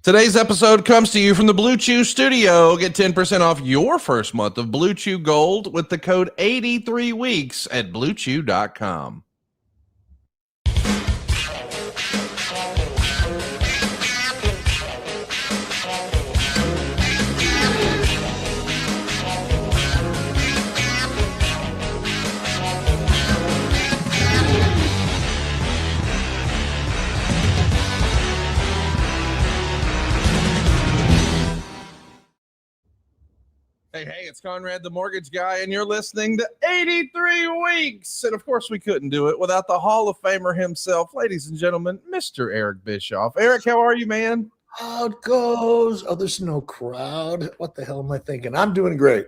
Today's episode comes to you from the Blue Chew Studio. Get 10% off your first month of Blue Chew Gold with the code 83weeks at bluechew.com. Hey, it's Conrad the Mortgage Guy, and you're listening to 83 Weeks. And, of course, we couldn't do it without the Hall of Famer himself, ladies and gentlemen, Mr. Eric Bischoff. Eric, how are you, man? How it goes? Oh, there's no crowd. What the hell am I thinking? I'm doing great.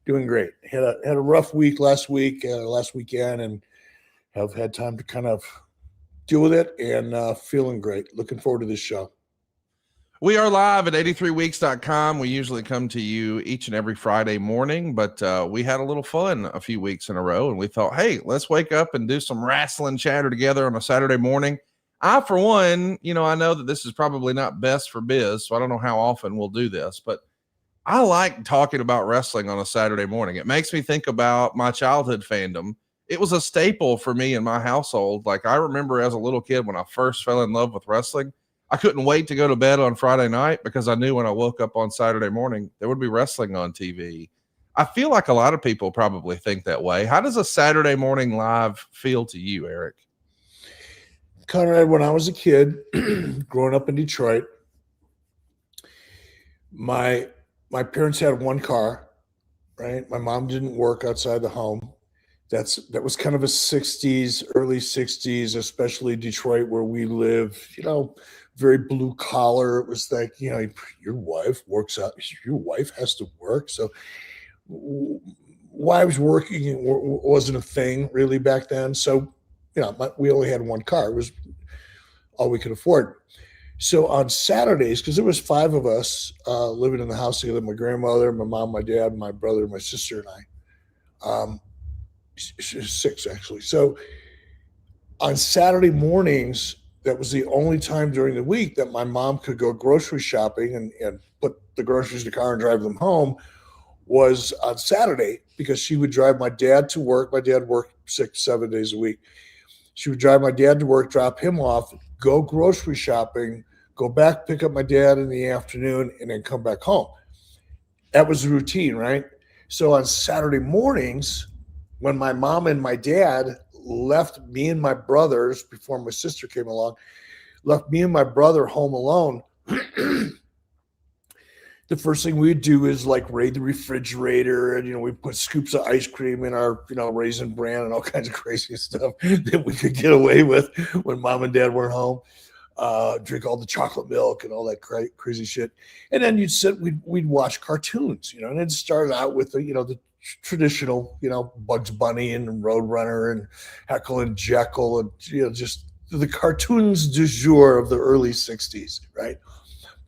Doing great. Had a rough week last weekend, and have had time to kind of deal with it, and feeling great. Looking forward to this show. We are live at 83weeks.com. We usually come to you each and every Friday morning, but we had a little fun a few weeks in a row, and we thought, hey, let's wake up and do some wrestling chatter together on a Saturday morning. I, for one, I know that this is probably not best for biz, so I don't know how often we'll do this, but I like talking about wrestling on a Saturday morning. It makes me think about my childhood fandom. It was a staple for me in my household. Like, I remember as a little kid when I first fell in love with wrestling, I couldn't wait to go to bed on Friday night because I knew when I woke up on Saturday morning, there would be wrestling on TV. I feel like a lot of people probably think that way. How does a Saturday morning live feel to you, Eric? Conrad, when I was a kid, growing up in Detroit, my parents had one car, right? My mom didn't work outside the home. That was kind of a 60s, early 60s, especially Detroit where we live, very blue collar. It was like, your wife works out, your wife has to work. So wives working wasn't a thing really back then. So, we only had one car. It was all we could afford. So on Saturdays, because there was 5 of us living in the house together, my grandmother, my mom, my dad, my brother, my sister, and I. 6 actually. So on Saturday mornings, that was the only time during the week that my mom could go grocery shopping and put the groceries in the car and drive them home, was on Saturday, because she would drive my dad to work. My dad worked 6-7 days a week. She would drive my dad to work, drop him off, go grocery shopping, go back, pick up my dad in the afternoon, and then come back home. That was the routine, right? So on Saturday mornings, when my mom and my dad left me and my brothers, before my sister came along, left me and my brother home alone, the first thing we'd do is like raid the refrigerator, and we put scoops of ice cream in our Raisin Bran and all kinds of crazy stuff that we could get away with when mom and dad weren't home. Drink all the chocolate milk and all that crazy shit, and then we'd watch cartoons, and it started out with the traditional, Bugs Bunny and Roadrunner and Heckle and Jekyll and, just the cartoons du jour of the early 60s, right?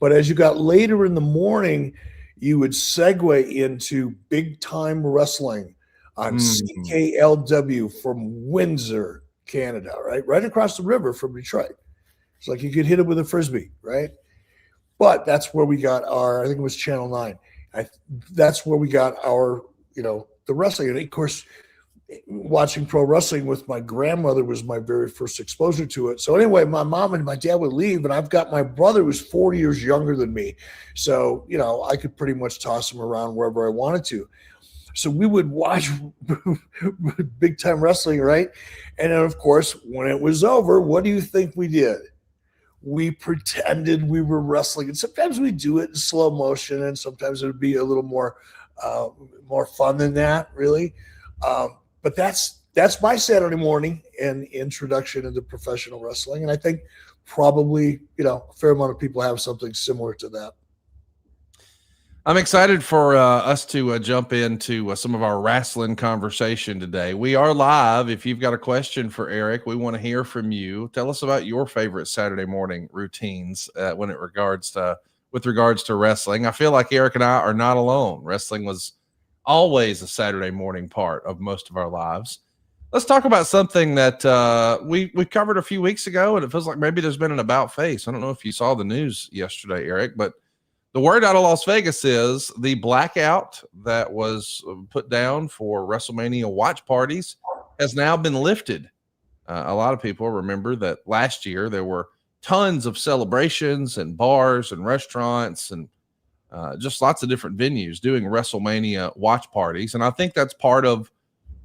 But as you got later in the morning, you would segue into big time wrestling on CKLW from Windsor, Canada, right? Right across the river from Detroit. It's like you could hit it with a Frisbee, right? But that's where we got I think it was Channel 9. That's where we got our, the wrestling. And of course, watching pro wrestling with my grandmother was my very first exposure to it. So anyway, my mom and my dad would leave, and I've got my brother who's 4 years younger than me. So, I could pretty much toss him around wherever I wanted to. So we would watch big time wrestling, right? And then, of course, when it was over, what do you think we did? We pretended we were wrestling. And sometimes we do it in slow motion, and sometimes it would be a little more fun than that, really. But that's my Saturday morning and introduction into professional wrestling. And I think probably, a fair amount of people have something similar to that. I'm excited for us to jump into some of our wrestling conversation today. We are live. If you've got a question for Eric, we want to hear from you. Tell us about your favorite Saturday morning routines with regards to wrestling. I feel like Eric and I are not alone. Wrestling was always a Saturday morning part of most of our lives. Let's talk about something that we covered a few weeks ago, and it feels like maybe there's been an about face. I don't know if you saw the news yesterday, Eric, but the word out of Las Vegas is the blackout that was put down for WrestleMania watch parties has now been lifted. A lot of people remember that last year there were tons of celebrations and bars and restaurants and just lots of different venues doing WrestleMania watch parties. And I think that's part of,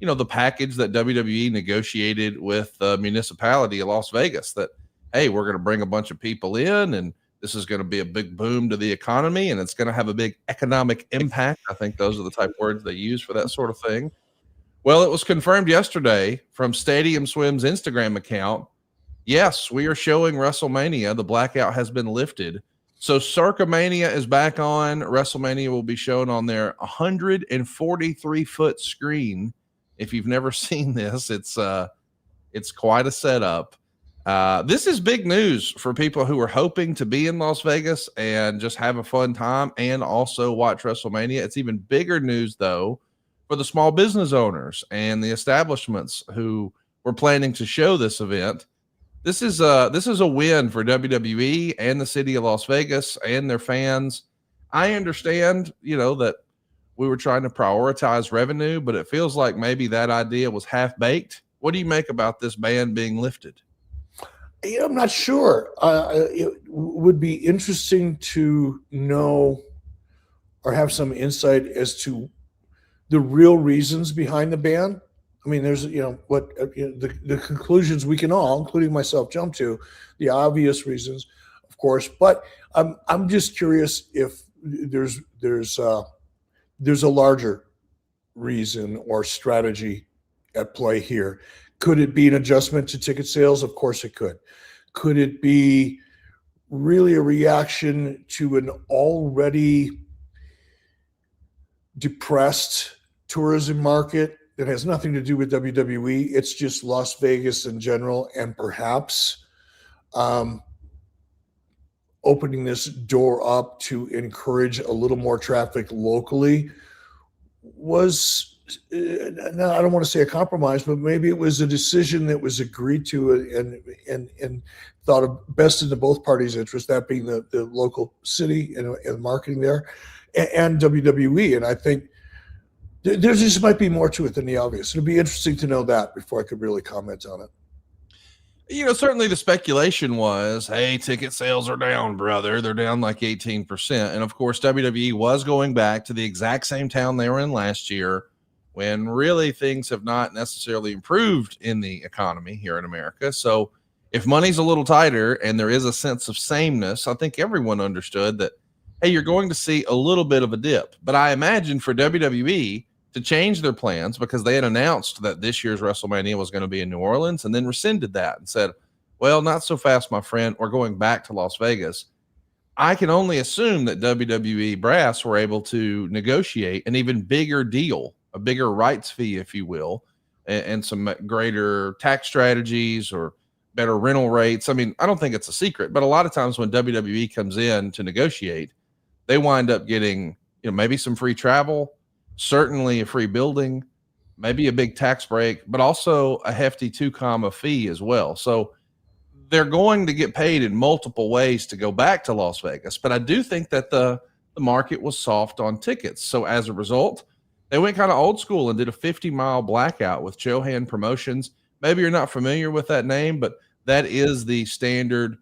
the package that WWE negotiated with the municipality of Las Vegas, that, hey, we're going to bring a bunch of people in and this is going to be a big boom to the economy and it's going to have a big economic impact. I think those are the type of words they use for that sort of thing. Well, it was confirmed yesterday from Stadium Swim's Instagram account. Yes, we are showing WrestleMania. The blackout has been lifted. So Circumania is back on. WrestleMania will be shown on their 143-foot screen. If you've never seen this, it's quite a setup. This is big news for people who are hoping to be in Las Vegas and just have a fun time and also watch WrestleMania. It's even bigger news, though, for the small business owners and the establishments who were planning to show this event. This is a win for WWE and the city of Las Vegas and their fans. I understand, that we were trying to prioritize revenue, but it feels like maybe that idea was half baked. What do you make about this ban being lifted? I'm not sure. It would be interesting to know or have some insight as to the real reasons behind the ban. I mean, there's, the conclusions we can all, including myself, jump to, the obvious reasons, of course. But I'm just curious if there's a larger reason or strategy at play here. Could it be an adjustment to ticket sales? Of course it could. Could it be really a reaction to an already depressed tourism market that has nothing to do with WWE? It's just Las Vegas in general, and perhaps opening this door up to encourage a little more traffic locally was, no, I don't want to say a compromise, but maybe it was a decision that was agreed to and thought of best in the both parties' interest, that being the local city and marketing there and WWE. And I think there just might be more to it than the obvious. It'd be interesting to know that before I could really comment on it. Certainly the speculation was, hey, ticket sales are down, brother. They're down like 18%. And of course, WWE was going back to the exact same town they were in last year, when really things have not necessarily improved in the economy here in America. So if money's a little tighter and there is a sense of sameness, I think everyone understood that, hey, you're going to see a little bit of a dip. But I imagine for WWE to change their plans, because they had announced that this year's WrestleMania was going to be in New Orleans and then rescinded that and said, well, not so fast, my friend. We're going back to Las Vegas. I can only assume that WWE brass were able to negotiate an even bigger deal, a bigger rights fee, if you will, and some greater tax strategies or better rental rates. I mean, I don't think it's a secret, but a lot of times when WWE comes in to negotiate, they wind up getting, maybe some free travel, certainly a free building, maybe a big tax break, but also a hefty 2 fee as well. So they're going to get paid in multiple ways to go back to Las Vegas. But I do think that the market was soft on tickets. So as a result, they went kind of old school and did a 50-mile blackout with Johan Promotions. Maybe you're not familiar with that name, but that is the standard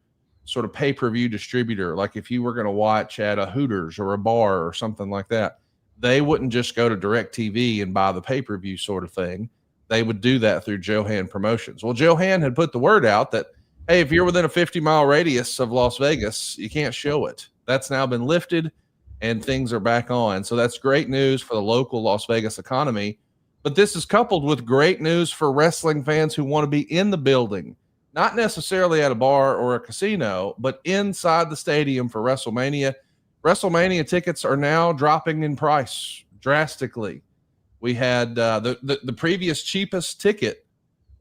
sort of pay-per-view distributor. Like if you were going to watch at a Hooters or a bar or something like that, they wouldn't just go to DirecTV and buy the pay-per-view sort of thing. They would do that through Johan Promotions. Well, Johan had put the word out that, hey, if you're within a 50-mile radius of Las Vegas, you can't show it. That's now been lifted and things are back on. So that's great news for the local Las Vegas economy. But this is coupled with great news for wrestling fans who want to be in the building, not necessarily at a bar or a casino, but inside the stadium for WrestleMania. WrestleMania tickets are now dropping in price drastically. We had the previous cheapest ticket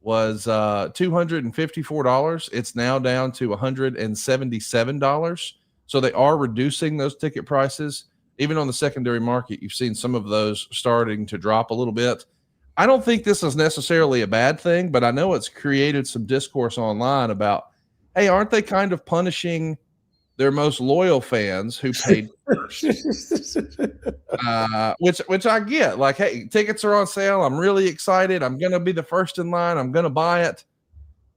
was $254. It's now down to $177. So they are reducing those ticket prices. Even on the secondary market, you've seen some of those starting to drop a little bit. I don't think this is necessarily a bad thing, but I know it's created some discourse online about, hey, aren't they kind of punishing their most loyal fans who paid first? Which I get. Like, hey, tickets are on sale. I'm really excited. I'm gonna be the first in line. I'm gonna buy it.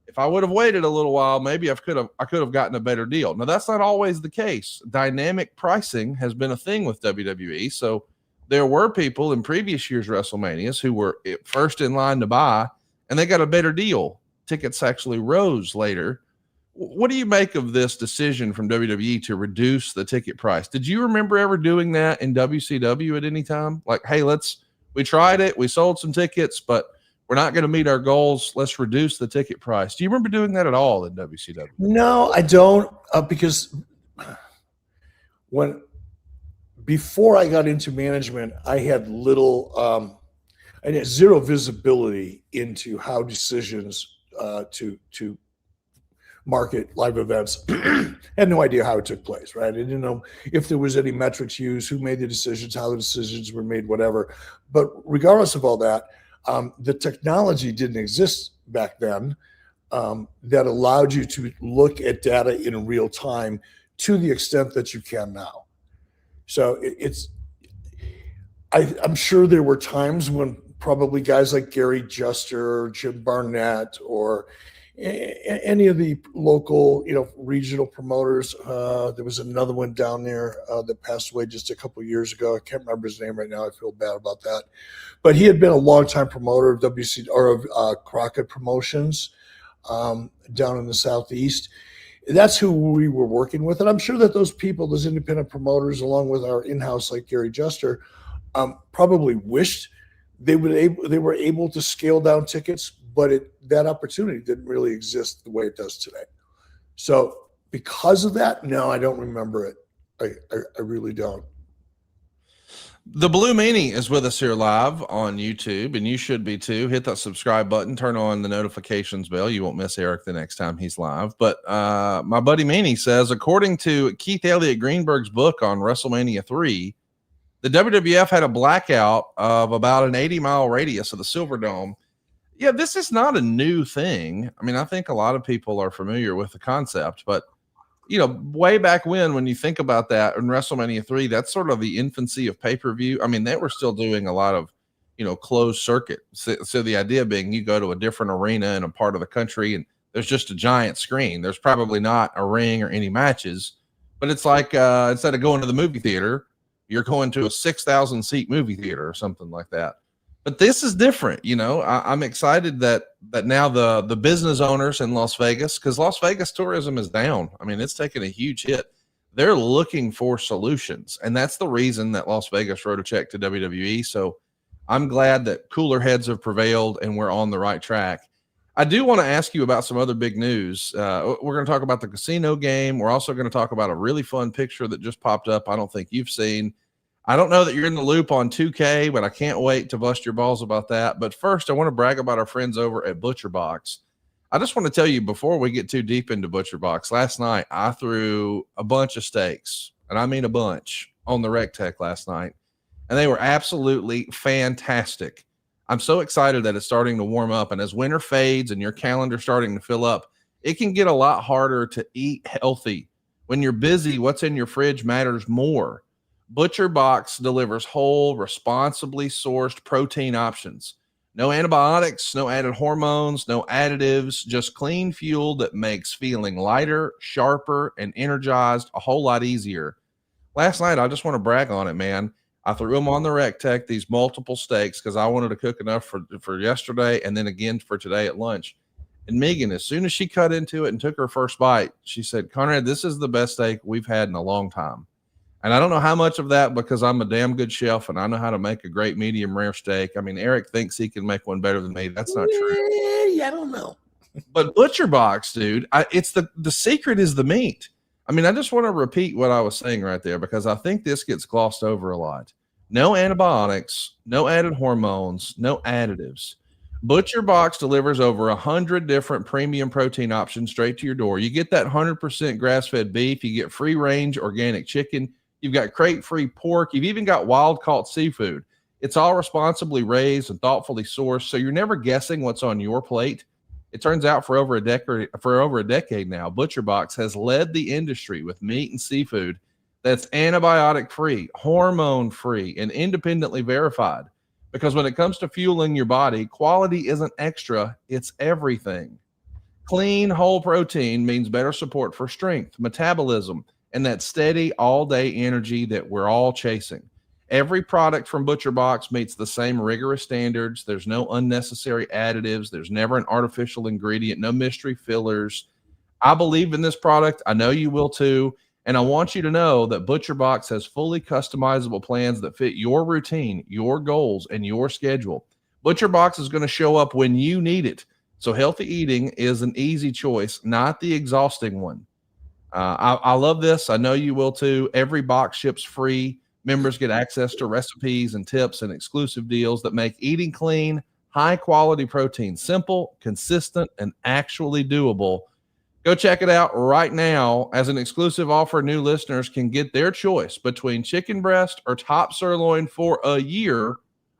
If I would have waited a little while, maybe I could have gotten a better deal. Now that's not always the case. Dynamic pricing has been a thing with WWE. So there were people in previous years' WrestleManias who were first in line to buy, and they got a better deal. Tickets actually rose later. What do you make of this decision from WWE to reduce the ticket price? Did you remember ever doing that in WCW at any time? Like, hey, we tried it, we sold some tickets, but we're not going to meet our goals. Let's reduce the ticket price. Do you remember doing that at all in WCW? No, I don't, because before I got into management, I had I had zero visibility into how decisions to market live events. Had no idea how it took place, right? I didn't know if there was any metrics used, who made the decisions, how the decisions were made, whatever. But regardless of all that, the technology didn't exist back then that allowed you to look at data in real time to the extent that you can now. So I'm sure there were times when probably guys like Gary Juster, Jim Barnett, or any of the local, regional promoters. There was another one down there that passed away just a couple of years ago. I can't remember his name right now. I feel bad about that. But he had been a longtime promoter of Crockett Promotions down in the Southeast. That's who we were working with. And I'm sure that those people, those independent promoters, along with our in-house like Gary Juster, probably wished they were able to scale down tickets, but that opportunity didn't really exist the way it does today. So because of that, no, I don't remember it. I really don't. The Blue Meanie is with us here live on YouTube, and you should be too. Hit that subscribe button, turn on the notifications bell. You won't miss Eric the next time he's live. But my buddy Meanie says, according to Keith Elliott Greenberg's book on WrestleMania 3, the WWF had a blackout of about an 80-mile radius of the Silverdome. Yeah, this is not a new thing. I mean, I think a lot of people are familiar with the concept, but way back when you think about that in WrestleMania 3, that's sort of the infancy of pay-per-view. I mean, they were still doing a lot of, closed circuit. So the idea being you go to a different arena in a part of the country and there's just a giant screen. There's probably not a ring or any matches, but it's like instead of going to the movie theater, you're going to a 6,000 seat movie theater or something like that. But this is different. I'm excited that now the business owners in Las Vegas, because Las Vegas tourism is down. I mean, it's taken a huge hit. They're looking for solutions. And that's the reason that Las Vegas wrote a check to WWE. So I'm glad that cooler heads have prevailed and we're on the right track. I do want to ask you about some other big news. We're going to talk about the casino game. We're also going to talk about a really fun picture that just popped up. I don't think you've seen. I don't know that you're in the loop on 2K, but I can't wait to bust your balls about that. But first, I want to brag about our friends over at ButcherBox. I just want to tell you before we get too deep into ButcherBox, last night I threw a bunch of steaks, and I mean a bunch, on the RecTech last night, and they were absolutely fantastic. I'm so excited that it's starting to warm up, and as winter fades and your calendar's starting to fill up, it can get a lot harder to eat healthy. When you're busy, what's in your fridge matters more. ButcherBox delivers whole, responsibly sourced protein options. No antibiotics, no added hormones, no additives, just clean fuel that makes feeling lighter, sharper, and energized a whole lot easier. Last night, I just want to brag on it, man. I threw them on the RecTech, these multiple steaks, because I wanted to cook enough for yesterday and then again for today at lunch. And Megan, as soon as she cut into it and took her first bite, she said, Conrad, this is the best steak we've had in a long time. And I don't know how much of that because I'm a damn good chef and I know how to make a great medium rare steak. I mean, Eric thinks he can make one better than me. That's not true. Yeah, I don't know. But ButcherBox, dude, it's the secret is the meat. I mean, I just want to repeat what I was saying right there because I think this gets glossed over a lot. No antibiotics, no added hormones, no additives. ButcherBox delivers over 100 different premium protein options straight to your door. You get that 100% grass-fed beef. You get free-range organic chicken. You've got crate-free pork. You've even got wild-caught seafood. It's all responsibly raised and thoughtfully sourced, so you're never guessing what's on your plate. It turns out for over a decade now, ButcherBox has led the industry with meat and seafood that's antibiotic-free, hormone-free, and independently verified. Because when it comes to fueling your body, quality isn't extra, it's everything. Clean, whole protein means better support for strength, metabolism, and that steady all-day energy that we're all chasing. Every product from ButcherBox meets the same rigorous standards. There's no unnecessary additives. There's never an artificial ingredient, no mystery fillers. I believe in this product. I know you will too. And I want you to know that ButcherBox has fully customizable plans that fit your routine, your goals, and your schedule. ButcherBox is going to show up when you need it. So healthy eating is an easy choice, not the exhausting one. I love this. I know you will too. Every box ships free. Members get access to recipes and tips and exclusive deals that make eating clean, high-quality protein simple, consistent, and actually doable. Go check it out right now. As an exclusive offer, new listeners can get their choice between chicken breast or top sirloin for a year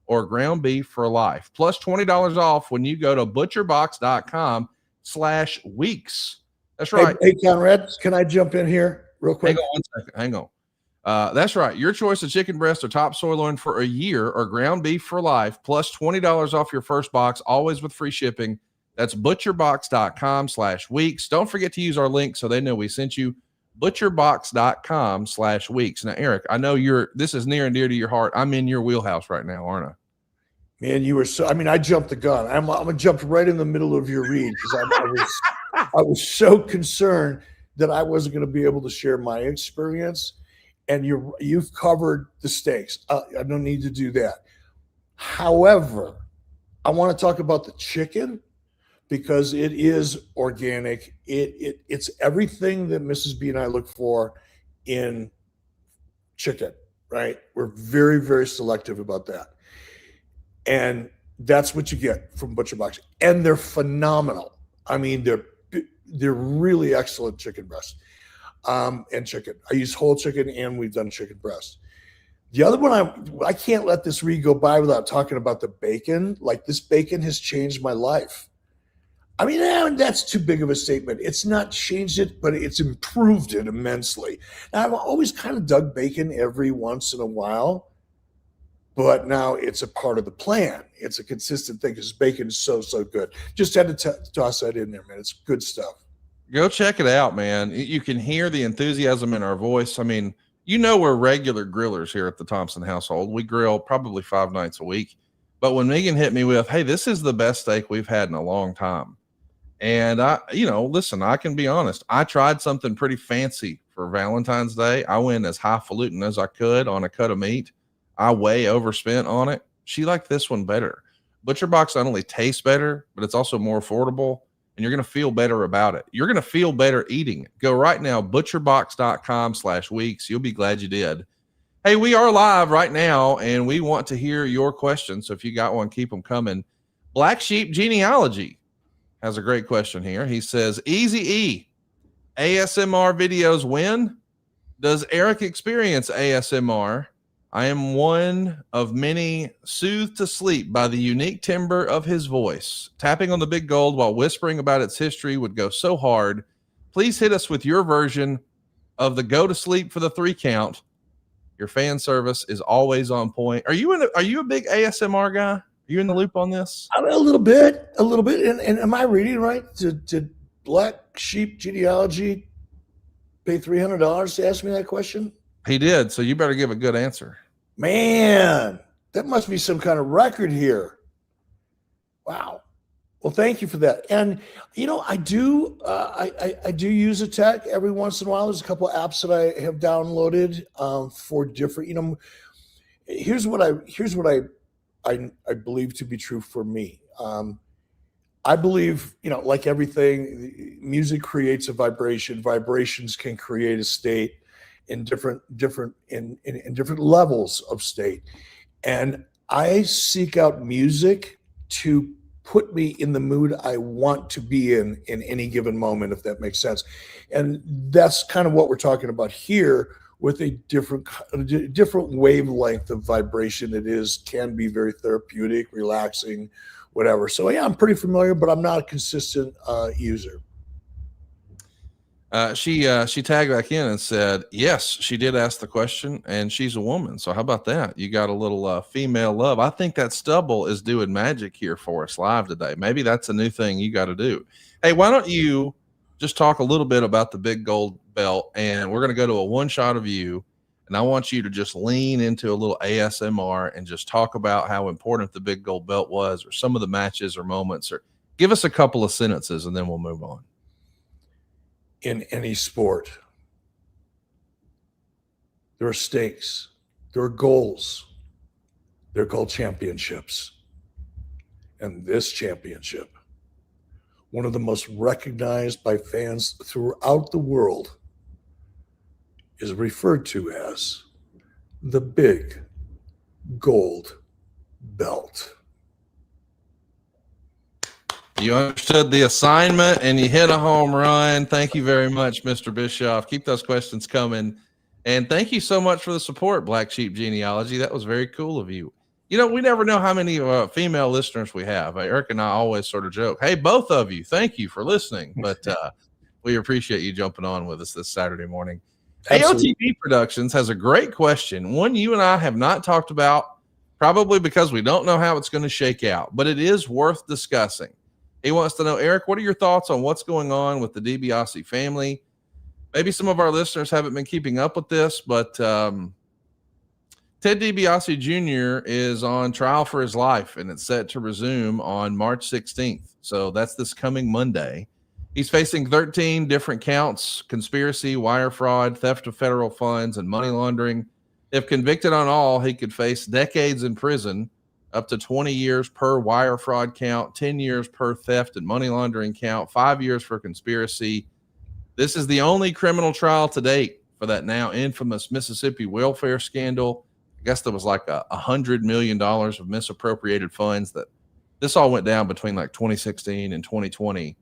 or ground beef for life. Plus $20 off when you go to butcherbox.com/weeks. That's right. Hey, Conrad, can I jump in here real quick? Hang on one second. Hang on. That's right. Your choice of chicken breast or top sirloin for a year or ground beef for life, plus $20 off your first box, always with free shipping. That's butcherbox.com/weeks. Don't forget to use our link so they know we sent you. Butcherbox.com/weeks. Now, Eric, I know this is near and dear to your heart. I'm in your wheelhouse right now, aren't I? Man, you were so. I mean, I jumped the gun. I jumped right in the middle of your read because I was so concerned that I wasn't going to be able to share my experience. And you've covered the stakes. I don't need to do that. However, I want to talk about the chicken because it is organic. It's everything that Mrs. B and I look for in chicken, right? We're very, very selective about that. And that's what you get from ButcherBox. And they're phenomenal. I mean, they're really excellent chicken breasts and chicken. I use whole chicken and we've done chicken breast. The other one, I can't let this read go by without talking about the bacon. Like, this bacon has changed my life. I mean, that's too big of a statement. It's not changed it, but it's improved it immensely. Now, I've always kind of dug bacon every once in a while, but now it's a part of the plan. It's a consistent thing because bacon is so, so good. Just had to toss that in there, man. It's good stuff. Go check it out, man. You can hear the enthusiasm in our voice. I mean, you know, we're regular grillers here at the Thompson household. We grill probably 5 nights a week. But when Megan hit me with, hey, this is the best steak we've had in a long time. And listen, I can be honest. I tried something pretty fancy for Valentine's Day. I went as highfalutin as I could on a cut of meat. I way overspent on it. She liked this one better. ButcherBox not only tastes better, but it's also more affordable, and you're going to feel better about it. You're going to feel better eating it. Go right now, butcherbox.com/weeks. You'll be glad you did. Hey, we are live right now, and we want to hear your questions. So if you got one, keep them coming. Black Sheep Genealogy has a great question here. He says, Easy-E, ASMR videos win? Does Eric experience ASMR? I am one of many soothed to sleep by the unique timbre of his voice. Tapping on the big gold while whispering about its history would go so hard. Please hit us with your version of the go to sleep for the 3 count. Your fan service is always on point. Are you a big ASMR guy? Are you in the loop on this? A little bit. And am I reading right? Did Black Sheep Genealogy pay $300 to ask me that question? He did. So you better give a good answer. Man, that must be some kind of record here. Wow. Well, thank you for that. And I do use a tech every once in a while. There's a couple of apps that I have downloaded for different. Here's what I believe to be true for me. I believe, like everything, music creates a vibration. Vibrations can create a state in different levels of state. And I seek out music to put me in the mood I want to be in any given moment, if that makes sense. And that's kind of what we're talking about here with a different wavelength of vibration. Can be very therapeutic, relaxing, whatever. So yeah, I'm pretty familiar, but I'm not a consistent user. She tagged back in and said, yes, she did ask the question, and she's a woman. So how about that? You got a little female love. I think that stubble is doing magic here for us live today. Maybe that's a new thing you got to do. Hey, why don't you just talk a little bit about the big gold belt, and we're going to go to a one shot of you, and I want you to just lean into a little ASMR and just talk about how important the big gold belt was, or some of the matches or moments, or give us a couple of sentences, and then we'll move on. In any sport, there are stakes, there are goals. They're called championships. And this championship, one of the most recognized by fans throughout the world, is referred to as the big gold belt. You understood the assignment and you hit a home run. Thank you very much, Mr. Bischoff. Keep those questions coming. And thank you so much for the support, Black Sheep Genealogy. That was very cool of you. You know, we never know how many female listeners we have. Eric and I always sort of joke, hey, both of you, thank you for listening. But we appreciate you jumping on with us this Saturday morning. Absolutely. AOTV Productions has a great question, one you and I have not talked about, probably because we don't know how it's going to shake out, but it is worth discussing. He wants to know, Eric, what are your thoughts on what's going on with the Dibiase family? Maybe some of our listeners haven't been keeping up with this, but Ted Dibiase Jr. is on trial for his life, and it's set to resume on March 16th. So that's this coming Monday. He's facing 13 different counts: conspiracy, wire fraud, theft of federal funds, and money laundering. If convicted on all, he could face decades in prison, up to 20 years per wire fraud count, 10 years per theft and money laundering count, 5 years for conspiracy. This is the only criminal trial to date for that now infamous Mississippi welfare scandal. I guess there was like $100 million of misappropriated funds. That this all went down between like 2016 and 2020.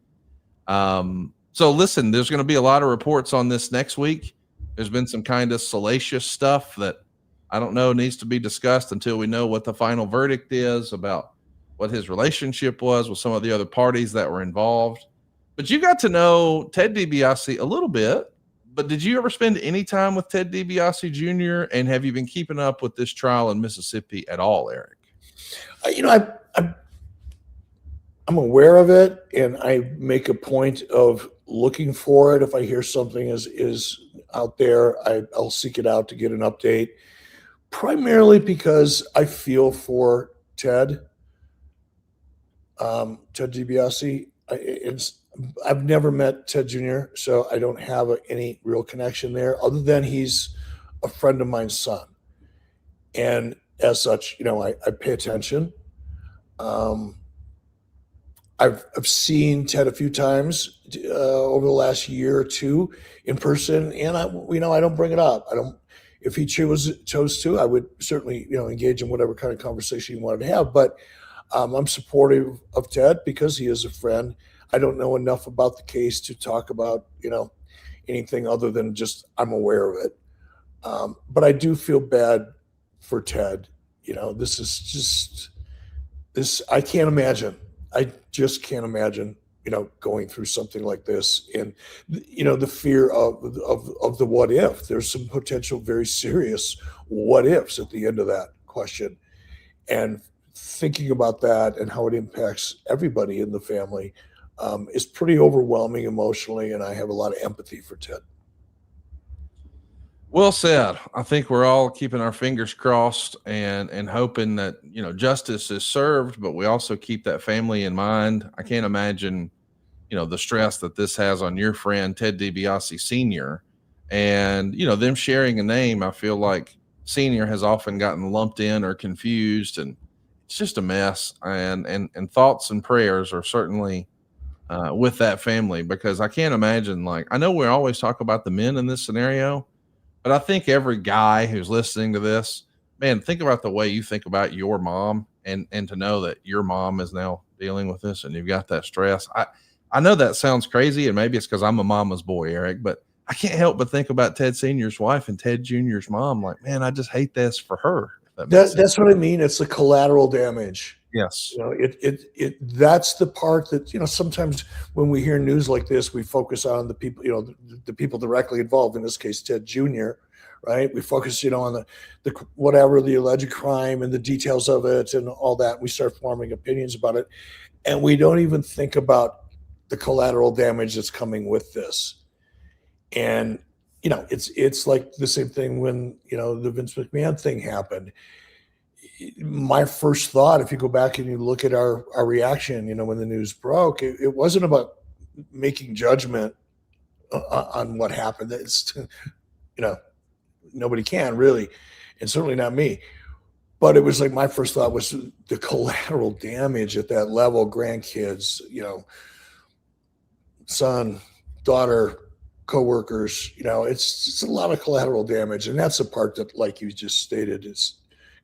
So listen, there's going to be a lot of reports on this next week. There's been some kind of salacious stuff that I don't know needs to be discussed until we know what the final verdict is about what his relationship was with some of the other parties that were involved. But you got to know Ted Dibiase a little bit. But did you ever spend any time with Ted Dibiase Jr.? And have you been keeping up with this trial in Mississippi at all, Eric? I'm aware of it, and I make a point of looking for it. If I hear something is out there, I'll seek it out to get an update. Primarily because I feel for Ted Dibiase. I've never met Ted Jr., so I don't have any real connection there, other than he's a friend of mine's son. And as such, I pay attention. I've seen Ted a few times over the last year or two in person, and I don't bring it up. If he chose to, I would certainly, engage in whatever kind of conversation he wanted to have. But I'm supportive of Ted because he is a friend. I don't know enough about the case to talk about, anything other than just I'm aware of it. But I do feel bad for Ted. This is just this. I can't imagine. I just can't imagine, going through something like this, and the fear of the what if. There's some potential very serious what ifs at the end of that question, and thinking about that and how it impacts everybody in the family is pretty overwhelming emotionally, and I have a lot of empathy for Ted. Well said. I think we're all keeping our fingers crossed and hoping that, justice is served, but we also keep that family in mind. I can't imagine, the stress that this has on your friend, Ted Dibiase Sr. And, them sharing a name, I feel like Sr. has often gotten lumped in or confused, and it's just a mess. And thoughts and prayers are certainly with that family, because I can't imagine, I know we always talk about the men in this scenario, but I think every guy who's listening to this, man, think about the way you think about your mom, and to know that your mom is now dealing with this and you've got that stress. I know that sounds crazy, and maybe it's because I'm a mama's boy, Eric, but I can't help but think about Ted Sr.'s wife and Ted Jr.'s mom. Like, man, I just hate this for her. That's what I mean. It's the collateral damage. Yes. That's the part that, sometimes when we hear news like this, we focus on the people, the people directly involved, in this case, Ted Jr., right? We focus, on the whatever the alleged crime and the details of it and all that. We start forming opinions about it. And we don't even think about the collateral damage that's coming with this. And, it's like the same thing when, the Vince McMahon thing happened. My first thought, if you go back and you look at our reaction, when the news broke, it wasn't about making judgment on what happened. It's, nobody can really, and certainly not me. But it was like my first thought was the collateral damage at that level, grandkids, son, daughter, coworkers, it's a lot of collateral damage. And that's the part that, like you just stated, is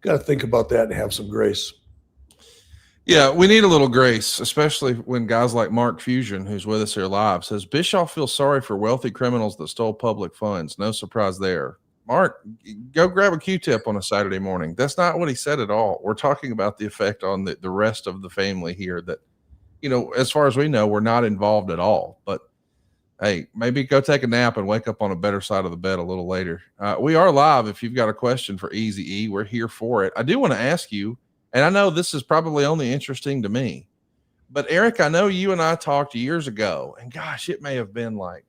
got to think about that and have some grace. Yeah, we need a little grace, especially when guys like Mark Fusion, who's with us here live, says Bischoff feels sorry for wealthy criminals that stole public funds. No surprise there. Mark, go grab a Q-tip on a Saturday morning. That's not what he said at all. We're talking about the effect on the rest of the family here that, as far as we know, we're not involved at all. But hey, maybe go take a nap and wake up on a better side of the bed a little later. We are live. If you've got a question for Easy E, we're here for it. I do want to ask you, and I know this is probably only interesting to me, but Eric, I know you and I talked years ago, and gosh, it may have been like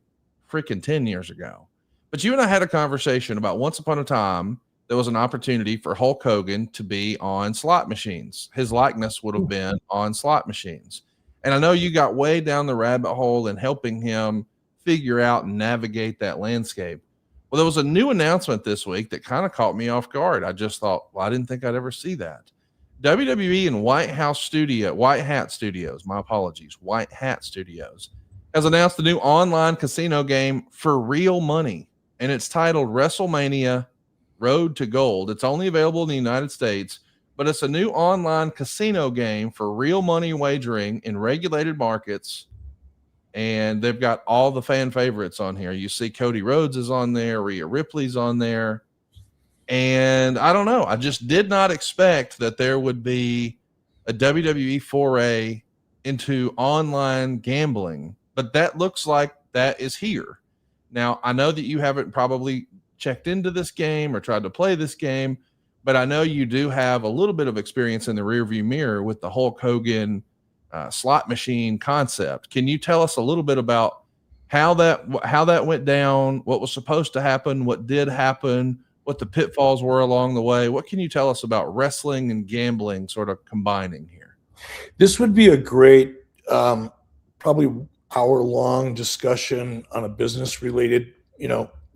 freaking 10 years ago. But you and I had a conversation about once upon a time, there was an opportunity for Hulk Hogan to be on slot machines. His likeness would have been on slot machines. And I know you got way down the rabbit hole in helping him figure out and navigate that landscape. Well, there was a new announcement this week that kind of caught me off guard. I just thought, well, I didn't think I'd ever see that. WWE and White Hat Studios, has announced the new online casino game for real money. And it's titled WrestleMania Road to Gold. It's only available in the United States, but it's a new online casino game for real money wagering in regulated markets. And they've got all the fan favorites on here. You see Cody Rhodes is on there. Rhea Ripley's on there. And I don't know. I just did not expect that there would be a WWE foray into online gambling, but that looks like that is here. Now, I know that you haven't probably checked into this game or tried to play this game, but I know you do have a little bit of experience in the rearview mirror with the Hulk Hogan slot machine concept. Can you tell us a little bit about how that went down, what was supposed to happen, what did happen, what the pitfalls were along the way? What can you tell us about wrestling and gambling sort of combining here? This would be a great, probably hour-long discussion on a business-related,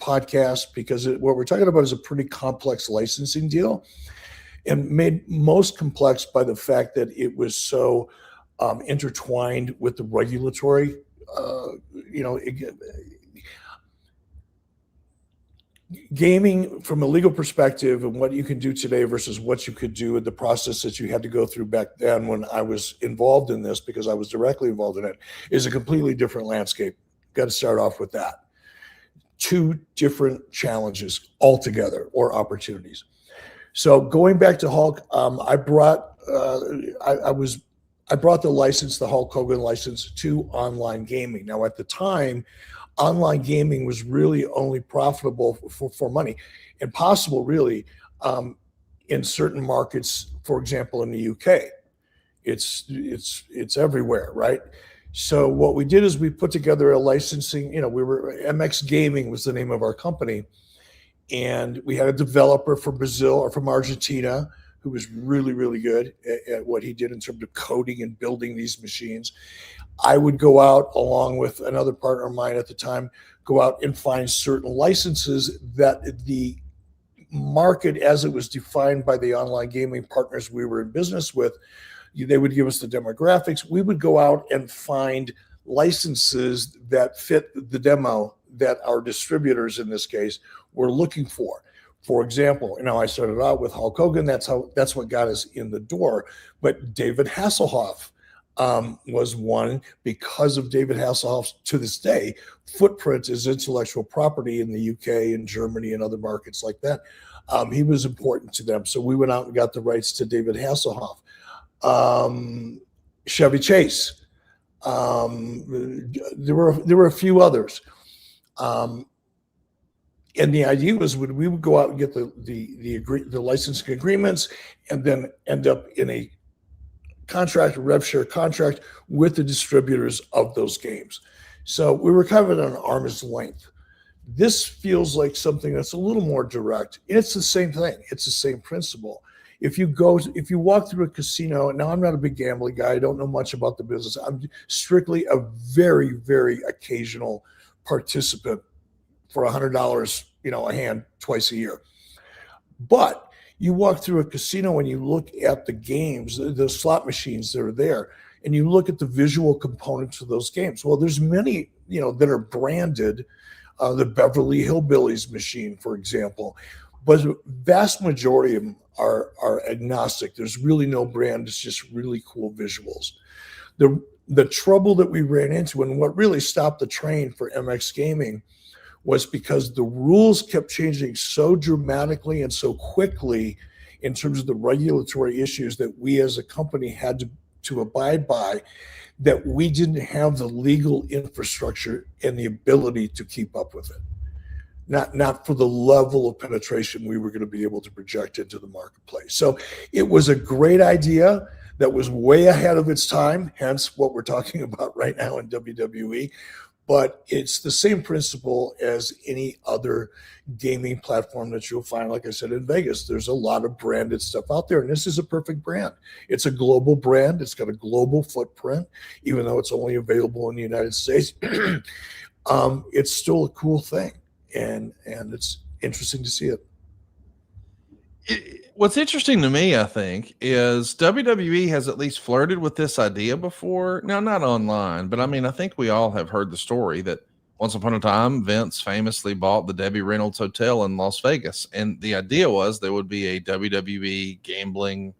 podcast, because what we're talking about is a pretty complex licensing deal, and made most complex by the fact that it was so intertwined with the regulatory, gaming from a legal perspective and what you can do today versus what you could do in the process that you had to go through back then when I was involved in this, because I was directly involved in it, is a completely different landscape. Got to start off with that. Two different challenges altogether, or opportunities. So going back to Hulk, I brought the license, the Hulk Hogan license, to online gaming. Now, at the time, online gaming was really only profitable for money, and possible really in certain markets. For example, in the UK, it's everywhere, right? So what we did is we put together a licensing. MX Gaming was the name of our company, and we had a developer from Brazil or from Argentina who was really, really good at what he did in terms of coding and building these machines. I would go out, along with another partner of mine at the time, go out and find certain licenses that the market, as it was defined by the online gaming partners we were in business with, they would give us the demographics. We would go out and find licenses that fit the demo that our distributors, in this case, were looking for. For example, I started out with Hulk Hogan. That's what got us in the door. But David Hasselhoff was one, because of David Hasselhoff's, to this day, footprint as intellectual property in the UK and Germany and other markets like that. He was important to them. So we went out and got the rights to David Hasselhoff. Chevy Chase. There were a few others. And the idea was when we would go out and get the licensing agreements and then end up in a contract, a rev share contract with the distributors of those games. So we were kind of at an arm's length. This feels like something that's a little more direct. It's the same thing. It's the same principle. If you walk through a casino, now I'm not a big gambling guy. I don't know much about the business. I'm strictly a very, very occasional participant for $100, a hand twice a year. But you walk through a casino and you look at the games, the slot machines that are there, and you look at the visual components of those games. Well, there's many, that are branded, the Beverly Hillbillies machine, for example, but the vast majority of them are agnostic. There's really no brand. It's just really cool visuals. The trouble that we ran into and what really stopped the train for MX Gaming was because the rules kept changing so dramatically and so quickly in terms of the regulatory issues that we as a company had to abide by, that we didn't have the legal infrastructure and the ability to keep up with it. Not for the level of penetration we were going to be able to project into the marketplace. So it was a great idea that was way ahead of its time, hence what we're talking about right now in WWE. But it's the same principle as any other gaming platform that you'll find, like I said, in Vegas. There's a lot of branded stuff out there, and this is a perfect brand. It's a global brand. It's got a global footprint, even though it's only available in the United States. It's still a cool thing, and it's interesting to see it. What's interesting to me, I think, is WWE has at least flirted with this idea before. Now, not online, but I think we all have heard the story that once upon a time, Vince famously bought the Debbie Reynolds Hotel in Las Vegas. And the idea was there would be a WWE gambling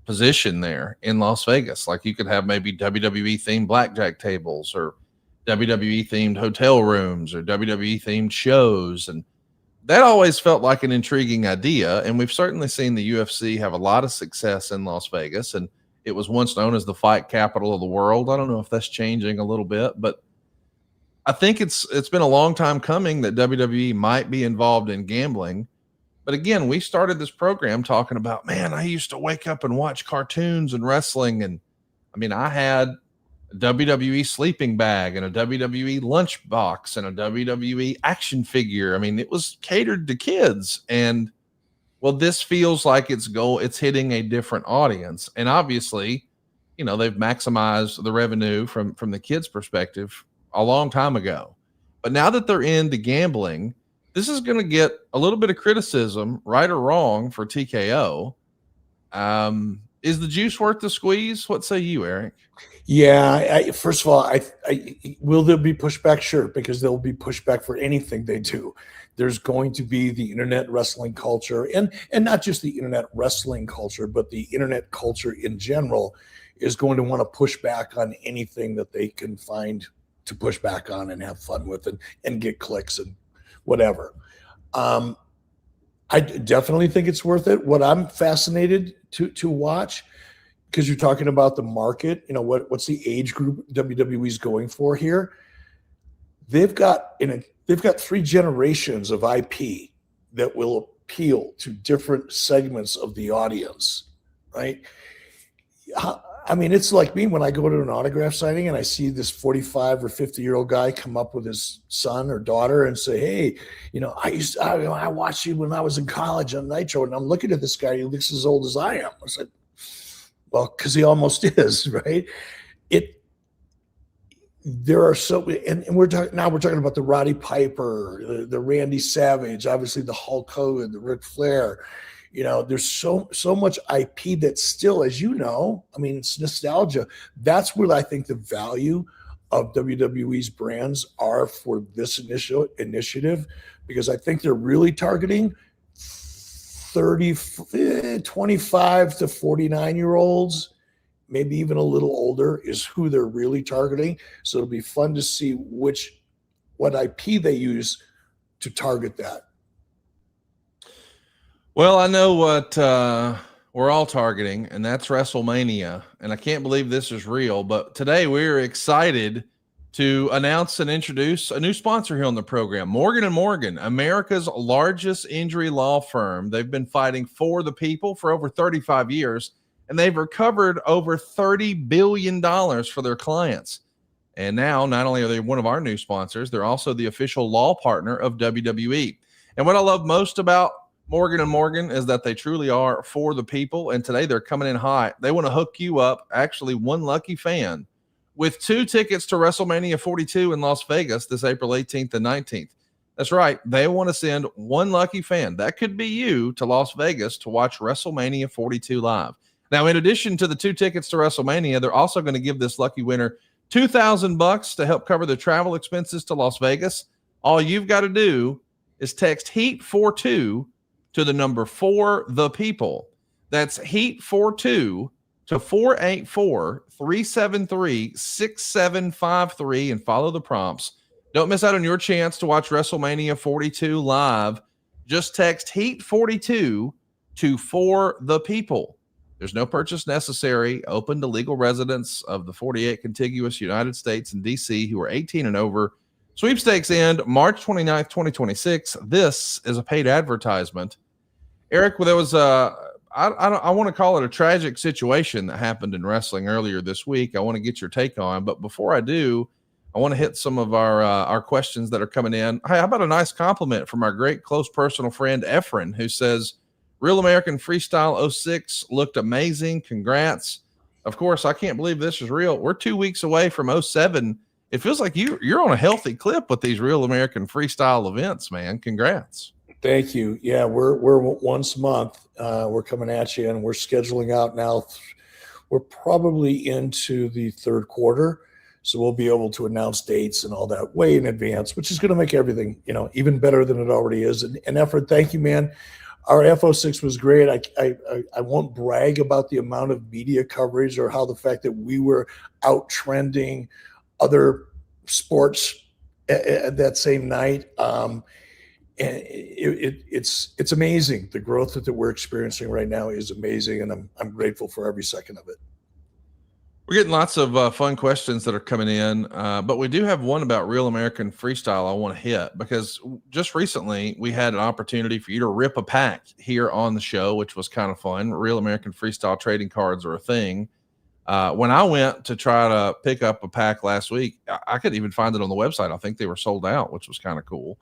position there in Las Vegas. Like you could have maybe WWE themed blackjack tables or WWE themed hotel rooms or WWE themed shows. And that always felt like an intriguing idea, and we've certainly seen the UFC have a lot of success in Las Vegas, and it was once known as the fight capital of the world. I don't know if that's changing a little bit, but I think it's been a long time coming that WWE might be involved in gambling. But again, we started this program talking about, man, I used to wake up and watch cartoons and wrestling, and I had a WWE sleeping bag and a WWE lunchbox and a WWE action figure. It was catered to kids. And well, this feels like it's hitting a different audience. And obviously, they've maximized the revenue from the kids' perspective a long time ago. But now that they're into gambling, this is going to get a little bit of criticism, right or wrong, for TKO. Is the juice worth the squeeze? What say you, Eric? Yeah, first of all, will there be pushback? Sure, because there will be pushback for anything they do. There's going to be the internet wrestling culture, and not just the internet wrestling culture, but the internet culture in general is going to want to push back on anything that they can find to push back on and have fun with and get clicks and whatever. I definitely think it's worth it. What I'm fascinated to watch, because you're talking about the market, what's the age group WWE's going for here? They've got 3 generations of IP that will appeal to different segments of the audience, right? It's like me when I go to an autograph signing and I see this 45 or 50-year-old guy come up with his son or daughter and say, "Hey, I watched you when I was in college on Nitro," and I'm looking at this guy, he looks as old as I am. I said, well, because he almost is, right? There are and we're talking about the Roddy Piper, the Randy Savage, obviously the Hulk Hogan, the Ric Flair. There's so much IP that still, as it's nostalgia. That's where I think the value of WWE's brands are for this initiative, because I think they're really targeting 25 to 49-year-olds, maybe even a little older, is who they're really targeting. So it'll be fun to see what IP they use to target that. Well, I know what we're all targeting, and that's WrestleMania. And I can't believe this is real, but today we're excited to announce and introduce a new sponsor here on the program, Morgan & Morgan, America's largest injury law firm. They've been fighting for the people for over 35 years, and they've recovered over $30 billion for their clients. And now, not only are they one of our new sponsors, they're also the official law partner of WWE. And what I love most about Morgan & Morgan is that they truly are for the people, and today they're coming in hot. They want to hook you up, actually one lucky fan, with 2 tickets to WrestleMania 42 in Las Vegas this April 18th and 19th. That's right. They want to send one lucky fan, that could be you, to Las Vegas to watch WrestleMania 42 live. Now, in addition to the 2 tickets to WrestleMania, they're also going to give this lucky winner $2,000 to help cover the travel expenses to Las Vegas. All you've got to do is text HEAT42 to the number 4 the people. That's HEAT42 to 484-373-6753 and follow the prompts. Don't miss out on your chance to watch WrestleMania 42 live. Just text HEAT42 to 4 the people. There's no purchase necessary. Open to legal residents of the 48 contiguous United States and DC who are 18 and over. Sweepstakes end March 29th, 2026. This is a paid advertisement. Eric, well, there was I want to call it a tragic situation that happened in wrestling earlier this week. I want to get your take on, but before I do, I want to hit some of our questions that are coming in. Hey, how about a nice compliment from our great close personal friend Efren, who says, Real American Freestyle 06 looked amazing. Congrats. Of course, I can't believe this is real. We're 2 weeks away from 07. It feels like you're on a healthy clip with these Real American Freestyle events, man. Congrats. Thank you. Yeah, we're once a month. We're coming at you, and we're scheduling out now. We're probably into the third quarter, so we'll be able to announce dates and all that way in advance, which is going to make everything, even better than it already is. And Efren, thank you, man. Our F06 was great. I won't brag about the amount of media coverage or how the fact that we were out trending other sports at that same night. And it's amazing. The growth that we're experiencing right now is amazing, and I'm grateful for every second of it. We're getting lots of fun questions that are coming in, but we do have one about Real American Freestyle I want to hit, because just recently we had an opportunity for you to rip a pack here on the show, which was kind of fun. Real American Freestyle trading cards are a thing. When I went to try to pick up a pack last week, I couldn't even find it on the website. I think they were sold out, which was kind of cool.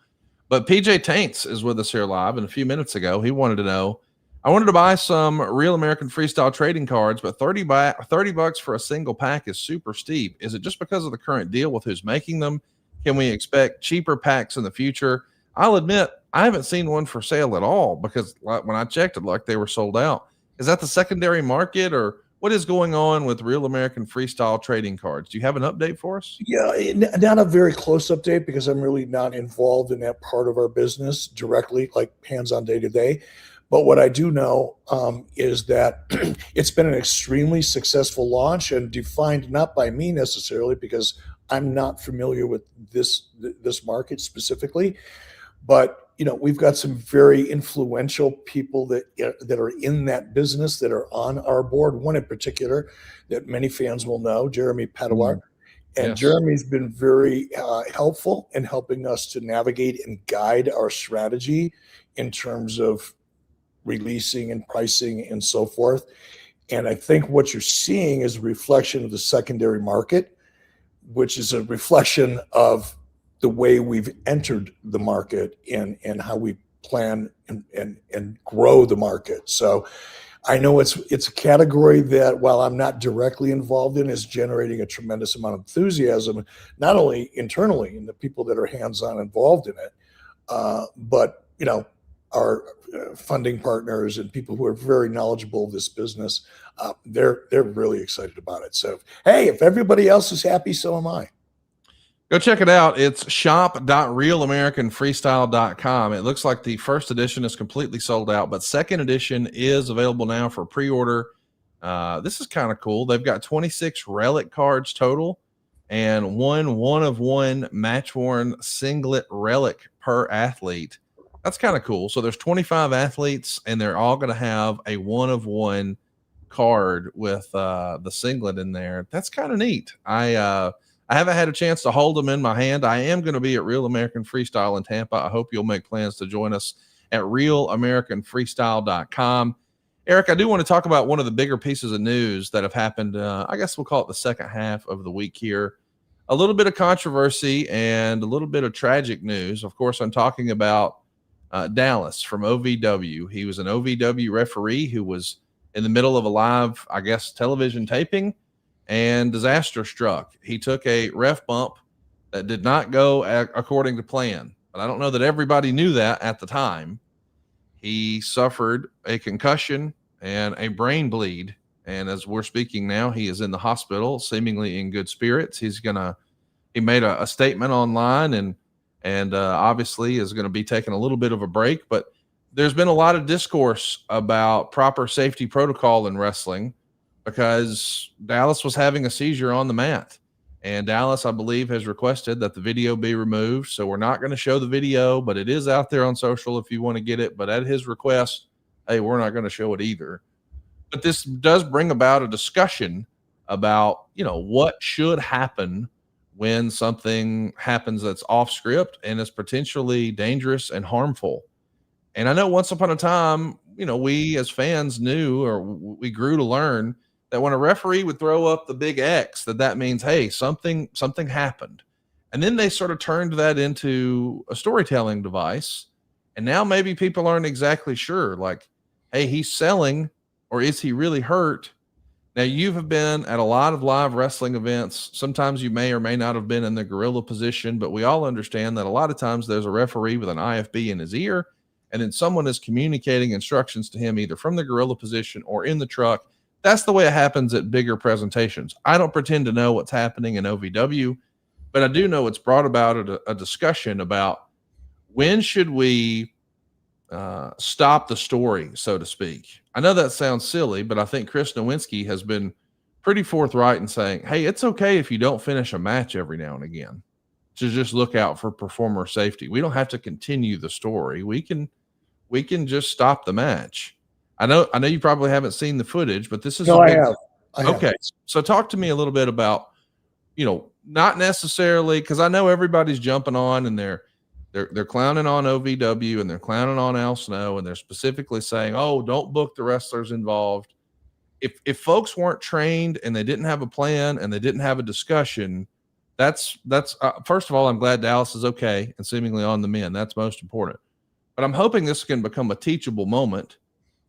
But PJ Taints is with us here live, and a few minutes ago, he wanted to know, I wanted to buy some Real American Freestyle trading cards, but $30 for a single pack is super steep. Is it just because of the current deal with who's making them? Can we expect cheaper packs in the future? I'll admit, I haven't seen one for sale at all, because when I checked it, like, they were sold out. Is that the secondary market, or what is going on with Real American Freestyle trading cards? Do you have an update for us? Yeah, not a very close update, because I'm really not involved in that part of our business directly, like hands-on day-to-day. But what I do know is that it's been an extremely successful launch, and defined not by me necessarily, because I'm not familiar with this market specifically. But we've got some very influential people that are in that business that are on our board. One in particular that many fans will know, Jeremy Padawar. And yes. Jeremy's been very helpful in helping us to navigate and guide our strategy in terms of releasing and pricing and so forth. And I think what you're seeing is a reflection of the secondary market, which is a reflection of the way we've entered the market and how we plan and grow the market. So I know it's a category that, while I'm not directly involved in, is generating a tremendous amount of enthusiasm, not only internally in the people that are hands-on involved in it, but our funding partners and people who are very knowledgeable of this business. They're really excited about it. So, hey, if everybody else is happy, so am I. Go check it out. It's shop.realamericanfreestyle.com. It looks like the first edition is completely sold out, but second edition is available now for pre-order. This is kind of cool. They've got 26 relic cards total and one of one match worn singlet relic per athlete. That's kind of cool. So there's 25 athletes, and they're all going to have a one of one card with the singlet in there. That's kind of neat. I haven't had a chance to hold them in my hand. I am going to be at Real American Freestyle in Tampa. I hope you'll make plans to join us at realamericanfreestyle.com. Eric, I do want to talk about one of the bigger pieces of news that have happened. I guess we'll call it the second half of the week here. A little bit of controversy and a little bit of tragic news. Of course, I'm talking about Dallas from OVW. He was an OVW referee who was in the middle of a live, I guess, television taping, and disaster struck. He took a ref bump that did not go according to plan. But I don't know that everybody knew that at the time. He suffered a concussion and a brain bleed. And as we're speaking now, he is in the hospital, seemingly in good spirits. He made a statement online and obviously is going to be taking a little bit of a break. But there's been a lot of discourse about proper safety protocol in wrestling because Dallas was having a seizure on the mat. And Dallas, I believe, has requested that the video be removed. So we're not going to show the video, but it is out there on social if you want to get it. But at his request, hey, we're not going to show it either. But this does bring about a discussion about, what should happen when something happens that's off script and is potentially dangerous and harmful. And I know once upon a time, we as fans knew, or we grew to learn, that when a referee would throw up the big X, that means, hey, something happened. And then they sort of turned that into a storytelling device. And now maybe people aren't exactly sure, like, hey, he's selling, or is he really hurt? Now, you have been at a lot of live wrestling events. Sometimes you may or may not have been in the gorilla position, but we all understand that a lot of times there's a referee with an IFB in his ear, and then someone is communicating instructions to him either from the gorilla position or in the truck. That's the way it happens at bigger presentations. I don't pretend to know what's happening in OVW, but I do know it's brought about a discussion about when should we stop the story, so to speak. I know that sounds silly, but I think Chris Nowinski has been pretty forthright in saying, hey, it's okay if you don't finish a match every now and again, to just look out for performer safety. We don't have to continue the story. We can just stop the match. I know you probably haven't seen the footage, but this is I have. Okay. So talk to me a little bit about, not necessarily, because I know everybody's jumping on and they're clowning on OVW and they're clowning on Al Snow, and they're specifically saying, oh, don't book the wrestlers involved. If folks weren't trained and they didn't have a plan and they didn't have a discussion, that's first of all, I'm glad Dallas is okay and seemingly on the mend. That's most important. But I'm hoping this can become a teachable moment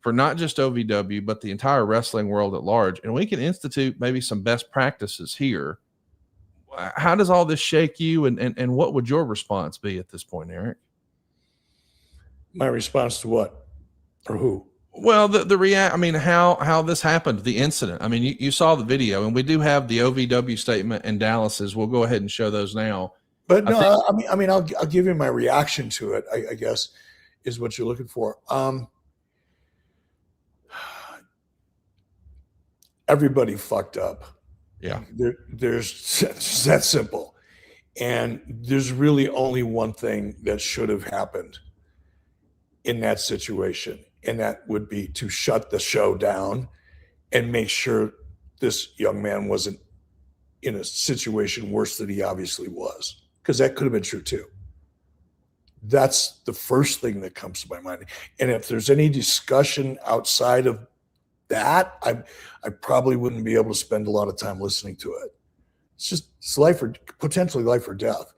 for not just OVW, but the entire wrestling world at large. And we can institute maybe some best practices here. How does all this shake you? And what would your response be at this point, Eric? My response to what? Or who? Well, how this happened, the incident. I mean, you saw the video, and we do have the OVW statement and Dallas's. We'll go ahead and show those now. But no, I'll give you my reaction to it, I guess, is what you're looking for. Everybody fucked up. Yeah. There's that simple. And there's really only one thing that should have happened in that situation. And that would be to shut the show down and make sure this young man wasn't in a situation worse than he obviously was. Because that could have been true too. That's the first thing that comes to my mind. And if there's any discussion outside of that, I probably wouldn't be able to spend a lot of time listening to it. It's potentially life or death.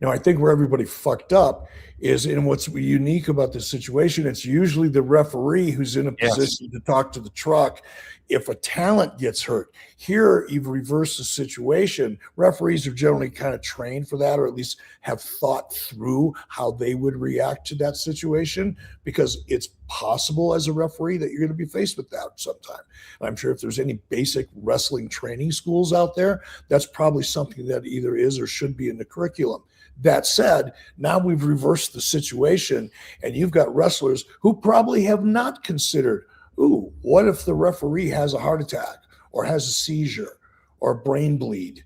Now, I think where everybody fucked up is in what's unique about this situation. It's usually the referee who's in a position to talk to the truck if a talent gets hurt. Here, you've reversed the situation. Referees are generally kind of trained for that, or at least have thought through how they would react to that situation, because it's possible as a referee that you're going to be faced with that sometime. And I'm sure if there's any basic wrestling training schools out there, that's probably something that either is or should be in the curriculum. That said, now we've reversed the situation, and you've got wrestlers who probably have not considered Ooh, what if the referee has a heart attack or has a seizure or a brain bleed?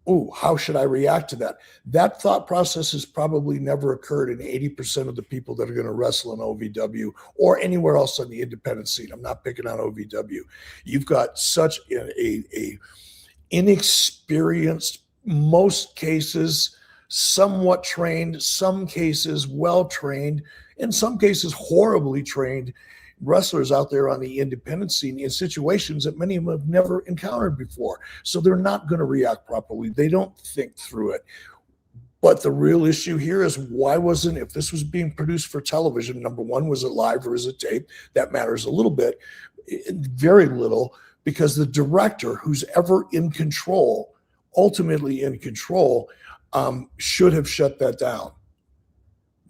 Ooh, how should I react to that? That thought process has probably never occurred in 80% of the people that are going to wrestle in OVW or anywhere else on the independent scene. I'm not picking on OVW. You've got such a inexperienced, most cases somewhat trained, some cases well trained, in some cases horribly trained wrestlers out there on the independent scene in situations that many of them have never encountered before. So they're not going to react properly. They don't think through it. But the real issue here is why wasn't, if this was being produced for television, number one, was it live or is it tape? That matters a little bit, very little, because the director, who's ever in control, ultimately in control, should have shut that down.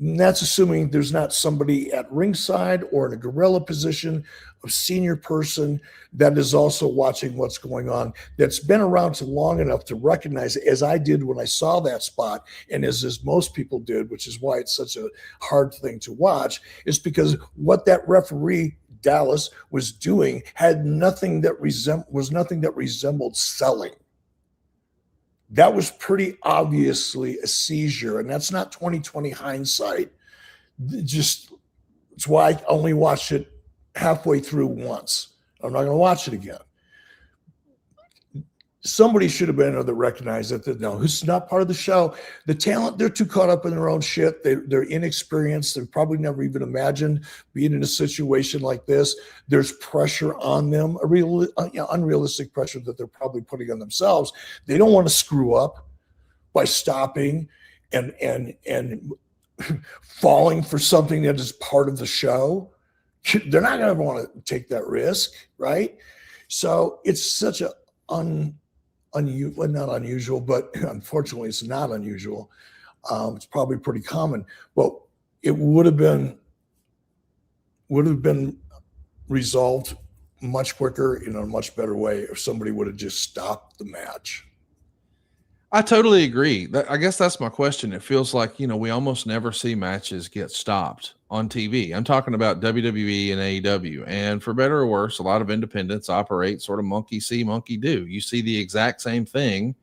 And that's assuming there's not somebody at ringside or in a gorilla position, a senior person that is also watching what's going on, that's been around long enough to recognize, as I did when I saw that spot, and as most people did, which is why it's such a hard thing to watch, is because what that referee, Dallas, was doing had nothing that resembled selling. That was pretty obviously a seizure, and that's not 2020 hindsight. Just it's why I only watched it halfway through once. I'm not going to watch it again. Somebody should have been able to recognize that. No, this is not part of the show. The talent, they're too caught up in their own shit. They're inexperienced. They've probably never even imagined being in a situation like this. There's pressure on them, unrealistic pressure that they're probably putting on themselves. They don't want to screw up by stopping and falling for something that is part of the show. They're not going to want to take that risk, right? So it's such a not unusual, but unfortunately it's not unusual. It's probably pretty common. Well, it would have been resolved much quicker in a much better way if somebody would have just stopped the match. I totally agree. I guess that's my question. It feels like, we almost never see matches get stopped on TV. I'm talking about WWE and AEW. And for better or worse, a lot of independents operate sort of monkey see, monkey do. You see the exact same thing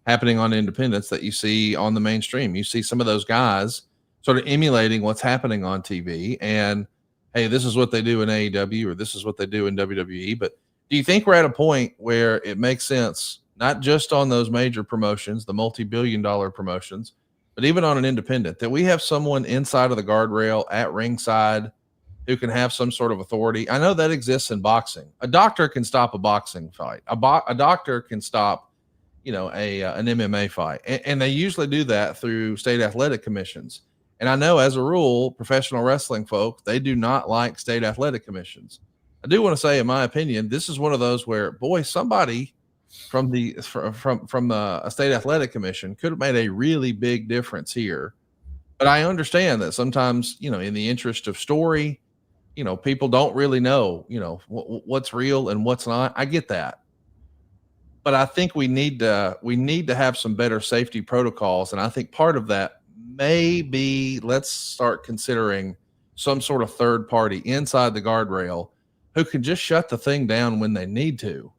happening on independents that you see on the mainstream. You see some of those guys sort of emulating what's happening on TV. And, hey, this is what they do in AEW or this is what they do in WWE. But do you think we're at a point where it makes sense, not just on those major promotions, the multi-billion-dollar promotions, but even on an independent, that we have someone inside of the guardrail at ringside who can have some sort of authority? I know that exists in boxing. A doctor can stop a boxing fight. A doctor can stop, an MMA fight. And they usually do that through state athletic commissions. And I know as a rule, professional wrestling folk, they do not like state athletic commissions. I do want to say, in my opinion, this is one of those where, boy, somebody from the state athletic commission could have made a really big difference here. But I understand that sometimes, in the interest of story, people don't really know, what's real and what's not. I get that. But I think we need to have some better safety protocols. And I think part of that may be, let's start considering some sort of third party inside the guardrail who can just shut the thing down when they need to.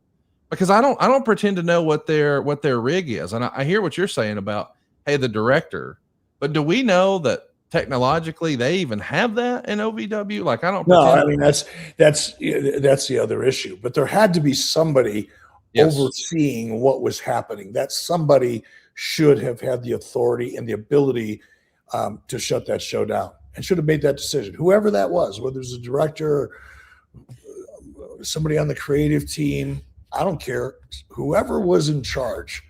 Because I don't pretend to know what their rig is. And I hear what you're saying about, hey, the director, but do we know that technologically they even have that in OVW? Like, I don't know. I mean, that's the other issue, but there had to be somebody overseeing what was happening. That somebody should have had the authority and the ability to shut that show down and should have made that decision. Whoever that was, whether it was a director, or somebody on the creative team, I don't care. Whoever was in charge,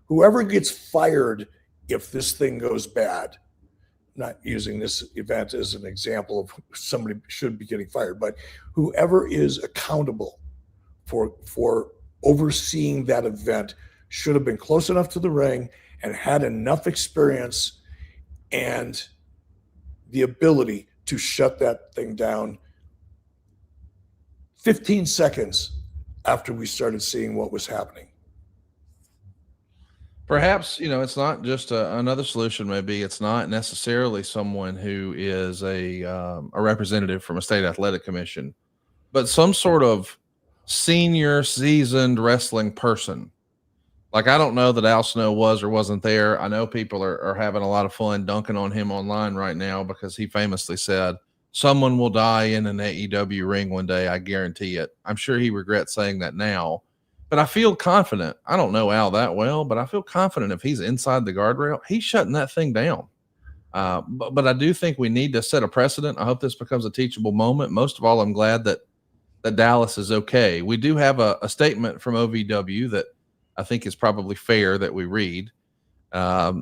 whoever gets fired if this thing goes bad, not using this event as an example of somebody should be getting fired, but whoever is accountable for overseeing that event should have been close enough to the ring and had enough experience and the ability to shut that thing down 15 seconds after we started seeing what was happening. Perhaps, it's not just another solution. Maybe it's not necessarily someone who is a representative from a state athletic commission but some sort of senior seasoned wrestling person. Like, I don't know that Al Snow was or wasn't there. I know people are having a lot of fun dunking on him online right now because he famously said, someone will die in an AEW ring one day. I guarantee it. I'm sure he regrets saying that now, but I feel confident. I don't know Al that well, but I feel confident if he's inside the guardrail, he's shutting that thing down. But I do think we need to set a precedent. I hope this becomes a teachable moment. Most of all, I'm glad that Dallas is okay. We do have a statement from OVW that I think is probably fair that we read. Let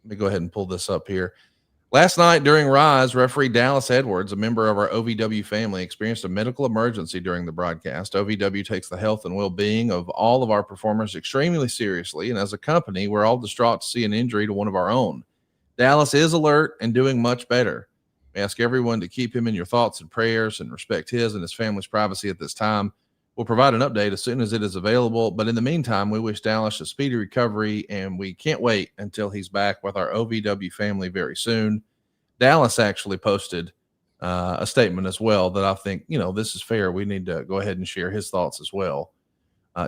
me go ahead and pull this up here. Last night during Rise, referee Dallas Edwards, a member of our OVW family, experienced a medical emergency during the broadcast. OVW takes the health and well-being of all of our performers extremely seriously, and as a company, we're all distraught to see an injury to one of our own. Dallas is alert and doing much better. We ask everyone to keep him in your thoughts and prayers and respect his and his family's privacy at this time. We'll provide an update as soon as it is available, but in the meantime, we wish Dallas a speedy recovery, and we can't wait until he's back with our OVW family very soon. Dallas actually posted a statement as well that I think, this is fair. We need to go ahead and share his thoughts as well.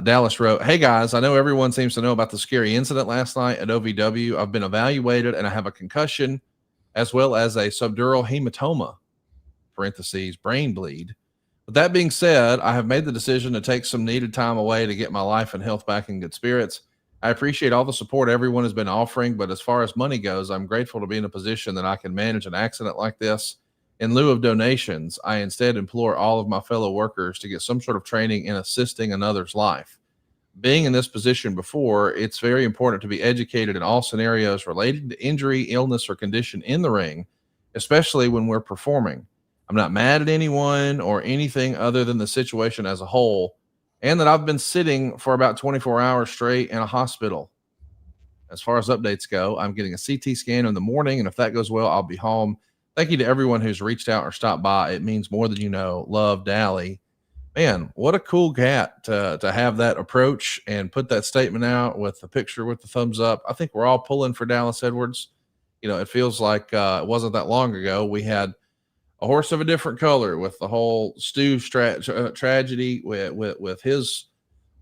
Dallas wrote, "Hey guys, I know everyone seems to know about the scary incident last night at OVW. I've been evaluated and I have a concussion as well as a subdural hematoma, parentheses, brain bleed. With that being said, I have made the decision to take some needed time away to get my life and health back in good spirits. I appreciate all the support everyone has been offering, but as far as money goes, I'm grateful to be in a position that I can manage an accident like this. In lieu of donations, I instead implore all of my fellow workers to get some sort of training in assisting another's life. Being in this position before, it's very important to be educated in all scenarios related to injury, illness, or condition in the ring, especially when we're performing. I'm not mad at anyone or anything other than the situation as a whole, and that I've been sitting for about 24 hours straight in a hospital. As far as updates go, I'm getting a CT scan in the morning, and if that goes well, I'll be home. Thank you to everyone who's reached out or stopped by. It means more than you know. Love, Dally." Man, what a cool cat to have that approach and put that statement out with the picture with the thumbs up. I think we're all pulling for Dallas Edwards. It feels like it wasn't that long ago we had a horse of a different color with the whole Stu tragedy with his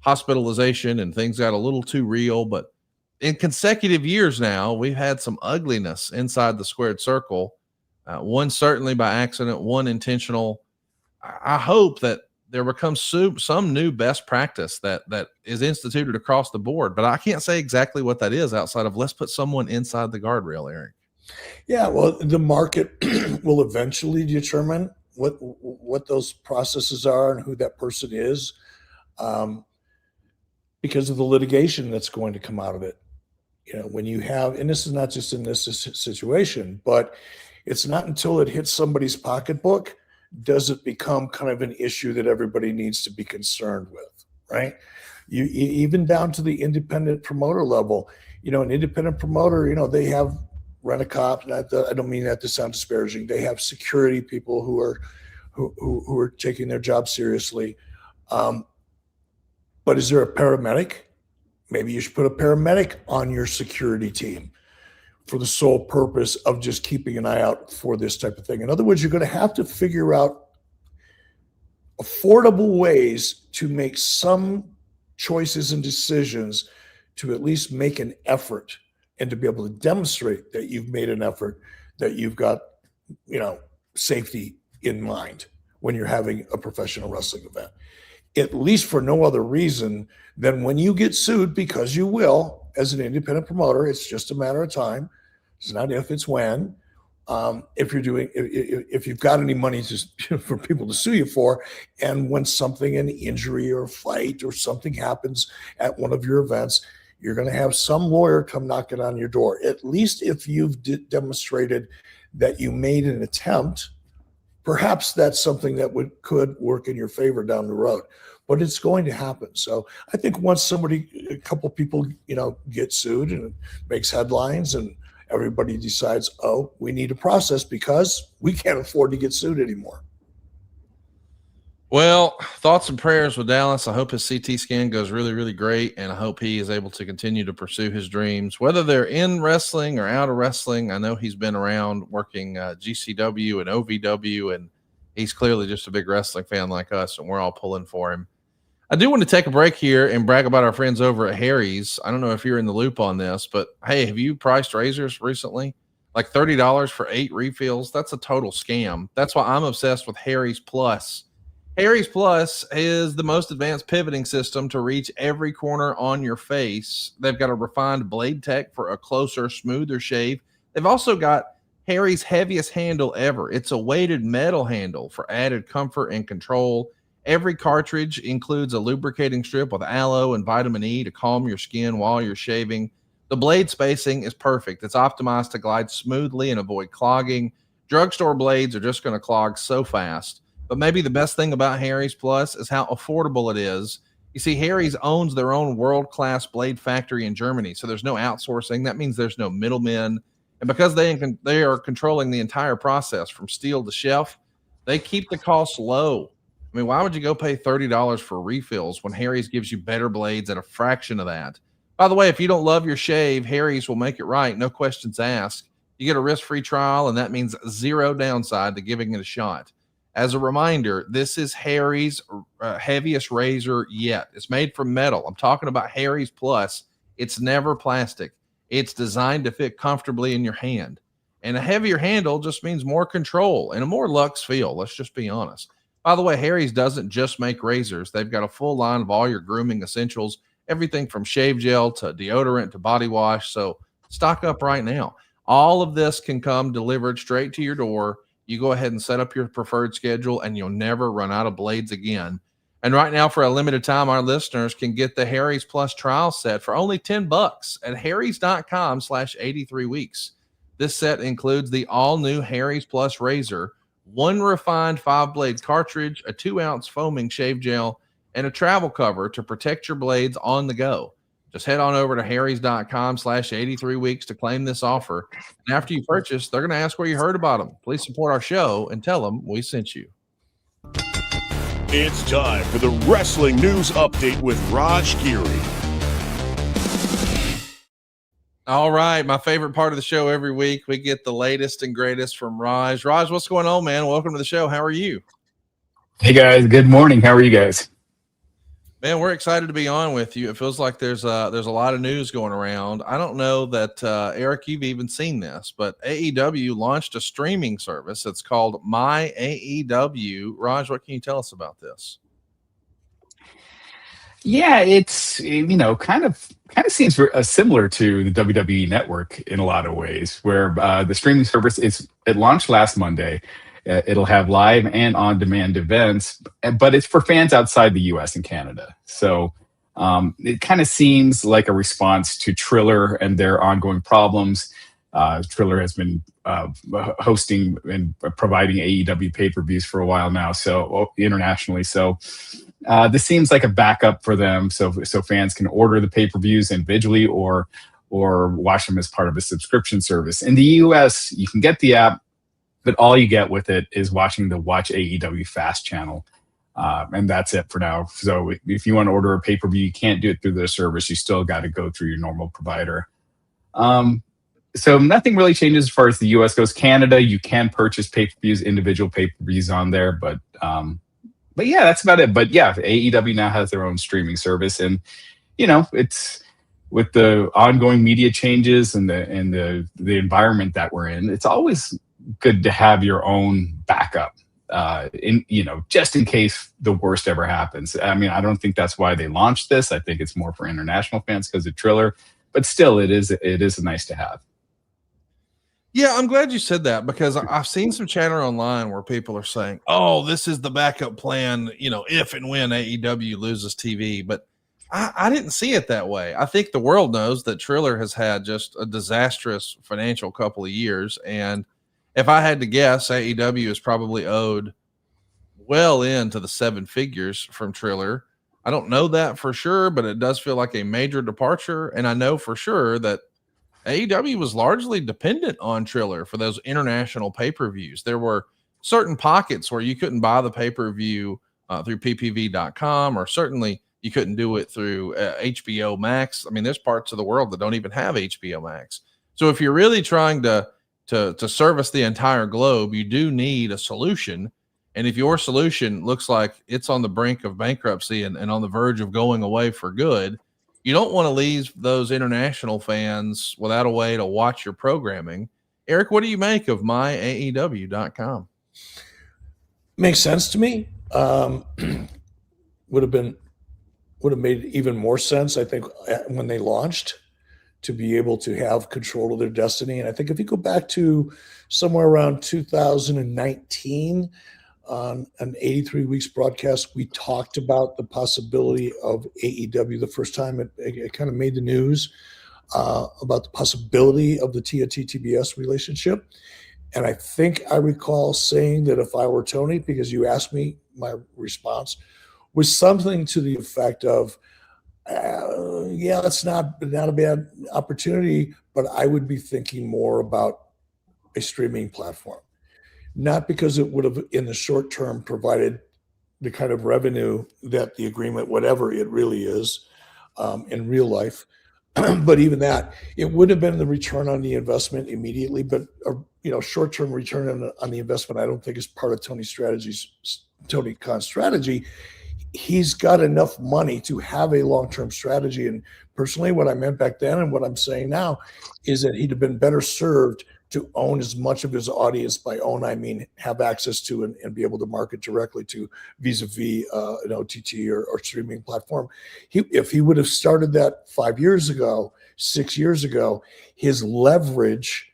hospitalization, and things got a little too real. But in consecutive years now, we've had some ugliness inside the squared circle. One certainly by accident, one intentional. I hope that there becomes some new best practice that is instituted across the board, but I can't say exactly what that is outside of let's put someone inside the guardrail, Eric. Yeah, well, the market will eventually determine what those processes are and who that person is, because of the litigation that's going to come out of it. When you have, and this is not just in this situation, but it's not until it hits somebody's pocketbook does it become kind of an issue that everybody needs to be concerned with, right? You even down to the independent promoter level. An independent promoter, they have rent-a-cop. I don't mean that to sound disparaging. They have security people who are taking their job seriously. But is there a paramedic? Maybe you should put a paramedic on your security team for the sole purpose of just keeping an eye out for this type of thing. In other words, you're going to have to figure out affordable ways to make some choices and decisions to at least make an effort and to be able to demonstrate that you've made an effort, that you've got, safety in mind when you're having a professional wrestling event. At least for no other reason than when you get sued, because you will, as an independent promoter, it's just a matter of time. It's not if, it's when. If you've got any money for people to sue you for, and when an injury or a fight or something happens at one of your events, you're going to have some lawyer come knocking on your door. At least if you've demonstrated that you made an attempt, perhaps that's something that could work in your favor down the road. But it's going to happen. So I think once a couple people, get sued and it makes headlines and everybody decides, oh, we need a process because we can't afford to get sued anymore. Well, thoughts and prayers with Dallas. I hope his CT scan goes really, really great, and I hope he is able to continue to pursue his dreams, whether they're in wrestling or out of wrestling. I know he's been around working GCW and OVW, and he's clearly just a big wrestling fan like us, and we're all pulling for him. I do want to take a break here and brag about our friends over at Harry's. I don't know if you're in the loop on this, but hey, have you priced razors recently? Like $30 for 8 refills? That's a total scam. That's why I'm obsessed with Harry's Plus. Harry's Plus is the most advanced pivoting system to reach every corner on your face. They've got a refined blade tech for a closer, smoother shave. They've also got Harry's heaviest handle ever. It's a weighted metal handle for added comfort and control. Every cartridge includes a lubricating strip with aloe and vitamin E to calm your skin while you're shaving. The blade spacing is perfect. It's optimized to glide smoothly and avoid clogging. Drugstore blades are just going to clog so fast. But maybe the best thing about Harry's Plus is how affordable it is. You see, Harry's owns their own world-class blade factory in Germany, so there's no outsourcing. That means there's no middlemen. And because they are controlling the entire process from steel to shelf, they keep the costs low. I mean, why would you go pay $30 for refills when Harry's gives you better blades at a fraction of that? By the way, if you don't love your shave, Harry's will make it right. No questions asked. You get a risk-free trial, and that means zero downside to giving it a shot. As a reminder, this is Harry's heaviest razor yet. It's made from metal. I'm talking about Harry's Plus. It's never plastic. It's designed to fit comfortably in your hand. And a heavier handle just means more control and a more luxe feel. Let's just be honest. By the way, Harry's doesn't just make razors. They've got a full line of all your grooming essentials, everything from shave gel to deodorant to body wash. So stock up right now. All of this can come delivered straight to your door. You go ahead and set up your preferred schedule, and you'll never run out of blades again. And right now, for a limited time, our listeners can get the Harry's Plus trial set for only $10 at harrys.com/83weeks. This set includes the all-new Harry's Plus razor, one refined 5-blade cartridge, a 2-ounce foaming shave gel, and a travel cover to protect your blades on the go. Just head on over to harrys.com/83weeks to claim this offer. And after you purchase, they're going to ask where you heard about them. Please support our show and tell them we sent you. It's time for the Wrestling News Update with Raj Giri. All right, my favorite part of the show every week, we get the latest and greatest from Raj. Raj, what's going on, man? Welcome to the show. How are you? Hey, guys. Good morning. How are you guys? Man, we're excited to be on with you. It feels like there's a lot of news going around. I don't know that, Eric, you've even seen this, but AEW launched a streaming service. It's called My AEW. Raj, what can you tell us about this? Yeah, it's, kind of seems similar to the WWE Network in a lot of ways, where the streaming service it launched last Monday. It'll have live and on-demand events, but it's for fans outside the U.S. and Canada. So it kind of seems like a response to Triller and their ongoing problems. Triller has been hosting and providing AEW pay-per-views for a while now, so internationally. So this seems like a backup for them, so fans can order the pay-per-views individually or watch them as part of a subscription service. In the U.S., you can get the app, but all you get with it is watching the Watch AEW Fast channel. And that's it for now. So if you want to order a pay-per-view, you can't do it through their service. You still got to go through your normal provider. So nothing really changes as far as the US goes. Canada, you can purchase pay-per-views, individual pay-per-views on there. But yeah, that's about it. But yeah, AEW now has their own streaming service. And, it's with the ongoing media changes and the environment that we're in, it's always good to have your own backup, just in case the worst ever happens. I mean, I don't think that's why they launched this. I think it's more for international fans because of Triller, but still, it is nice to have. Yeah, I'm glad you said that because I've seen some chatter online where people are saying, "Oh, this is the backup plan," if and when AEW loses TV. But I didn't see it that way. I think the world knows that Triller has had just a disastrous financial couple of years, and if I had to guess, AEW is probably owed well into the 7 figures from Triller. I don't know that for sure, but it does feel like a major departure. And I know for sure that AEW was largely dependent on Triller for those international pay-per-views. There were certain pockets where you couldn't buy the pay-per-view through ppv.com, or certainly you couldn't do it through HBO Max. I mean, there's parts of the world that don't even have HBO Max. So if you're really trying to service the entire globe, you do need a solution. And if your solution looks like it's on the brink of bankruptcy and on the verge of going away for good, you don't want to leave those international fans without a way to watch your programming. Eric, what do you make of myaew.com? Makes sense to me. Would have made even more sense, I think, when they launched, to be able to have control of their destiny. And I think if you go back to somewhere around 2019 on an 83 Weeks broadcast, we talked about the possibility of AEW the first time it kind of made the news, about the possibility of the TNT-TBS relationship. And I think I recall saying that if I were Tony, because you asked me, my response was something to the effect of, yeah, that's not a bad opportunity, but I would be thinking more about a streaming platform. Not because it would have, in the short term, provided the kind of revenue that the agreement, whatever it really is, in real life, but even that, it would have been the return on the investment immediately. But short-term return on the investment, I don't think is part of Tony Khan's strategy. He's got enough money to have a long-term strategy. And personally, what I meant back then and what I'm saying now is that he'd have been better served to own as much of his audience. By own, I mean have access to and be able to market directly to vis-a-vis an OTT or streaming platform. If he would have started that 5 years ago, 6 years ago, his leverage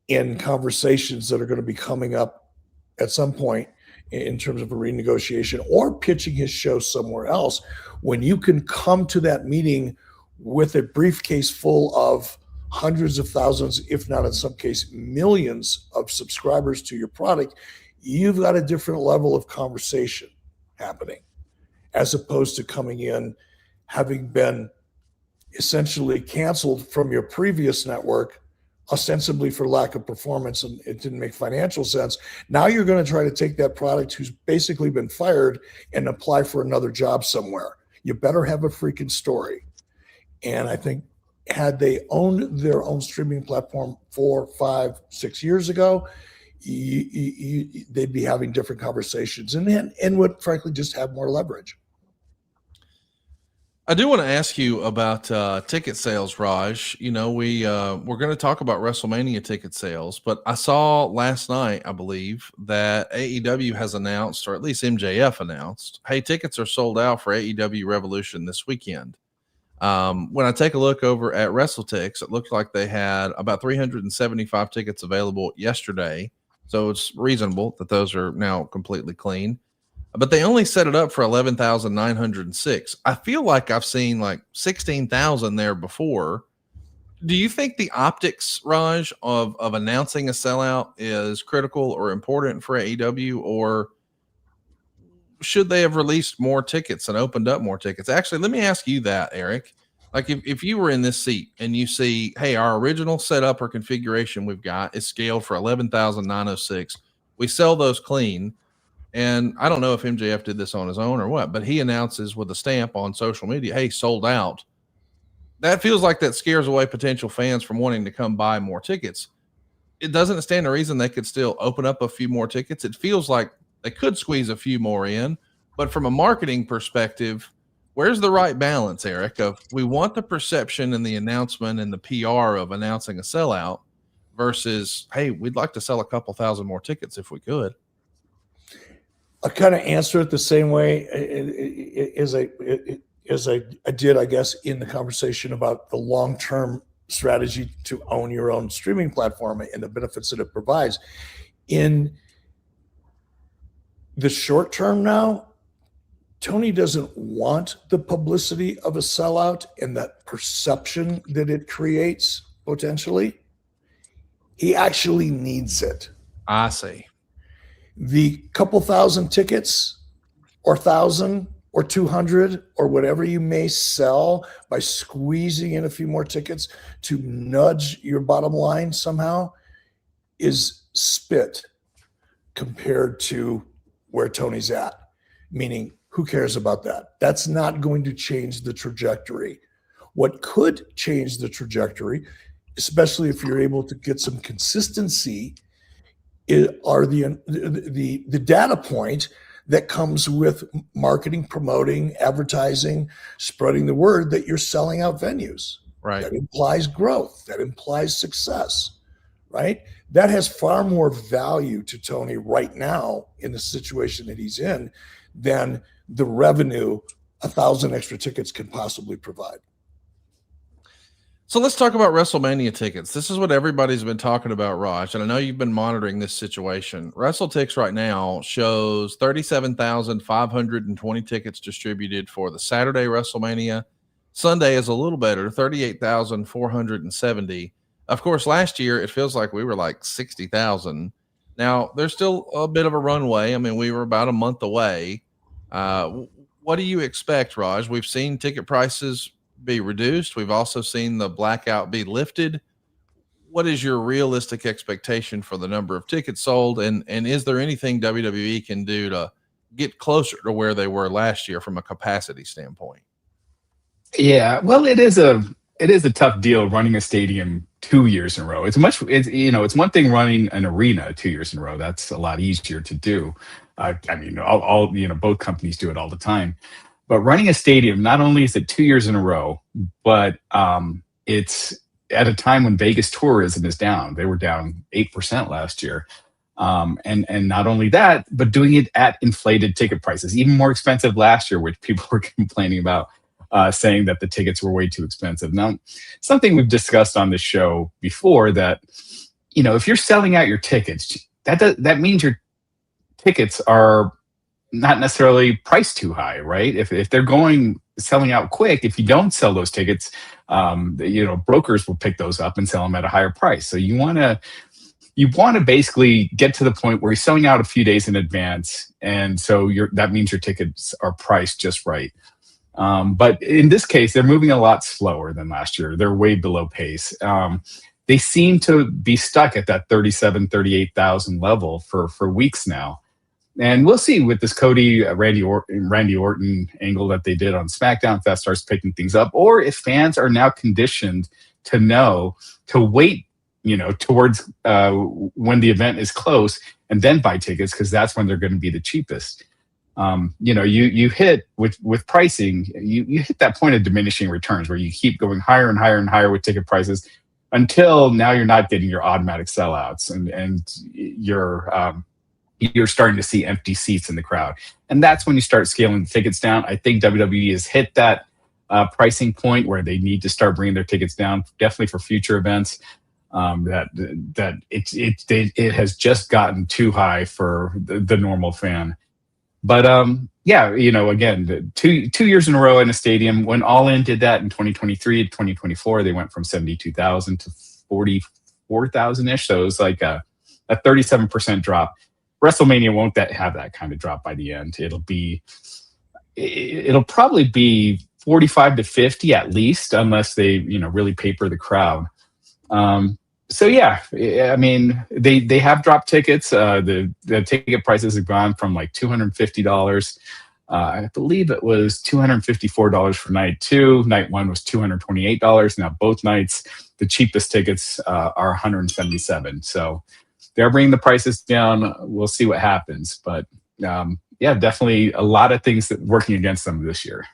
in conversations that are going to be coming up at some point in terms of a renegotiation or pitching his show somewhere else, when you can come to that meeting with a briefcase full of hundreds of thousands, if not in some case millions of subscribers to your product, you've got a different level of conversation happening, as opposed to coming in having been essentially canceled from your previous network, ostensibly for lack of performance, and it didn't make financial sense. Now you're going to try to take that product who's basically been fired and apply for another job somewhere. You better have a freaking story. And I think had they owned their own streaming platform 4, 5, 6 years ago, they'd be having different conversations and would frankly just have more leverage. I do want to ask you about ticket sales, Raj. We're going to talk about WrestleMania ticket sales, but I saw last night, I believe, that AEW has announced, or at least MJF announced, hey, tickets are sold out for AEW Revolution this weekend. When I take a look over at WrestleTix, it looked like they had about 375 tickets available yesterday. So it's reasonable that those are now completely clean. But they only set it up for 11,906. I feel like I've seen like 16,000 there before. Do you think the optics, Raj, of announcing a sellout is critical or important for AEW, or should they have released more tickets and opened up more tickets? Actually, let me ask you that, Eric. Like if you were in this seat and you see, hey, our original setup or configuration we've got is scaled for 11,906. We sell those clean. And I don't know if MJF did this on his own or what, but he announces with a stamp on social media, hey, sold out. That feels like that scares away potential fans from wanting to come buy more tickets. It doesn't stand to reason they could still open up a few more tickets. It feels like they could squeeze a few more in, but from a marketing perspective, where's the right balance, Eric, of we want the perception and the announcement and the PR of announcing a sellout versus, hey, we'd like to sell a couple thousand more tickets if we could. I kind of answer it the same way as I did, I guess, in the conversation about the long-term strategy to own your own streaming platform and the benefits that it provides. In the short term now, Tony doesn't want the publicity of a sellout and that perception that it creates potentially. He actually needs it. I see. The couple thousand tickets or 1,000 or 200 or whatever you may sell by squeezing in a few more tickets to nudge your bottom line somehow is spit compared to where Tony's at. Meaning, who cares about that? That's not going to change the trajectory. What could change the trajectory, especially if you're able to get some consistency, are the data point that comes with marketing, promoting, advertising, spreading the word that you're selling out venues. Right. That implies growth. That implies success, right? That has far more value to Tony right now in the situation that he's in than the revenue 1,000 extra tickets can possibly provide. So let's talk about WrestleMania tickets. This is what everybody's been talking about, Raj, and I know you've been monitoring this situation. WrestleTix right now shows 37,520 tickets distributed for the Saturday WrestleMania. Sunday is a little better, 38,470. Of course, last year it feels like we were like 60,000. Now, there's still a bit of a runway. I mean, we were about a month away. What do you expect, Raj? We've seen ticket prices be reduced. We've also seen the blackout be lifted. What is your realistic expectation for the number of tickets sold? And is there anything WWE can do to get closer to where they were last year from a capacity standpoint? Yeah, well, it is a tough deal running a stadium 2 years in a row. It's one thing running an arena 2 years in a row. That's a lot easier to do. I mean, both companies do it all the time. But running a stadium, not only is it 2 years in a row, but it's at a time when Vegas tourism is down. They were down 8% last year. And not only that, but doing it at inflated ticket prices, even more expensive last year, which people were complaining about, saying that the tickets were way too expensive. Now, something we've discussed on this show before that, if you're selling out your tickets, that means your tickets are not necessarily priced too high, right? If they're selling out quick, if you don't sell those tickets, brokers will pick those up and sell them at a higher price. So you want to basically get to the point where you're selling out a few days in advance, and so that means your tickets are priced just right. But in this case, they're moving a lot slower than last year. They're way below pace. They seem to be stuck at that 38,000 level for weeks now. And we'll see with this Cody, Randy Orton angle that they did on SmackDown, if that starts picking things up, or if fans are now conditioned to wait, towards when the event is close and then buy tickets, because that's when they're going to be the cheapest. You hit with pricing, you hit that point of diminishing returns where you keep going higher and higher and higher with ticket prices until now you're not getting your automatic sellouts and you're starting to see empty seats in the crowd. And that's when you start scaling the tickets down. I think WWE has hit that pricing point where they need to start bringing their tickets down, definitely for future events. It has just gotten too high for the normal fan. But again, two years in a row in a stadium. When All In did that in 2023 to 2024, they went from 72,000 to 44,000-ish. So it was like a 37% drop. WrestleMania won't have that kind of drop by the end. It'll probably be 45 to 50 at least, unless they really paper the crowd. So yeah, I mean they have dropped tickets. The ticket prices have gone from like $250. I believe it was $254 for night 2. Night 1 was $228. Now both nights, the cheapest tickets are $177. So they're bringing the prices down. We'll see what happens. But definitely a lot of things that working against them this year.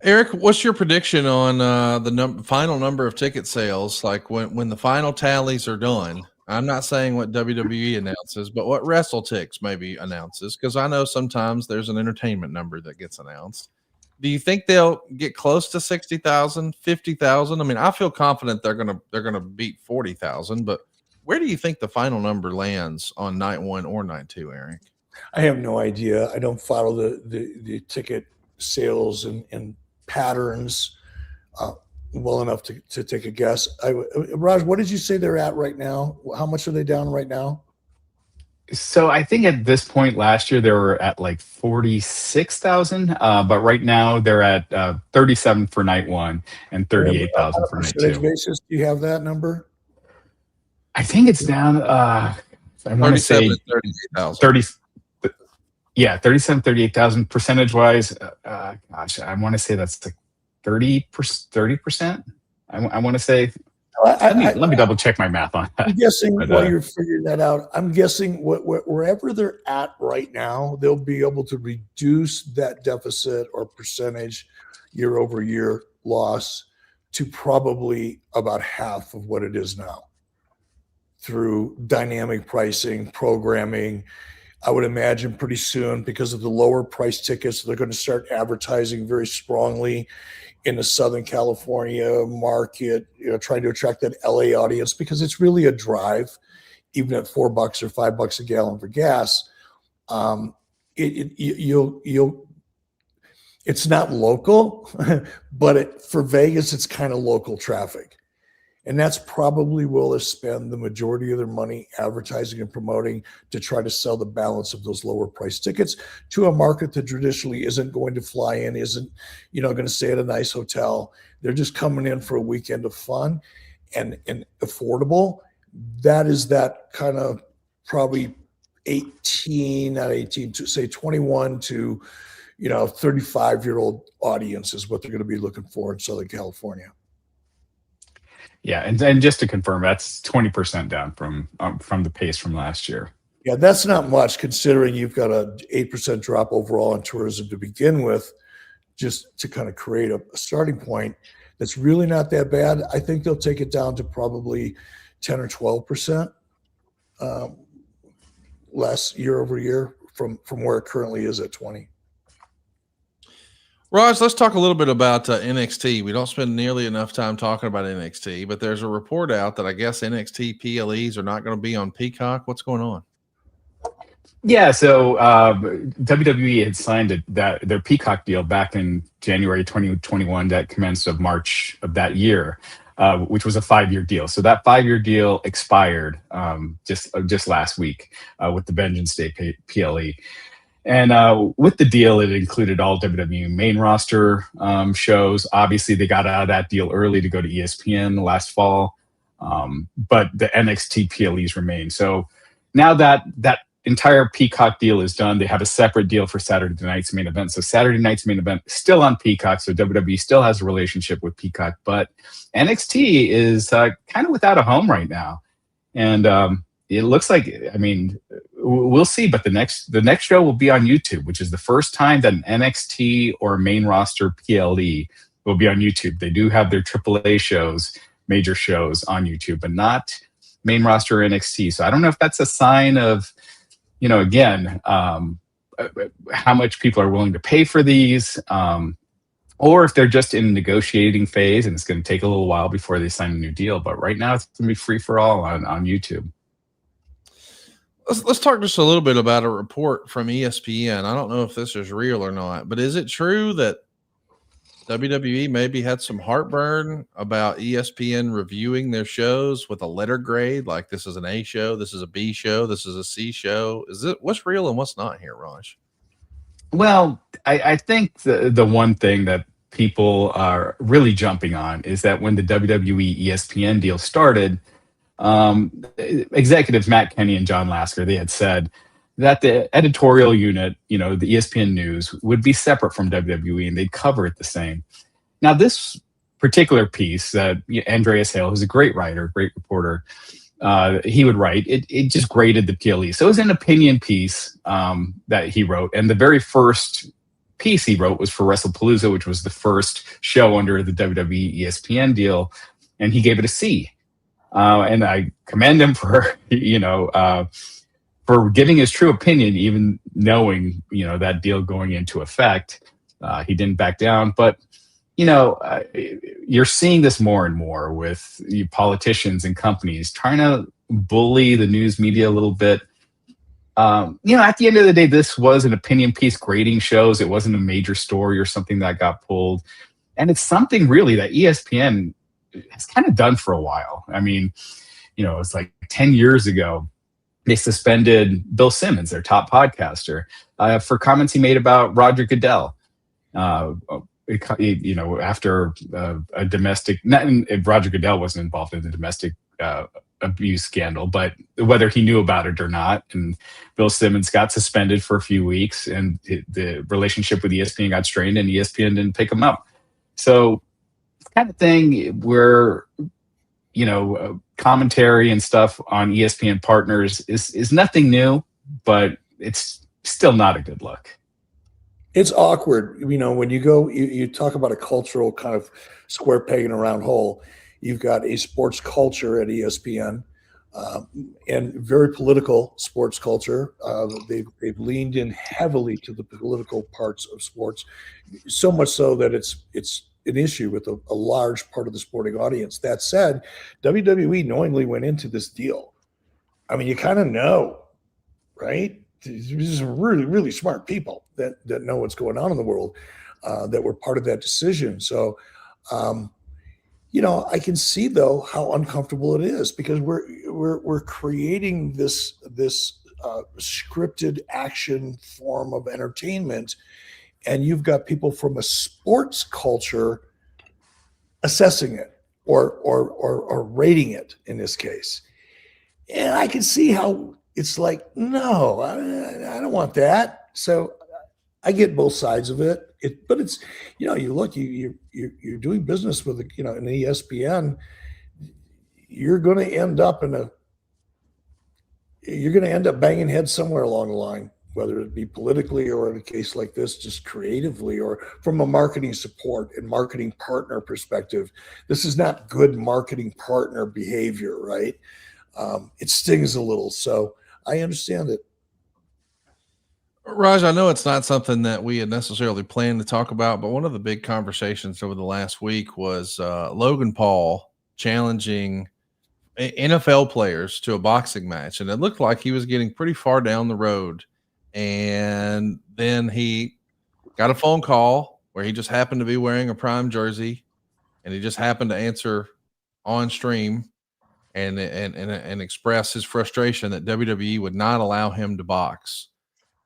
Eric, what's your prediction on the final number of ticket sales? Like when the final tallies are done, I'm not saying what WWE announces, but what WrestleTix maybe announces, because I know sometimes there's an entertainment number that gets announced. Do you think they'll get close to 60,000, 50,000? I mean, I feel confident they're gonna beat 40,000, but where do you think the final number lands on night 1 or night 2, Eric? I have no idea. I don't follow the ticket sales and patterns well enough to take a guess. Raj, what did you say they're at right now? How much are they down right now? So I think at this point last year they were at like 46,000, but right now they're at 37 for night 1 and 38,000 for night 2. Basis, do you have that number? I think it's down. I want to say 38,000. 38,000 percentage wise. Gosh, I want to say that's like 30%. I want to say. Let me double check my math on that. I'm guessing But, while you're figuring that out, I'm guessing wherever they're at right now, they'll be able to reduce that deficit or percentage year over year loss to probably about half of what it is now through dynamic pricing, programming. I would imagine pretty soon, because of the lower price tickets, they're going to start advertising very strongly in the Southern California market, trying to attract that LA audience, because it's really a drive, even at $4 or $5 a gallon for gas. It's not local, but for Vegas, it's kind of local traffic. And that's probably where they spend the majority of their money advertising and promoting to try to sell the balance of those lower price tickets to a market that traditionally isn't going to fly in, isn't, going to stay at a nice hotel. They're just coming in for a weekend of fun and affordable. That is that kind of probably 21 to 35-year-old audience is what they're going to be looking for in Southern California. Yeah, and just to confirm, that's 20% down from the pace from last year. Yeah, that's not much considering you've got a 8% drop overall in tourism to begin with, just to kind of create a starting point. That's really not that bad. I think they'll take it down to probably 10 or 12% less year over year from where it currently is at 20. Raj, let's talk a little bit about NXT. We don't spend nearly enough time talking about NXT, but there's a report out that I guess NXT PLEs are not going to be on Peacock. What's going on? Yeah, so WWE had signed their Peacock deal back in January 2021 that commenced of March of that year, which was a 5-year deal. So that 5-year deal expired just last week with the Vengeance Day PLE. And with the deal, it included all WWE main roster shows. Obviously, they got out of that deal early to go to ESPN last fall, but the NXT PLEs remain. So now that entire Peacock deal is done, they have a separate deal for Saturday night's main event. So Saturday night's main event is still on Peacock, so WWE still has a relationship with Peacock, but NXT is kind of without a home right now. And it looks like, we'll see, but the next show will be on YouTube, which is the first time that an NXT or main roster PLE will be on YouTube. They do have their AAA shows, major shows on YouTube, but not main roster NXT. So I don't know if that's a sign of, again, how much people are willing to pay for these, or if they're just in a negotiating phase and it's going to take a little while before they sign a new deal. But right now it's going to be free for all on YouTube. Let's talk just a little bit about a report from ESPN. I don't know if this is real or not, but is it true that WWE maybe had some heartburn about ESPN reviewing their shows with a letter grade? Like, this is an A show, this is a B show, this is a C show. Is it what's real and what's not here, Raj? Well, I think the one thing that people are really jumping on is that when the WWE ESPN deal started, executives Matt Kenny and John Lasker, they had said that the editorial unit, the ESPN News, would be separate from WWE and they'd cover it the same. Now, this particular piece that Andreas Hale, who's a great writer, great reporter, he would write, it just graded the PLE. So it was an opinion piece that he wrote. And the very first piece he wrote was for WrestlePalooza, which was the first show under the WWE ESPN deal. And he gave it a C. And I commend him for, for giving his true opinion, even knowing, that deal going into effect. He didn't back down. But, you're seeing this more and more with politicians and companies trying to bully the news media a little bit. At the end of the day, this was an opinion piece grading shows. It wasn't a major story or something that got pulled. And it's something really that ESPN has kind of done for a while. It's like 10 years ago, they suspended Bill Simmons, their top podcaster, for comments he made about Roger Goodell. After a domestic, Roger Goodell wasn't involved in the domestic abuse scandal, but whether he knew about it or not. And Bill Simmons got suspended for a few weeks, and the relationship with ESPN got strained, and ESPN didn't pick him up. So kind of thing where commentary and stuff on ESPN partners is nothing new, but it's still not a good look. It's awkward. When you go, you talk about a cultural kind of square peg in a round hole. You've got a sports culture at ESPN, and very political sports culture. They've leaned in heavily to the political parts of sports, so much so that it's an issue with a large part of the sporting audience. That said, WWE knowingly went into this deal. I mean, you kind of know, right? These are really, really smart people that know what's going on in the world, that were part of that decision. So, I can see though how uncomfortable it is, because we're creating this scripted action form of entertainment, and you've got people from a sports culture assessing it or rating it in this case. And I can see how it's like, no, I don't want that. So I get both sides of it. But it's, you look, you're doing business with, an ESPN. You're going to end up banging heads somewhere along the line, whether it be politically or in a case like this, just creatively or from a marketing support and marketing partner perspective. This is not good marketing partner behavior, right? It stings a little. So I understand it. Raj, I know it's not something that we had necessarily planned to talk about, but one of the big conversations over the last week was Logan Paul challenging NFL players to a boxing match. And it looked like he was getting pretty far down the road. And then he got a phone call where he just happened to be wearing a Prime jersey, and he just happened to answer on stream and express his frustration that WWE would not allow him to box.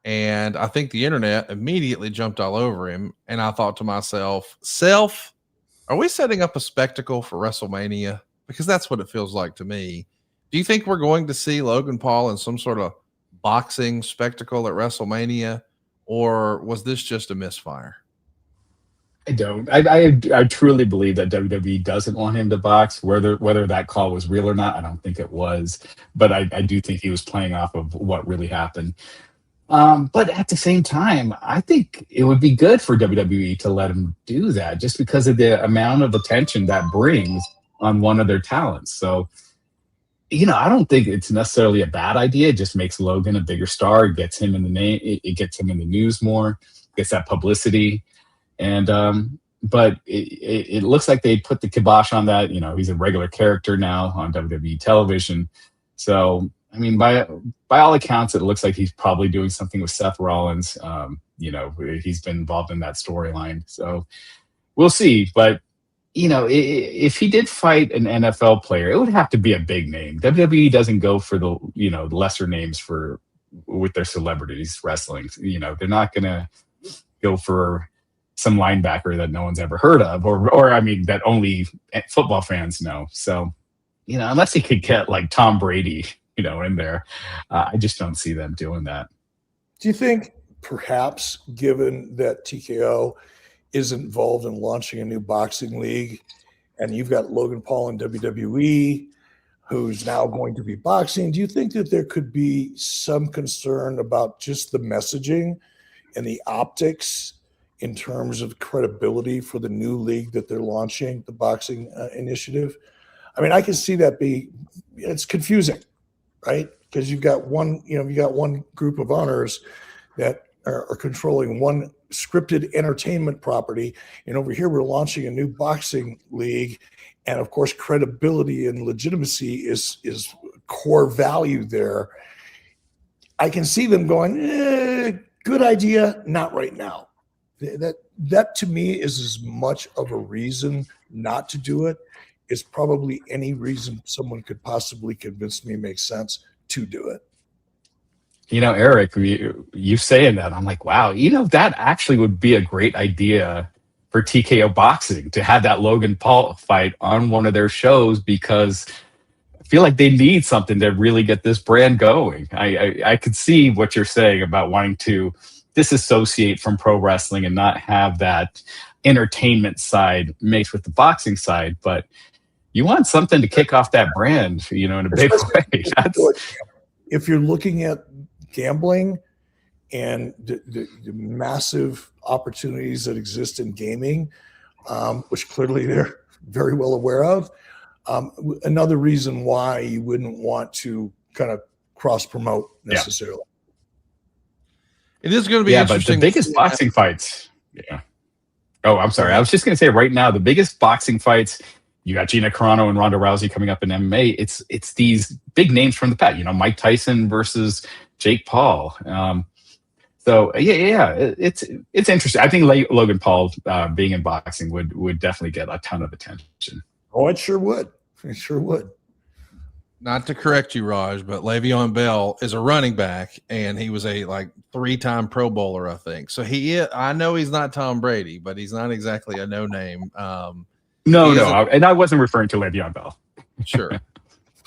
And I think the internet immediately jumped all over him. And I thought to myself, are we setting up a spectacle for WrestleMania? Because that's what it feels like to me. Do you think we're going to see Logan Paul in some sort of boxing spectacle at WrestleMania, or was this just a misfire? I don't. I truly believe that WWE doesn't want him to box. Whether that call was real or not, I don't think it was. But I do think he was playing off of what really happened. But at the same time, I think it would be good for WWE to let him do that, just because of the amount of attention that brings on one of their talents. So, I don't think it's necessarily a bad idea. It just makes Logan a bigger star. It gets him in the name. It gets him in the news more. Gets that publicity. And but it looks like they put the kibosh on that. He's a regular character now on WWE television. So, I mean, by all accounts, it looks like he's probably doing something with Seth Rollins. He's been involved in that storyline. So we'll see. But, if he did fight an NFL player, it would have to be a big name. WWE doesn't go for the, lesser names with their celebrities wrestling. They're not going to go for some linebacker that no one's ever heard of, or that only football fans know. So, unless he could get like Tom Brady, in there, I just don't see them doing that. Do you think perhaps, given that TKO is involved in launching a new boxing league, and you've got Logan Paul in WWE, who's now going to be boxing, do you think that there could be some concern about just the messaging and the optics in terms of credibility for the new league that they're launching, the boxing initiative? I mean, I can see that it's confusing, right? Because you've got one group of owners that are controlling one scripted entertainment property, and over here we're launching a new boxing league, and of course credibility and legitimacy is core value there. I can see them going, good idea, not right now. That to me is as much of a reason not to do it as probably any reason someone could possibly convince me makes sense to do it. Eric, you saying that, I'm like, wow, that actually would be a great idea for TKO Boxing to have that Logan Paul fight on one of their shows, because I feel like they need something to really get this brand going. I could see what you're saying about wanting to disassociate from pro wrestling and not have that entertainment side mixed with the boxing side. But, you want something to kick off that brand, in a big way. If you're looking at gambling and the massive opportunities that exist in gaming, which clearly they're very well aware of, another reason why you wouldn't want to kind of cross promote necessarily. It is going to be interesting. But the biggest boxing fights. Yeah. Oh, I'm sorry. I was just going to say right now, the biggest boxing fights, you got Gina Carano and Ronda Rousey coming up in MMA. It's these big names from the past, Mike Tyson versus Jake Paul. It's interesting. I think Logan Paul being in boxing would definitely get a ton of attention. Oh, it sure would. It sure would. Not to correct you, Raj, but Le'Veon Bell is a running back, and he was a 3-time Pro Bowler, I think. So I know he's not Tom Brady, but he's not exactly a no-name. And I wasn't referring to Le'Veon Bell. Sure.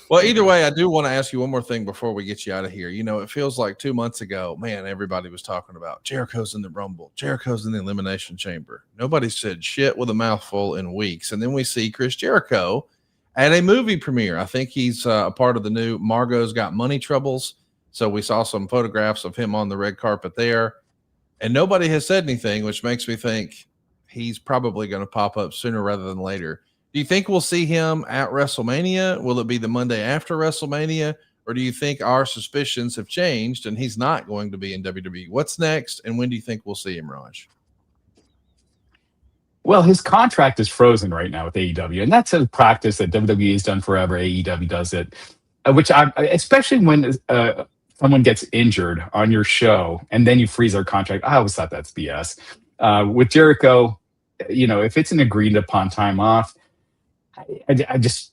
Well, either way, I do want to ask you one more thing before we get you out of here. It feels like 2 months ago, man, everybody was talking about Jericho's in the Rumble. Jericho's in the Elimination Chamber. Nobody said shit with a mouthful in weeks. And then we see Chris Jericho at a movie premiere. I think he's a part of the new Margot's Got Money Troubles. So we saw some photographs of him on the red carpet there. And nobody has said anything, which makes me think he's probably going to pop up sooner rather than later. Do you think we'll see him at WrestleMania? Will it be the Monday after WrestleMania? Or do you think our suspicions have changed and he's not going to be in WWE? What's next? And when do you think we'll see him, Raj? Well, his contract is frozen right now with AEW, and that's a practice that WWE has done forever. AEW does it, especially when someone gets injured on your show and then you freeze their contract. I always thought that's BS. With Jericho, if it's an agreed upon time off, I just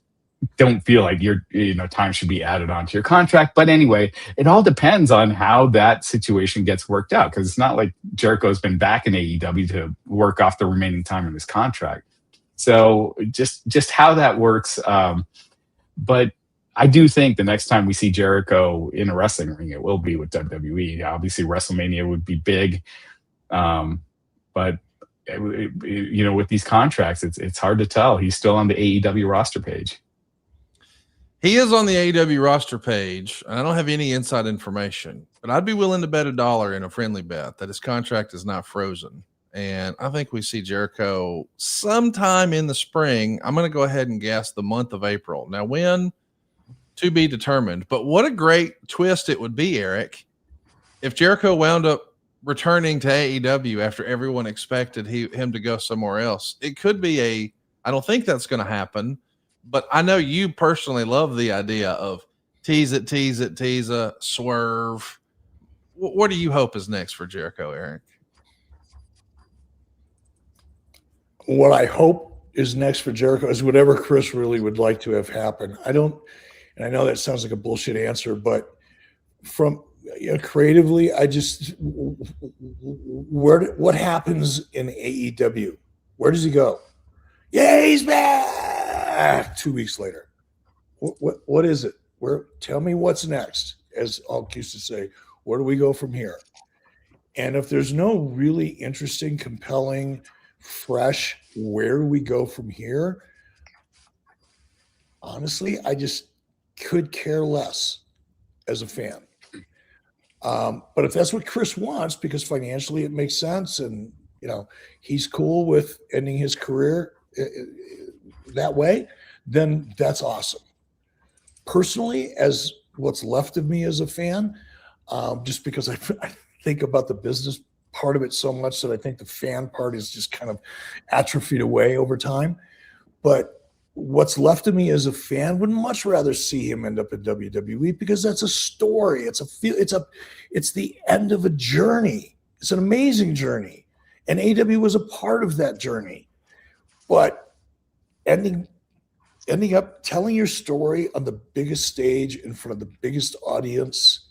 don't feel like your time should be added onto your contract. But anyway, it all depends on how that situation gets worked out, because it's not like Jericho's been back in AEW to work off the remaining time in his contract. So just how that works. But I do think the next time we see Jericho in a wrestling ring, it will be with WWE. Obviously, WrestleMania would be big, but with these contracts, it's hard to tell. He's still on the AEW roster page. He is on the AEW roster page, and I don't have any inside information, but I'd be willing to bet $1 in a friendly bet that his contract is not frozen. And I think we see Jericho sometime in the spring. I'm going to go ahead and guess the month of April. Now, when? To be determined. But what a great twist it would be, Eric, if Jericho wound up returning to AEW after everyone expected him to go somewhere else. It could be I don't think that's going to happen, but I know you personally love the idea of tease it, swerve. What do you hope is next for Jericho, Eric? What I hope is next for Jericho is whatever Chris really would like to have happen. I know that sounds like a bullshit answer, but from creatively, what happens in AEW? Where does he go? Yeah, he's back 2 weeks later. What is it? Tell me what's next, as Hulk used to say. Where do we go from here? And if there's no really interesting, compelling, fresh, where do we go from here? Honestly, I just could care less as a fan. But if that's what Chris wants, because financially it makes sense, and he's cool with ending his career that way, then that's awesome. Personally, as what's left of me as a fan, just because I think about the business part of it so much that I think the fan part is just kind of atrophied away over time. But what's left of me as a fan would much rather see him end up in WWE, because that's a story. It's the end of a journey. It's an amazing journey, and AEW was a part of that journey. But ending up telling your story on the biggest stage in front of the biggest audience,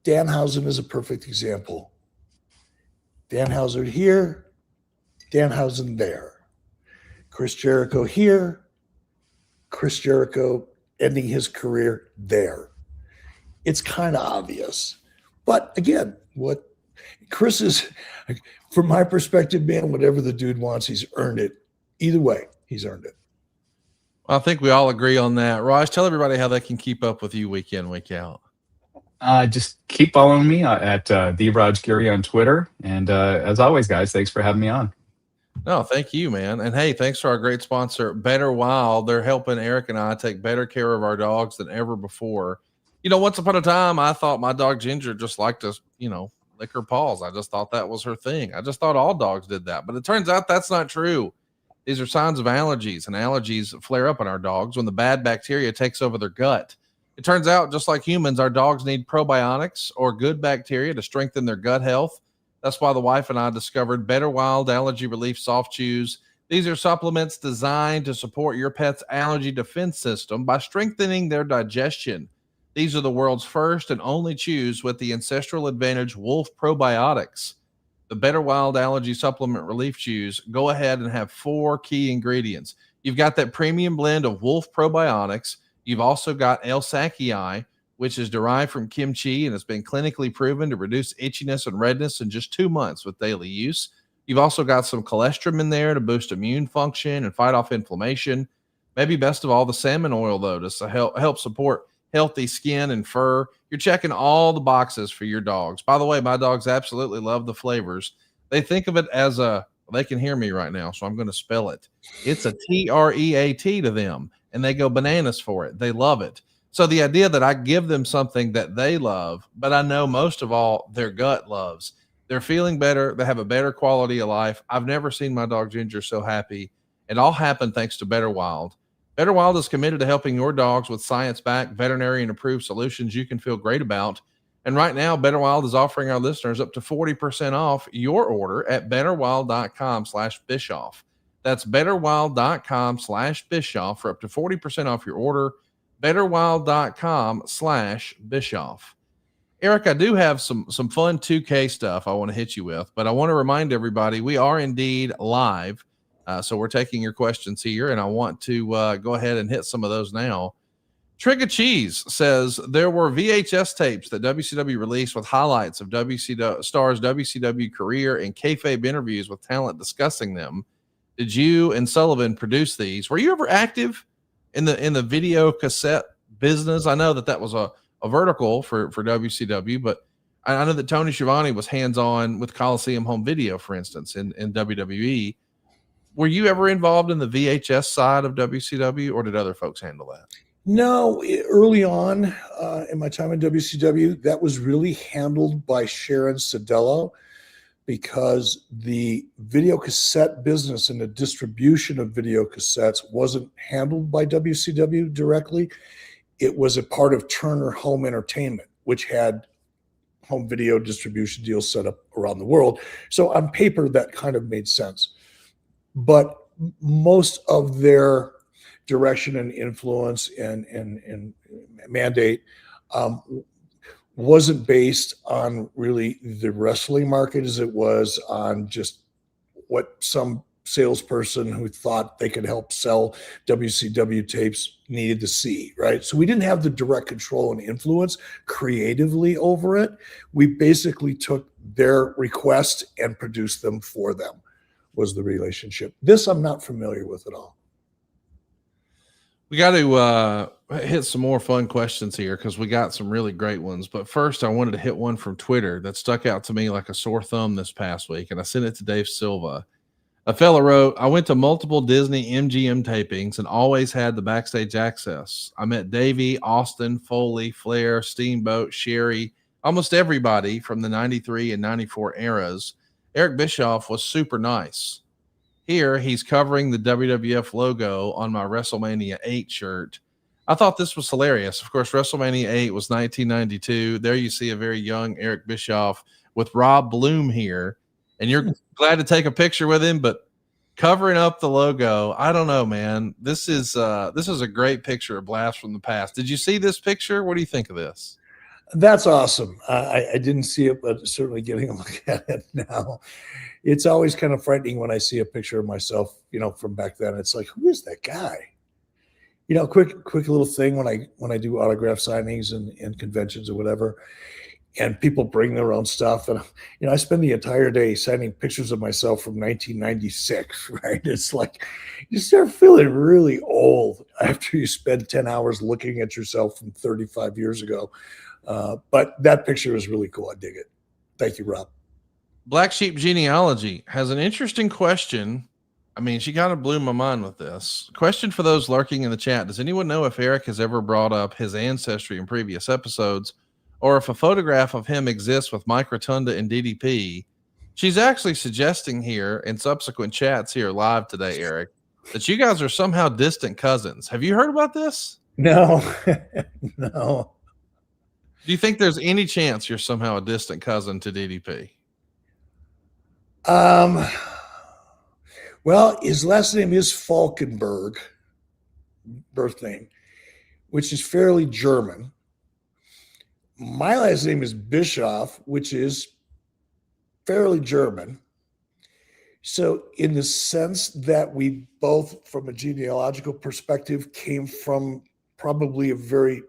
Danhausen is a perfect example. Danhausen here, Danhausen there. Chris Jericho here, Chris Jericho ending his career there. It's kind of obvious. But again, what Chris is, from my perspective, man, whatever the dude wants, he's earned it. Either way, he's earned it. I think we all agree on that. Raj, tell everybody how they can keep up with you week in, week out. Just keep following me at the Raj Giri on Twitter. And as always, guys, thanks for having me on. No, thank you, man. And hey, thanks to our great sponsor, Better Wild. They're helping Eric and I take better care of our dogs than ever before. You know, once upon a time, I thought my dog Ginger just liked to, lick her paws. I just thought that was her thing. I just thought all dogs did that. But it turns out that's not true. These are signs of allergies, and allergies flare up in our dogs when the bad bacteria takes over their gut. It turns out, just like humans, our dogs need probiotics or good bacteria to strengthen their gut health. That's why the wife and I discovered Better Wild Allergy Relief Soft Chews. These are supplements designed to support your pet's allergy defense system by strengthening their digestion. These are the world's first and only chews with the ancestral advantage Wolf probiotics. The Better Wild Allergy Supplement Relief Chews go ahead and have 4 key ingredients. You've got that premium blend of Wolf probiotics. You've also got L-Sakii, which is derived from kimchi and has been clinically proven to reduce itchiness and redness in just 2 months with daily use. You've also got some cholesterol in there to boost immune function and fight off inflammation. Maybe best of all, the salmon oil, though, to help support healthy skin and fur. You're checking all the boxes for your dogs. By the way, my dogs absolutely love the flavors. They think of it as they can hear me right now, so I'm going to spell it. It's a TREAT to them, and they go bananas for it. They love it. So the idea that I give them something that they love, but I know most of all their gut loves, they're feeling better. They have a better quality of life. I've never seen my dog Ginger so happy. It all happened thanks to Better Wild. Better Wild is committed to helping your dogs with science-backed, veterinarian-approved solutions you can feel great about. And right now, Better Wild is offering our listeners up to 40% off your order at betterwild.com/Bischoff. That's betterwild.com/Bischoff for up to 40% off your order. betterwild.com/Bischoff. Eric, I do have some fun 2K stuff I want to hit you with, but I want to remind everybody we are indeed live. So we're taking your questions here, and I want to go ahead and hit some of those now. Trigger Cheese says there were VHS tapes that WCW released with highlights of Star's WCW career and kayfabe interviews with talent discussing them. Did you and Sullivan produce these? Were you ever active in the video cassette business? I know that was a vertical for WCW, but I know that Tony Schiavone was hands-on with Coliseum Home Video, for instance, in WWE. Were you ever involved in the VHS side of WCW, or did other folks handle that? No, early on in my time in WCW, that was really handled by Sharon Sadello, because the video cassette business and the distribution of video cassettes wasn't handled by WCW directly. It was a part of Turner Home Entertainment, which had home video distribution deals set up around the world. So on paper, that kind of made sense. But most of their direction and influence and mandate wasn't based on really the wrestling market as it was on just what some salesperson who thought they could help sell WCW tapes needed to see, right? So we didn't have the direct control and influence creatively over it. We basically took their request and produced them for them, was the relationship. This I'm not familiar with at all. We got to hit some more fun questions here because we got some really great ones. But first, I wanted to hit one from Twitter that stuck out to me like a sore thumb this past week, and I sent it to Dave Silva. A fella wrote, I went to multiple Disney MGM tapings and always had the backstage access. I met Davey, Austin, Foley, Flair, Steamboat, Sherry, almost everybody from the 93 and 94 eras. Eric Bischoff was super nice. Here, he's covering the WWF logo on my WrestleMania 8 shirt. I thought this was hilarious. Of course, WrestleMania 8 was 1992. There you see a very young Eric Bischoff with Rob Bloom here, and you're glad to take a picture with him, but covering up the logo, I don't know, man. This is a great picture, a blast from the past. Did you see this picture? What do you think of this? That's awesome. I didn't see it, but certainly getting a look at it now. It's always kind of frightening when I see a picture of myself, from back then. It's like, who is that guy? Quick little thing when I do autograph signings and conventions or whatever. and people bring their own stuff. And, I spend the entire day signing pictures of myself from 1996, right? It's like you start feeling really old after you spend 10 hours looking at yourself from 35 years ago. But that picture is really cool. I dig it. Thank you, Rob. Black Sheep Genealogy has an interesting question. I mean, she kind of blew my mind with this question for those lurking in the chat. Does anyone know if Eric has ever brought up his ancestry in previous episodes, or if a photograph of him exists with Mike Rotunda and DDP? She's actually suggesting here in subsequent chats here live today, Eric, that you guys are somehow distant cousins. Have you heard about this? No, no. Do you think there's any chance you're somehow a distant cousin to DDP? Well, his last name is Falkenberg, birth name, which is fairly German. My last name is Bischoff, which is fairly German. So in the sense that we both, from a genealogical perspective, came from probably a very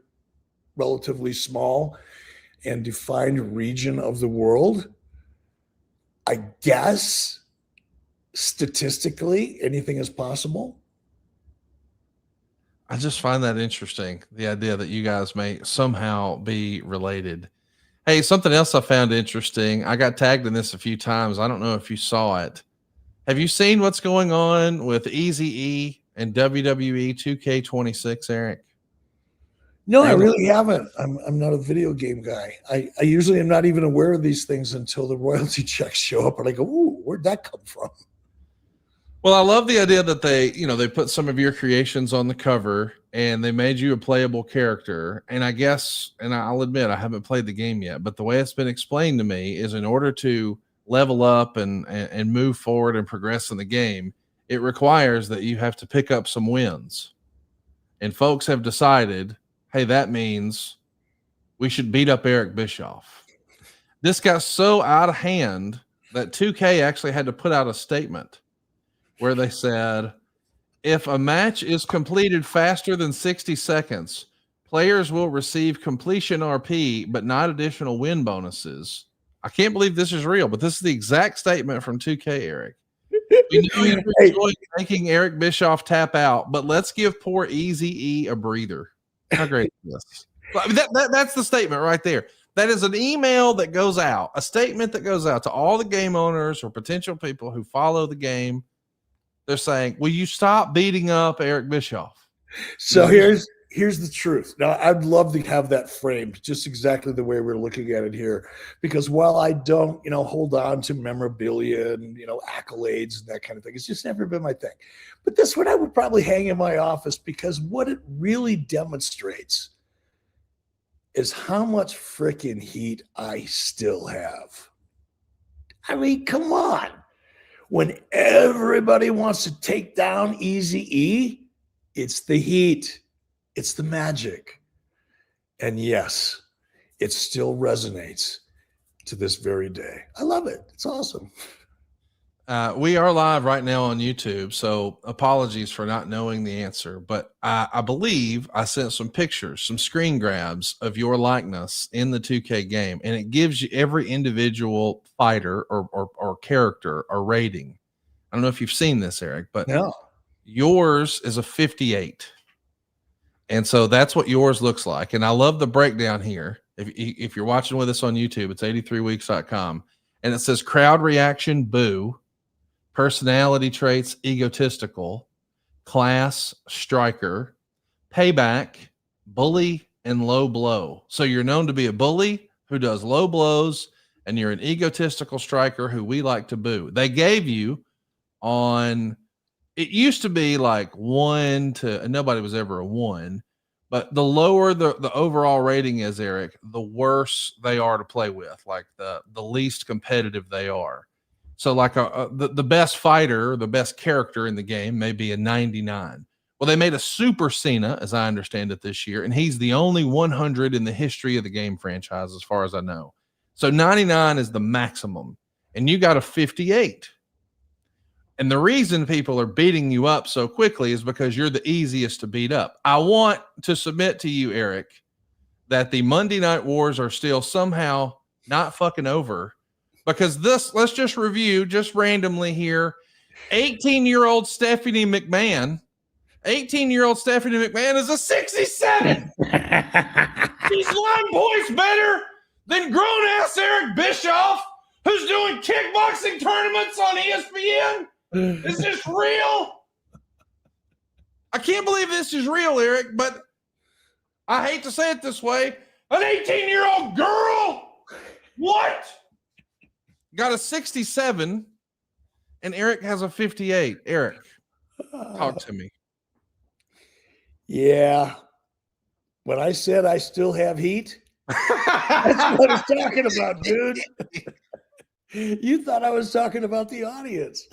relatively small and defined region of the world, I guess statistically anything is possible. I just find that interesting, the idea that you guys may somehow be related. Hey, something else I found interesting. I got tagged in this a few times. I don't know if you saw it. Have you seen what's going on with Eazy-E and WWE 2K26, Eric? No, I really haven't. I'm not a video game guy. I usually am not even aware of these things until the royalty checks show up and I go, ooh, where'd that come from? Well, I love the idea that they put some of your creations on the cover and they made you a playable character. And I guess, and I'll admit, I haven't played the game yet, but the way it's been explained to me is in order to level up and move forward and progress in the game, it requires that you have to pick up some wins. And folks have decided, hey, that means we should beat up Eric Bischoff. This got so out of hand that 2K actually had to put out a statement where they said, if a match is completed faster than 60 seconds, players will receive completion RP, but not additional win bonuses. I can't believe this is real, but this is the exact statement from 2K, Eric. We know you enjoy making Eric Bischoff tap out, but let's give poor Eazy-E a breather. How great is this? That's the statement right there. That is an email that goes out, a statement that goes out to all the game owners or potential people who follow the game. They're saying, will you stop beating up Eric Bischoff? So here's the truth. Now, I'd love to have that framed just exactly the way we're looking at it here, because while I don't, hold on to memorabilia and, accolades and that kind of thing, it's just never been my thing. But this one I would probably hang in my office, because what it really demonstrates is how much freaking heat I still have. I mean, come on. When everybody wants to take down Eazy-E, it's the heat. It's the magic. And yes, it still resonates to this very day. I love it. It's awesome. We are live right now on YouTube, so apologies for not knowing the answer, but I believe I sent some pictures, some screen grabs of your likeness in the 2K game, and it gives you every individual fighter or character a rating. I don't know if you've seen this, Eric, but no. Yours is a 58. And so that's what yours looks like. And I love the breakdown here. If you're watching with us on YouTube, it's 83weeks.com. And it says crowd reaction, boo, personality traits, egotistical, class, striker, payback, bully, and low blow. So you're known to be a bully who does low blows, and you're an egotistical striker who we like to boo. They gave you on, it used to be like 1 to, nobody was ever a 1, but the lower the overall rating is, Eric, the worse they are to play with, like the least competitive they are. So like the best fighter, the best character in the game may be a 99. Well, they made a Super Cena, as I understand it, this year, and he's the only 100 in the history of the game franchise, as far as I know. So 99 is the maximum, and you got a 58. And the reason people are beating you up so quickly is because you're the easiest to beat up. I want to submit to you, Eric, that the Monday Night Wars are still somehow not fucking over. Because let's just review just randomly here. 18-year-old Stephanie McMahon. 18-year-old Stephanie McMahon is a 67. She's line points better than grown-ass Eric Bischoff, who's doing kickboxing tournaments on ESPN. Is this real? I can't believe this is real, Eric, but I hate to say it this way. An 18-year-old girl? What? Got a 67, and Eric has a 58. Eric, talk to me. Yeah. When I said I still have heat, that's what I was talking about, dude. You thought I was talking about the audience.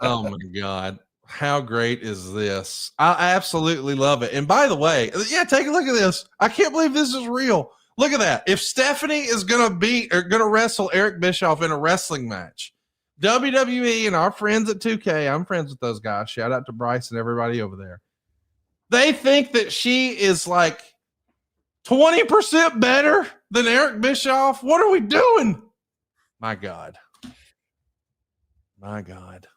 Oh, my God. How great is this? I absolutely love it. And by the way, yeah, take a look at this. I can't believe this is real. Look at that. If Stephanie is going to wrestle Eric Bischoff in a wrestling match, WWE and our friends at 2K, I'm friends with those guys. Shout out to Bryce and everybody over there. They think that she is like 20% better than Eric Bischoff. What are we doing? My God. My God.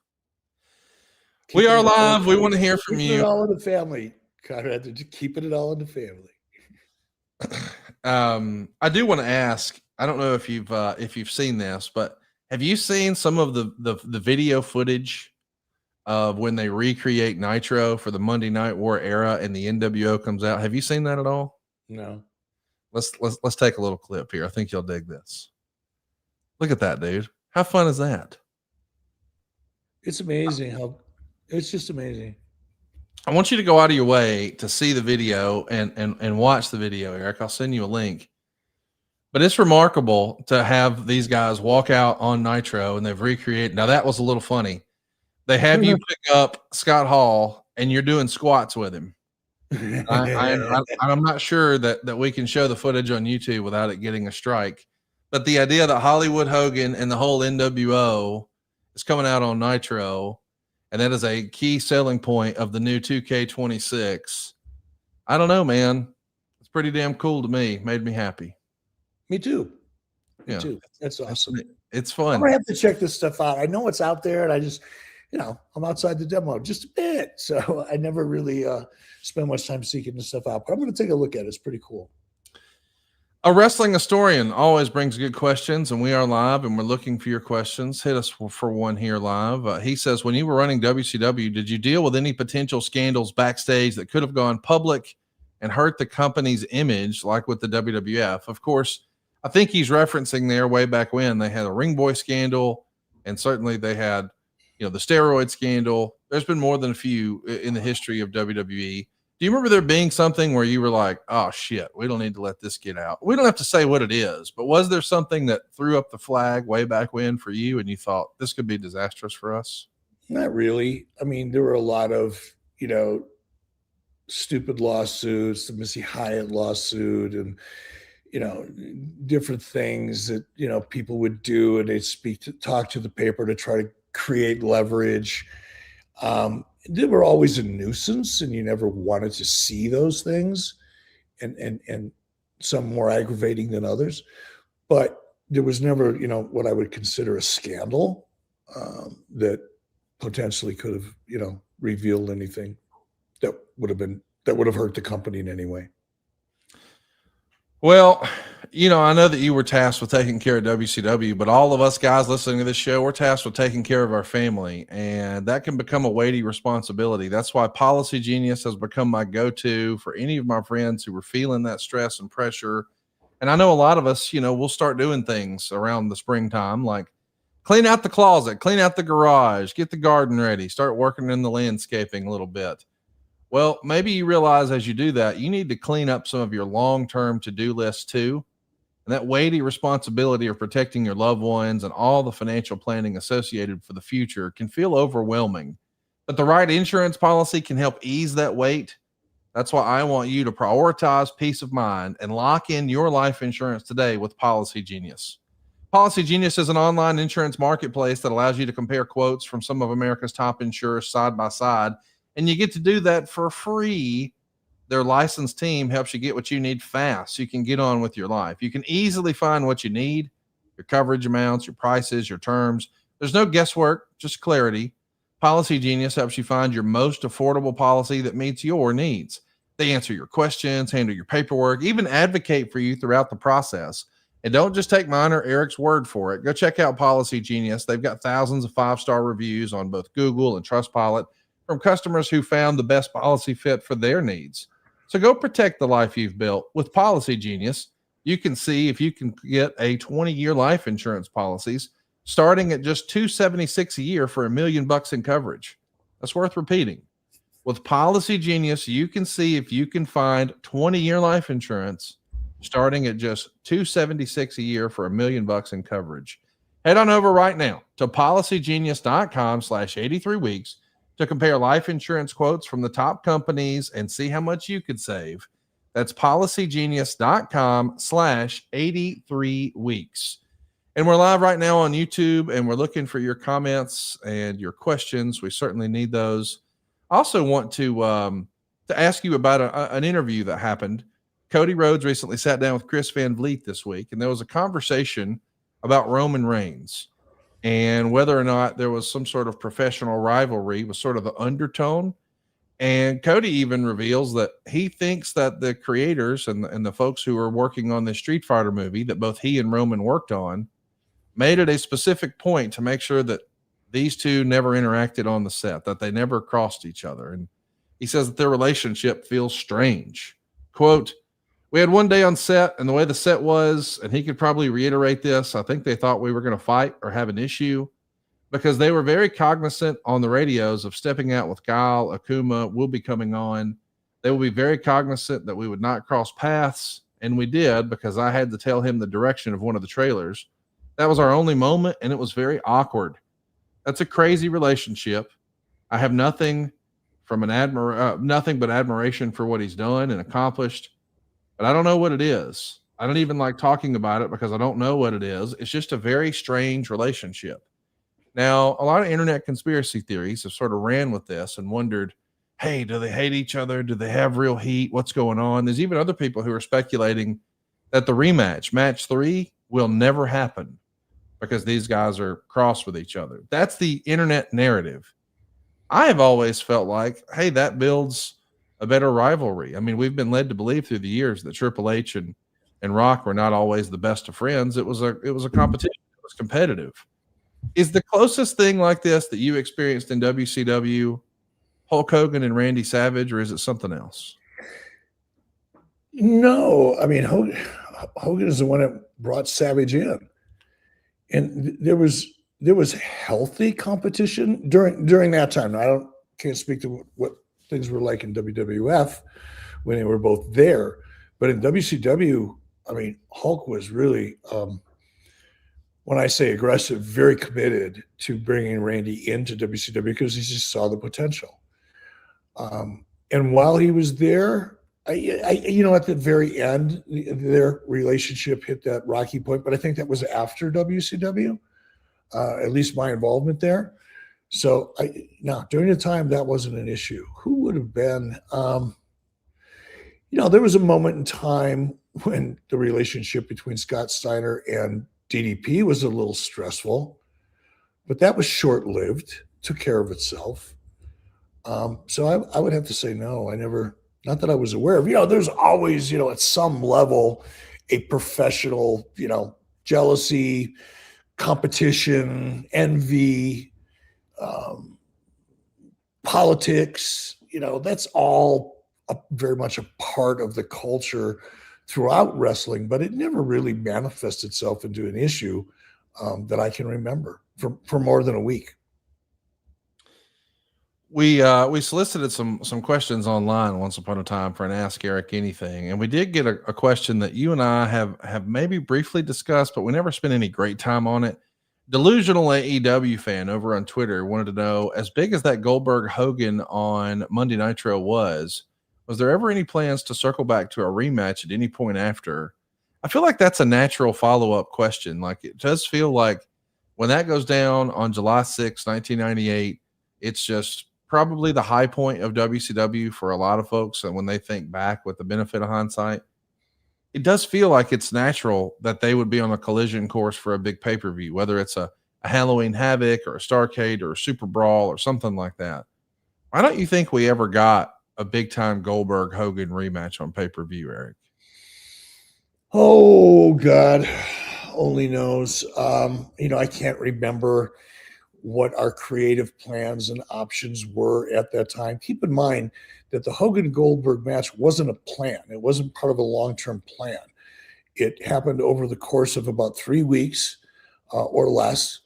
We are live. We want to hear from you. Keep it all in the family, Conrad. Keeping it all in the family. I do want to ask. I don't know if you've seen this, but have you seen some of the video footage of when they recreate Nitro for the Monday Night War era and the NWO comes out? Have you seen that at all? No. Let's take a little clip here. I think you'll dig this. Look at that, dude. How fun is that? It's amazing how. It's just amazing. I want you to go out of your way to see the video and watch the video, Eric. I'll send you a link. But it's remarkable to have these guys walk out on Nitro and they've recreated. Now, that was a little funny. They have you pick up Scott Hall and you're doing squats with him. I'm not sure that we can show the footage on YouTube without it getting a strike. But the idea that Hollywood Hogan and the whole NWO is coming out on Nitro, and that is a key selling point of the new 2K26. I don't know, man. It's pretty damn cool to me. Made me happy. Me too. Me Yeah. too. That's awesome. It's fun. I'm gonna have to check this stuff out. I know it's out there, and I just, I'm outside the demo just a bit, so I never really spend much time seeking this stuff out. But I'm gonna take a look at it. It's pretty cool. A wrestling historian always brings good questions, and we are live, and we're looking for your questions. Hit us for one here live. He says, when you were running WCW, did you deal with any potential scandals backstage that could have gone public and hurt the company's image, like with the WWF? Of course, I think he's referencing there way back when they had a Ring Boy scandal, and certainly they had, the steroid scandal. There's been more than a few in the history of WWE. Do you remember there being something where you were like, oh, shit, we don't need to let this get out? We don't have to say what it is, but was there something that threw up the flag way back when for you and you thought this could be disastrous for us? Not really. I mean, there were a lot of, stupid lawsuits, the Missy Hyatt lawsuit and, different things that, people would do, and they'd talk to the paper to try to create leverage. They were always a nuisance, and you never wanted to see those things, and some more aggravating than others. But there was never, what I would consider a scandal that potentially could have, revealed anything that would have hurt the company in any way. Well, I know that you were tasked with taking care of WCW, but all of us guys listening to this show, we're tasked with taking care of our family, and that can become a weighty responsibility. That's why Policy Genius has become my go-to for any of my friends who are feeling that stress and pressure. And I know a lot of us, we'll start doing things around the springtime, like clean out the closet, clean out the garage, get the garden ready, start working in the landscaping a little bit. Well, maybe you realize as you do that, you need to clean up some of your long-term to-do list too. And that weighty responsibility of protecting your loved ones and all the financial planning associated for the future can feel overwhelming. But the right insurance policy can help ease that weight. That's why I want you to prioritize peace of mind and lock in your life insurance today with Policy Genius. Policy Genius is an online insurance marketplace that allows you to compare quotes from some of America's top insurers side by side. And you get to do that for free their licensed team helps you get what you need fast so you can get on with your life. You can easily find what you need, your coverage amounts, your prices, your terms. There's no guesswork, just clarity. Policy Genius helps you find your most affordable policy that meets your needs. They answer your questions, handle your paperwork, even advocate for you throughout the process. And don't just take mine or Eric's word for it. Go check out Policy Genius. They've got thousands of 5-star reviews on both Google and Trustpilot from customers who found the best policy fit for their needs. So go protect the life you've built with Policy Genius. You can see if you can get a 20-year life insurance policies starting at just $276 a year for $1 million in coverage. That's worth repeating. With Policy Genius, you can see if you can find 20-year life insurance starting at just $276 a year for $1 million in coverage. Head on over right now to policygenius.com/83weeks to compare life insurance quotes from the top companies and see how much you could save. That's policygenius.com/83weeks. And we're live right now on YouTube, and we're looking for your comments and your questions. We certainly need those. I also want to ask you about an interview that happened. Cody Rhodes recently sat down with Chris Van Vliet this week, and there was a conversation about Roman Reigns and whether or not there was some sort of professional rivalry was sort of the undertone. And Cody even reveals that he thinks that the creators and the folks who are working on this Street Fighter movie that both he and Roman worked on made it a specific point to make sure that these two never interacted on the set, that they never crossed each other. And he says that their relationship feels strange. Quote, "We had one day on set, and the way the set was, and he could probably reiterate this, I think they thought we were going to fight or have an issue because they were very cognizant on the radios of stepping out with Guile, Akuma will be coming on. They will be very cognizant that we would not cross paths, and we did because I had to tell him the direction of one of the trailers. That was our only moment, and it was very awkward. That's a crazy relationship. I have nothing but admiration for what he's done and accomplished, but I don't know what it is. I don't even like talking about it because I don't know what it is. It's just a very strange relationship." Now, a lot of internet conspiracy theories have sort of ran with this and wondered, hey, do they hate each other? Do they have real heat? What's going on? There's even other people who are speculating that the rematch, match 3, will never happen because these guys are cross with each other. That's the internet narrative. I have always felt like, hey, that builds a better rivalry. I mean, we've been led to believe through the years that Triple H and Rock were not always the best of friends. It was a competition. It was competitive. Is the closest thing like this that you experienced in WCW Hulk Hogan and Randy Savage, or is it something else? No, I mean, Hogan is the one that brought Savage in. And there was healthy competition during that time. Now, can't speak to what things were like in WWF when they were both there, but in WCW, I mean, Hulk was really, when I say aggressive, very committed to bringing Randy into WCW because he just saw the potential. And while he was there, I at the very end, their relationship hit that rocky point, but I think that was after WCW, at least my involvement there. So during the time, that wasn't an issue. Who would have been, there was a moment in time when the relationship between Scott Steiner and DDP was a little stressful, but that was short-lived, took care of itself. So I would have to say no. Not that I was aware of. There's always, at some level, a professional, jealousy, competition, envy, politics. That's all very much a part of the culture throughout wrestling, but it never really manifests itself into an issue that I can remember for more than a week. We solicited some questions online once upon a time for an Ask Eric Anything, and we did get a question that you and I have maybe briefly discussed, but we never spent any great time on it. Delusional AEW fan over on Twitter wanted to know, as big as that Goldberg Hogan on Monday Nitro was there ever any plans to circle back to a rematch at any point after? I feel like that's a natural follow-up question. Like, it does feel like when that goes down on July 6, 1998, it's just probably the high point of WCW for a lot of folks. And when they think back with the benefit of hindsight, it does feel like it's natural that they would be on a collision course for a big pay-per-view, whether it's a Halloween Havoc or a Starrcade or a Super Brawl or something like that. Why don't you think we ever got a big-time Goldberg-Hogan rematch on pay-per-view, Eric? Oh, God, only knows. I can't remember what our creative plans and options were at that time. Keep in mind that the Hogan Goldberg match wasn't a plan. It wasn't part of a long-term plan. It happened over the course of about 3 weeks or less.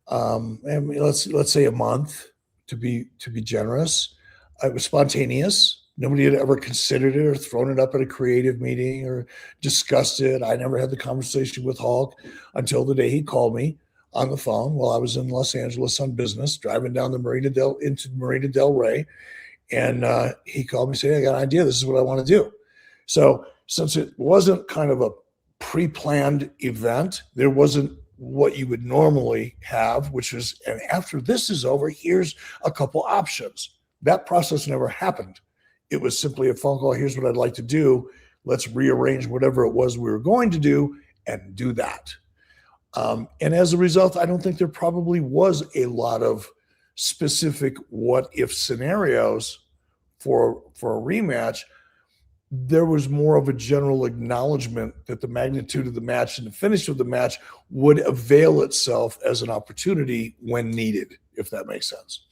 And let's say a month to be generous. It was spontaneous. Nobody had ever considered it or thrown it up at a creative meeting or discussed it. I never had the conversation with Hulk until the day he called me on the phone while I was in Los Angeles on business, driving down into Marina Del Rey. And he called me saying, I got an idea. This is what I want to do. So since it wasn't kind of a pre-planned event, there wasn't what you would normally have, which is, and after this is over, here's a couple options. That process never happened. It was simply a phone call. Here's what I'd like to do. Let's rearrange whatever it was we were going to do and do that. And as a result, I don't think there probably was a lot of specific what if scenarios for a rematch. There was more of a general acknowledgement that the magnitude of the match and the finish of the match would avail itself as an opportunity when needed, if that makes sense.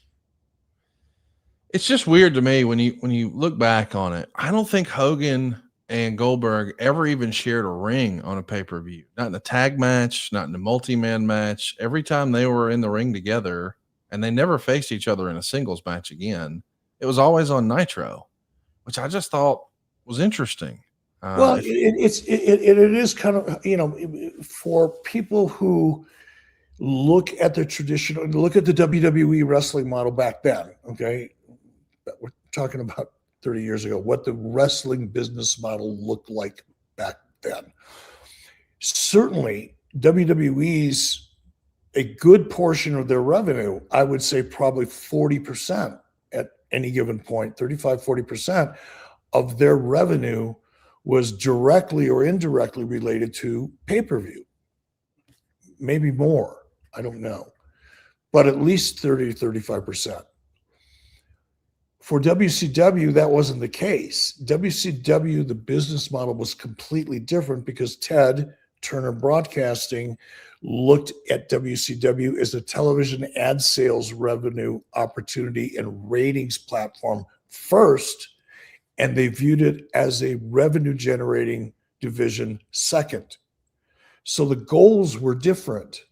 It's just weird to me when you look back on it. I don't think Hogan and Goldberg ever even shared a ring on a pay-per-view. Not in a tag match, not in a multi-man match. Every time they were in the ring together, and they never faced each other in a singles match again, it was always on Nitro, which I just thought was interesting. Well, it is kind of, for people who look at the traditional, look at the WWE wrestling model back then, okay? We're talking about 30 years ago, what the wrestling business model looked like back then. Certainly, WWE's a good portion of their revenue, I would say probably 40% at any given point, 35, 40% of their revenue was directly or indirectly related to pay-per-view. Maybe more, I don't know, but at least 30 to 35%. For WCW, that wasn't the case. WCW, the business model was completely different because Ted Turner Broadcasting looked at WCW as a television ad sales revenue opportunity and ratings platform first, and they viewed it as a revenue generating division second. So the goals were different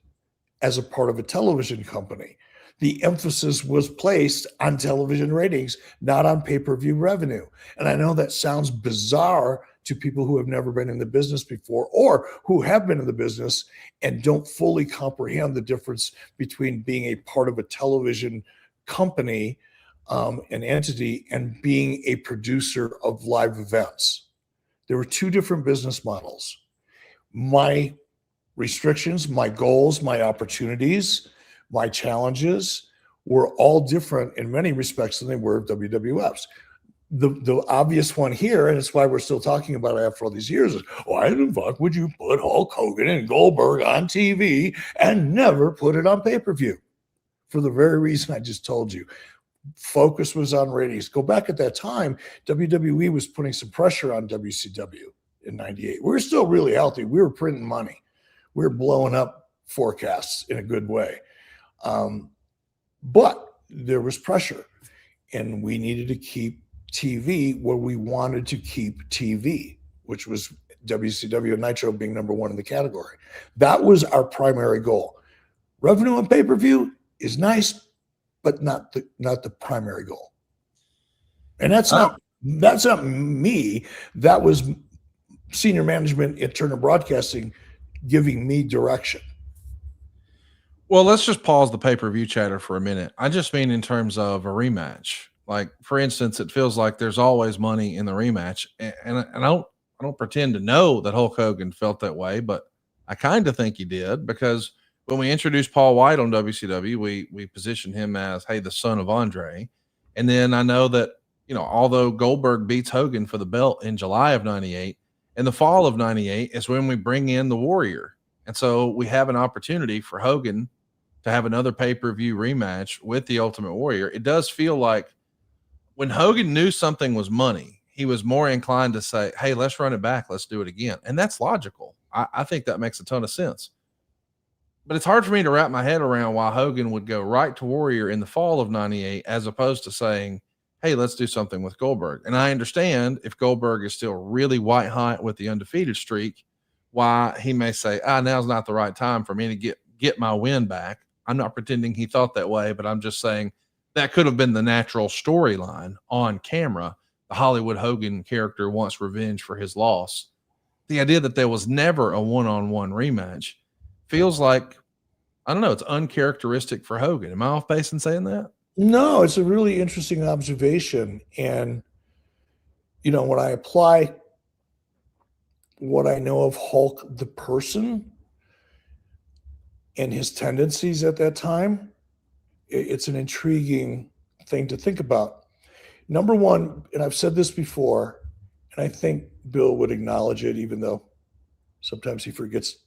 as a part of a television company. The emphasis was placed on television ratings, not on pay-per-view revenue. And I know that sounds bizarre to people who have never been in the business before or who have been in the business and don't fully comprehend the difference between being a part of a television company, an entity, and being a producer of live events. There were two different business models. My restrictions, my goals, my opportunities, my challenges were all different in many respects than they were of WWF's. The obvious one here, and it's why we're still talking about it after all these years, is why the fuck would you put Hulk Hogan and Goldberg on TV and never put it on pay-per-view? For the very reason I just told you. Focus was on ratings. Go back at that time, WWE was putting some pressure on WCW in 98. We were still really healthy. We were printing money. We were blowing up forecasts in a good way. But there was pressure, and we needed to keep TV where we wanted to keep TV, which was WCW and Nitro being number one in the category. That was our primary goal. Revenue on pay-per-view is nice, but not the primary goal. And that's not me. That was senior management at Turner Broadcasting giving me direction. Well, let's just pause the pay-per-view chatter for a minute. I just mean in terms of a rematch. Like, for instance, it feels like there's always money in the rematch. And I don't pretend to know that Hulk Hogan felt that way, but I kind of think he did, because when we introduced Paul White on WCW, we positioned him as, hey, the son of Andre. And then I know that, although Goldberg beats Hogan for the belt in July of 98, in the fall of 98 is when we bring in the Warrior. And so we have an opportunity for Hogan to have another pay-per-view rematch with the Ultimate Warrior. It does feel like when Hogan knew something was money, he was more inclined to say, hey, let's run it back. Let's do it again. And that's logical. I think that makes a ton of sense. But it's hard for me to wrap my head around why Hogan would go right to Warrior in the fall of 98, as opposed to saying, hey, let's do something with Goldberg. And I understand if Goldberg is still really white hot with the undefeated streak, why he may say, now's not the right time for me to get my win back. I'm not pretending he thought that way, but I'm just saying that could have been the natural storyline on camera. The Hollywood Hogan character wants revenge for his loss. The idea that there was never a one-on-one rematch feels like, I don't know, it's uncharacteristic for Hogan. Am I off base in saying that? No, it's a really interesting observation. And, when I apply what I know of Hulk the person and his tendencies at that time, it's an intriguing thing to think about. Number one, and I've said this before, and I think Bill would acknowledge it, even though sometimes he forgets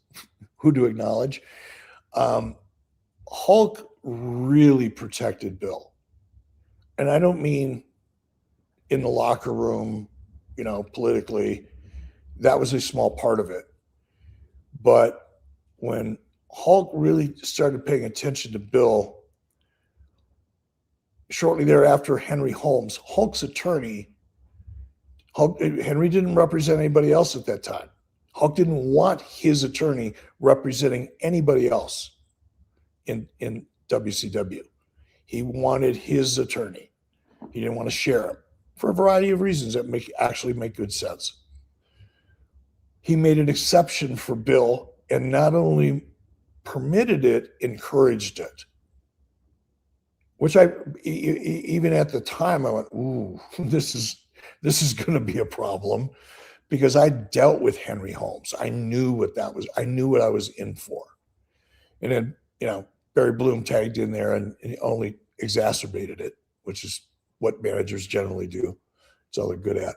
who to acknowledge. Hulk really protected Bill. And I don't mean in the locker room, politically. That was a small part of it. But when Hulk really started paying attention to Bill, shortly thereafter, Henry Holmes, Hulk's attorney, Henry didn't represent anybody else at that time. Hulk didn't want his attorney representing anybody else in WCW. He wanted his attorney. He didn't want to share him for a variety of reasons that actually make good sense. He made an exception for Bill and not only permitted it, encouraged it. Which even at the time, I went, ooh, this is going to be a problem, because I dealt with Henry Holmes. I knew what that was. I knew what I was in for. And then, Barry Bloom tagged in there and only exacerbated it, which is what managers generally do. It's all they're good at.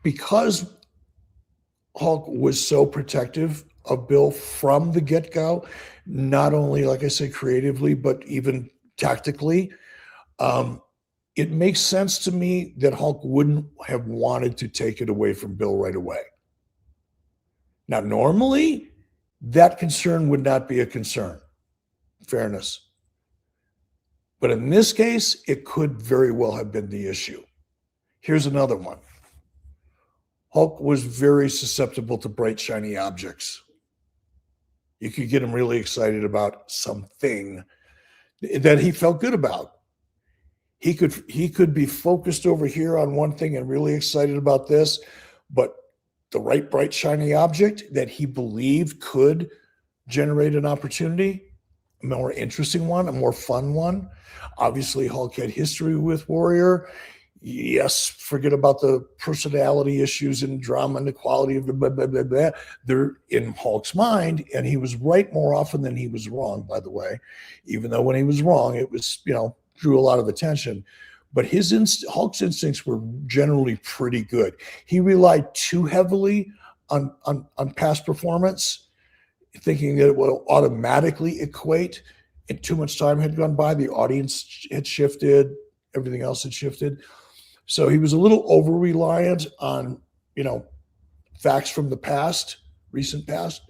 Because Hulk was so protective of Bill from the get-go, not only, like I say, creatively, but even tactically, it makes sense to me that Hulk wouldn't have wanted to take it away from Bill right away. Now, normally, that concern would not be a concern. Fairness. But in this case, it could very well have been the issue. Here's another one. Hulk was very susceptible to bright, shiny objects. You could get him really excited about something that he felt good about. He could be focused over here on one thing and really excited about this, but the right, bright, shiny object that he believed could generate an opportunity, a more interesting one, a more fun one. Obviously, Hulk had history with Warrior. Yes, forget about the personality issues and drama and the quality of the blah, blah, blah, blah. They're in Hulk's mind, and he was right more often than he was wrong, by the way. Even though when he was wrong, it was, drew a lot of attention. But Hulk's instincts were generally pretty good. He relied too heavily on past performance, thinking that it would automatically equate, and too much time had gone by. The audience had shifted. Everything else had shifted. So he was a little over-reliant on, facts from the past, recent past.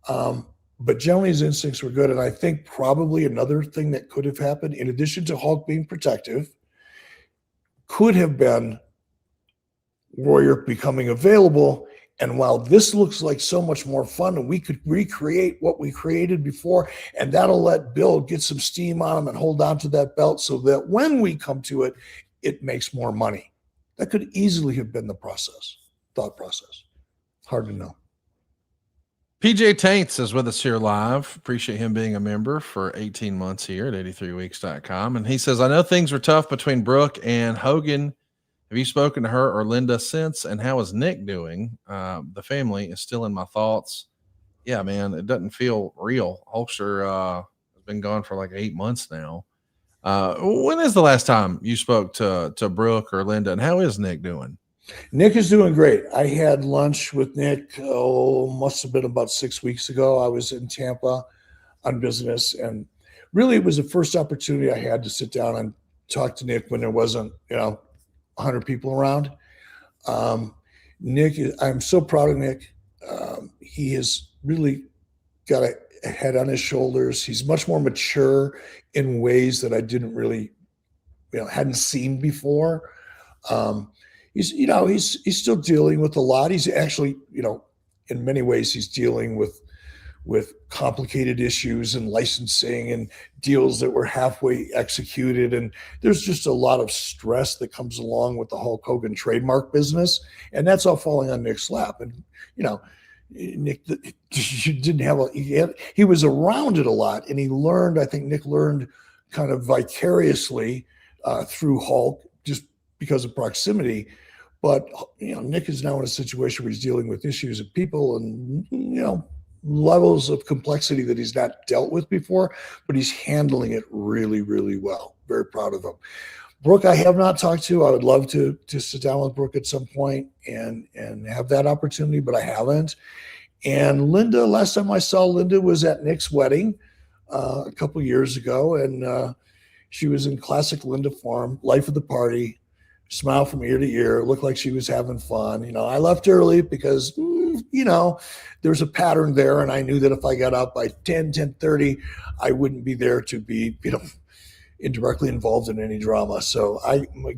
But generally his instincts were good. And I think probably another thing that could have happened, in addition to Hulk being protective, could have been Warrior becoming available. And while this looks like so much more fun, and we could recreate what we created before, and that'll let Bill get some steam on him and hold on to that belt so that when we come to it, it makes more money. That could easily have been the thought process. Hard to know. PJ Taints is with us here live. Appreciate him being a member for 18 months here at 83weeks.com. And he says, I know things were tough between Brooke and Hogan. Have you spoken to her or Linda since? And how is Nick doing? The family is still in my thoughts. Yeah, man, it doesn't feel real. Hulkster has been gone for like 8 months now. When is the last time you spoke to Brooke or Linda, and how is Nick doing? Nick is doing great. I had lunch with Nick, must have been about 6 weeks ago. I was in Tampa on business, and really it was the first opportunity I had to sit down and talk to Nick when there wasn't, 100 people around. Nick, I'm so proud of Nick. He has really got a head on his shoulders. He's much more mature in ways that I didn't really, hadn't seen before. He's still dealing with a lot. He's actually, in many ways, he's dealing with complicated issues and licensing and deals that were halfway executed. And there's just a lot of stress that comes along with the Hulk Hogan trademark business. And that's all falling on Nick's lap. And, Nick didn't have he was around it a lot, and he learned, I think Nick learned kind of vicariously through Hulk just because of proximity. But, Nick is now in a situation where he's dealing with issues of people and, levels of complexity that he's not dealt with before, but he's handling it really, really well. Very proud of him. Brooke, I have not talked to. I would love to sit down with Brooke at some point and have that opportunity, but I haven't. And Linda, last time I saw Linda was at Nick's wedding a couple years ago, and she was in classic Linda form, life of the party, smile from ear to ear, looked like she was having fun. I left early because, there's a pattern there, and I knew that if I got out by 10:30, I wouldn't be there to be, indirectly involved in any drama. So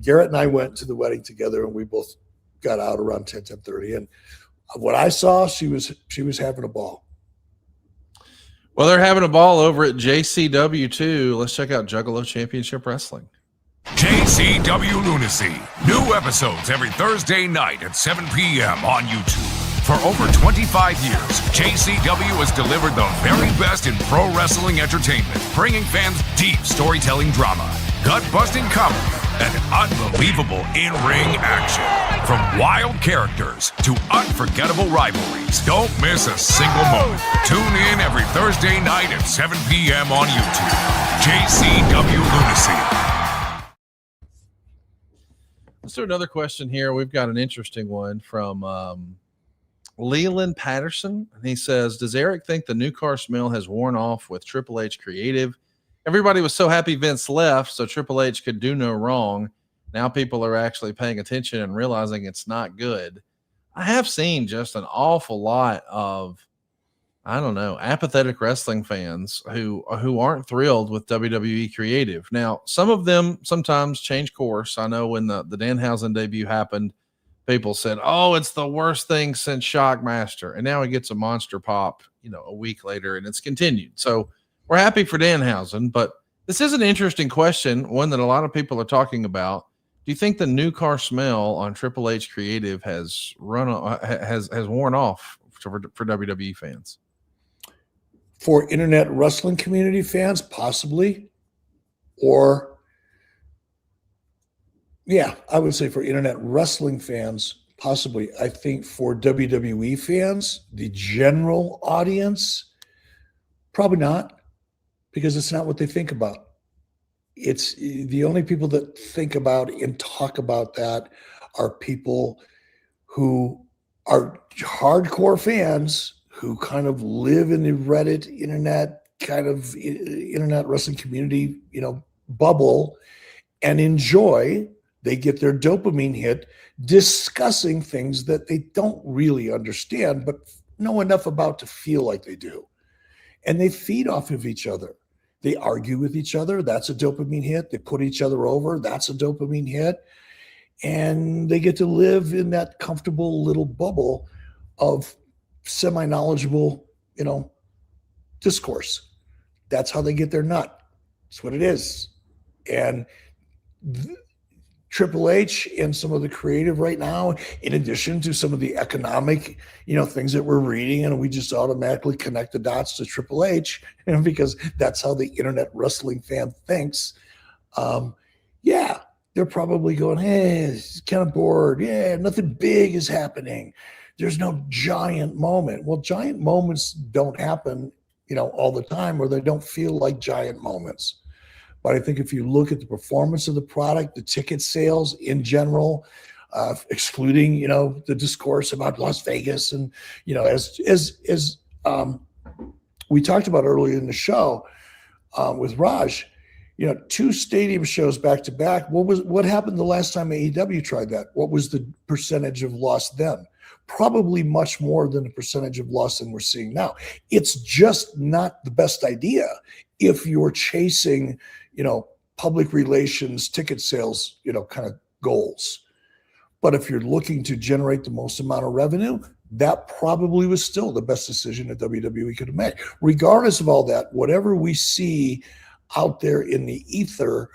Garrett and I went to the wedding together, and we both got out around 10:30. And what I saw, she was having a ball. Well, they're having a ball over at JCW too. Let's check out Juggalo Championship Wrestling. JCW Lunacy. New episodes every Thursday night at 7 p.m. on YouTube. For over 25 years, JCW has delivered the very best in pro wrestling entertainment, bringing fans deep storytelling drama, gut-busting comedy, and unbelievable in-ring action. From wild characters to unforgettable rivalries, don't miss a single moment. Tune in every Thursday night at 7 p.m. on YouTube. JCW Lunacy. Let's do another question here. We've got an interesting one from Leland Patterson. And he says, does Eric think the new car smell has worn off with Triple H creative? Everybody was so happy Vince left so Triple H could do no wrong. Now people are actually paying attention and realizing it's not good. I have seen just an awful lot of, apathetic wrestling fans who aren't thrilled with WWE creative. Now, some of them sometimes change course. I know when the Danhausen debut happened, people said, oh, it's the worst thing since Shockmaster. And now he gets a monster pop, a week later, and it's continued. So we're happy for Danhausen, but this is an interesting question, one that a lot of people are talking about. Do you think the new car smell on Triple H creative has worn off for WWE fans? For internet wrestling community fans, possibly. Or, yeah, I would say for internet wrestling fans, possibly. I think for WWE fans, the general audience, probably not, because it's not what they think about. It's the only people that think about and talk about that are people who are hardcore fans who kind of live in the Reddit internet wrestling community, bubble, and enjoy. They get their dopamine hit discussing things that they don't really understand, but know enough about to feel like they do. And they feed off of each other. They argue with each other. That's a dopamine hit. They put each other over. That's a dopamine hit. And they get to live in that comfortable little bubble of semi-knowledgeable, discourse. That's how they get their nut. That's what it is. And Triple H and some of the creative right now, in addition to some of the economic, things that we're reading, and we just automatically connect the dots to Triple H, because that's how the internet wrestling fan thinks. Yeah, they're probably going, hey, it's kind of bored. Yeah, nothing big is happening. There's no giant moment. Well, giant moments don't happen, all the time, or they don't feel like giant moments. But I think if you look at the performance of the product, the ticket sales in general, excluding, the discourse about Las Vegas, and, as we talked about earlier in the show with Raj, 2 stadium shows back to back. What happened the last time AEW tried that? What was the percentage of loss then? Probably much more than the percentage of loss than we're seeing now. It's just not the best idea if you're chasing, public relations, ticket sales, kind of goals. But if you're looking to generate the most amount of revenue, that probably was still the best decision that WWE could have made. Regardless of all that, whatever we see out there in the ether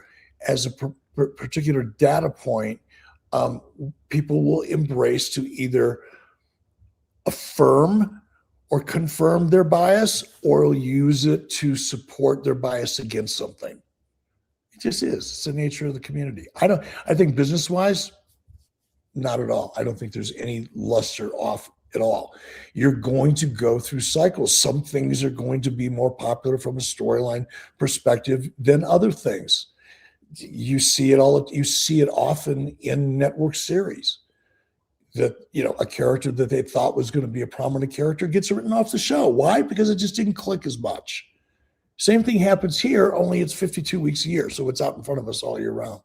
as a particular data point, people will embrace to either affirm or confirm their bias, or use it to support their bias against something. It just is. It's the nature of the community. I think business-wise, not at all. I don't think there's any luster off at all. You're going to go through cycles. Some things are going to be more popular from a storyline perspective than other things. You see it often in network series that, a character that they thought was going to be a prominent character gets written off the show. Why? Because it just didn't click as much. Same thing happens here, only it's 52 weeks a year, so it's out in front of us all year round.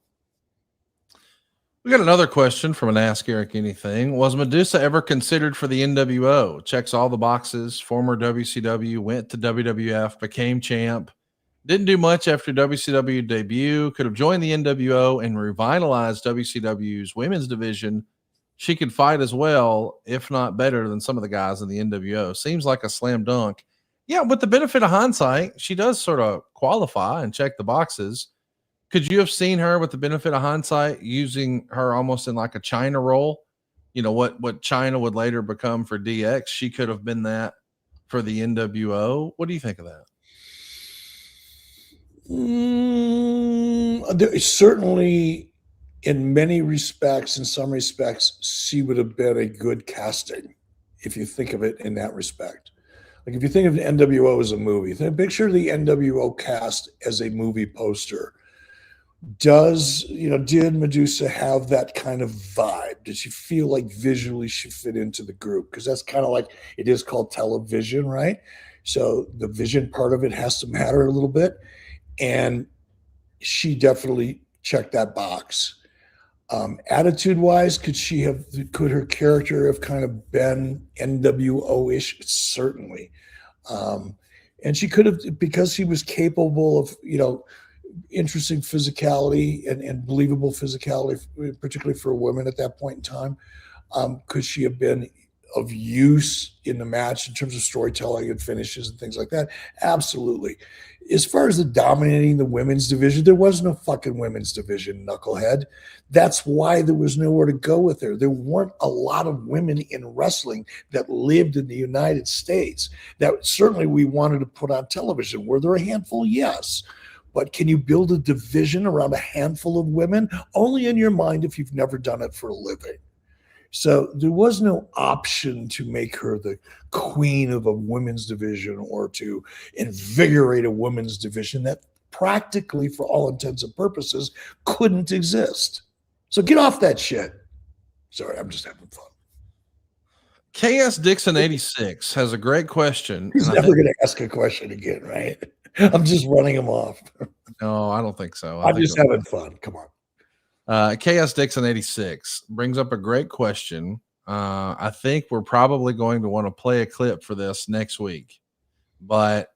We got another question from an Ask Eric Anything. Was Medusa ever considered for the NWO? Checks all the boxes. Former WCW, went to WWF, became champ. Didn't do much after WCW debut. Could have joined the NWO and revitalized WCW's women's division. She could fight as well, if not better than some of the guys in the NWO. Seems like a slam dunk. Yeah, with the benefit of hindsight, she does sort of qualify and check the boxes. Could you have seen her with the benefit of hindsight using her almost in like a China role? What China would later become for DX. She could have been that for the NWO. What do you think of that? Certainly, in many respects, in some respects, she would have been a good casting if you think of it in that respect. Like if you think of the NWO as a movie, picture the NWO cast as a movie poster. Did Medusa have that kind of vibe? Did she feel like visually she fit into the group? Because that's kind of like, it is called television, right? So the vision part of it has to matter a little bit. And she definitely checked that box. Attitude-wise, could her character have kind of been NWO-ish? Certainly. And she could have, because she was capable of, interesting physicality and believable physicality, particularly for a woman at that point in time. Could she have been of use in the match in terms of storytelling and finishes and things like that? Absolutely. As far as the dominating the women's division, there was no fucking women's division, knucklehead. That's why there was nowhere to go with her. There weren't a lot of women in wrestling that lived in the United States that certainly we wanted to put on television. Were there a handful? Yes. But can you build a division around a handful of women? Only in your mind if you've never done it for a living. So there was no option to make her the queen of a women's division or to invigorate a women's division that practically, for all intents and purposes, couldn't exist. So get off that shit. Sorry, I'm just having fun. KS Dixon 86 has a great question. He's never going to ask a question again, right? I'm just running him off. No, I don't think so. I'm just having fun. Come on. KS Dixon 86 brings up a great question. I think we're probably going to want to play a clip for this next week, but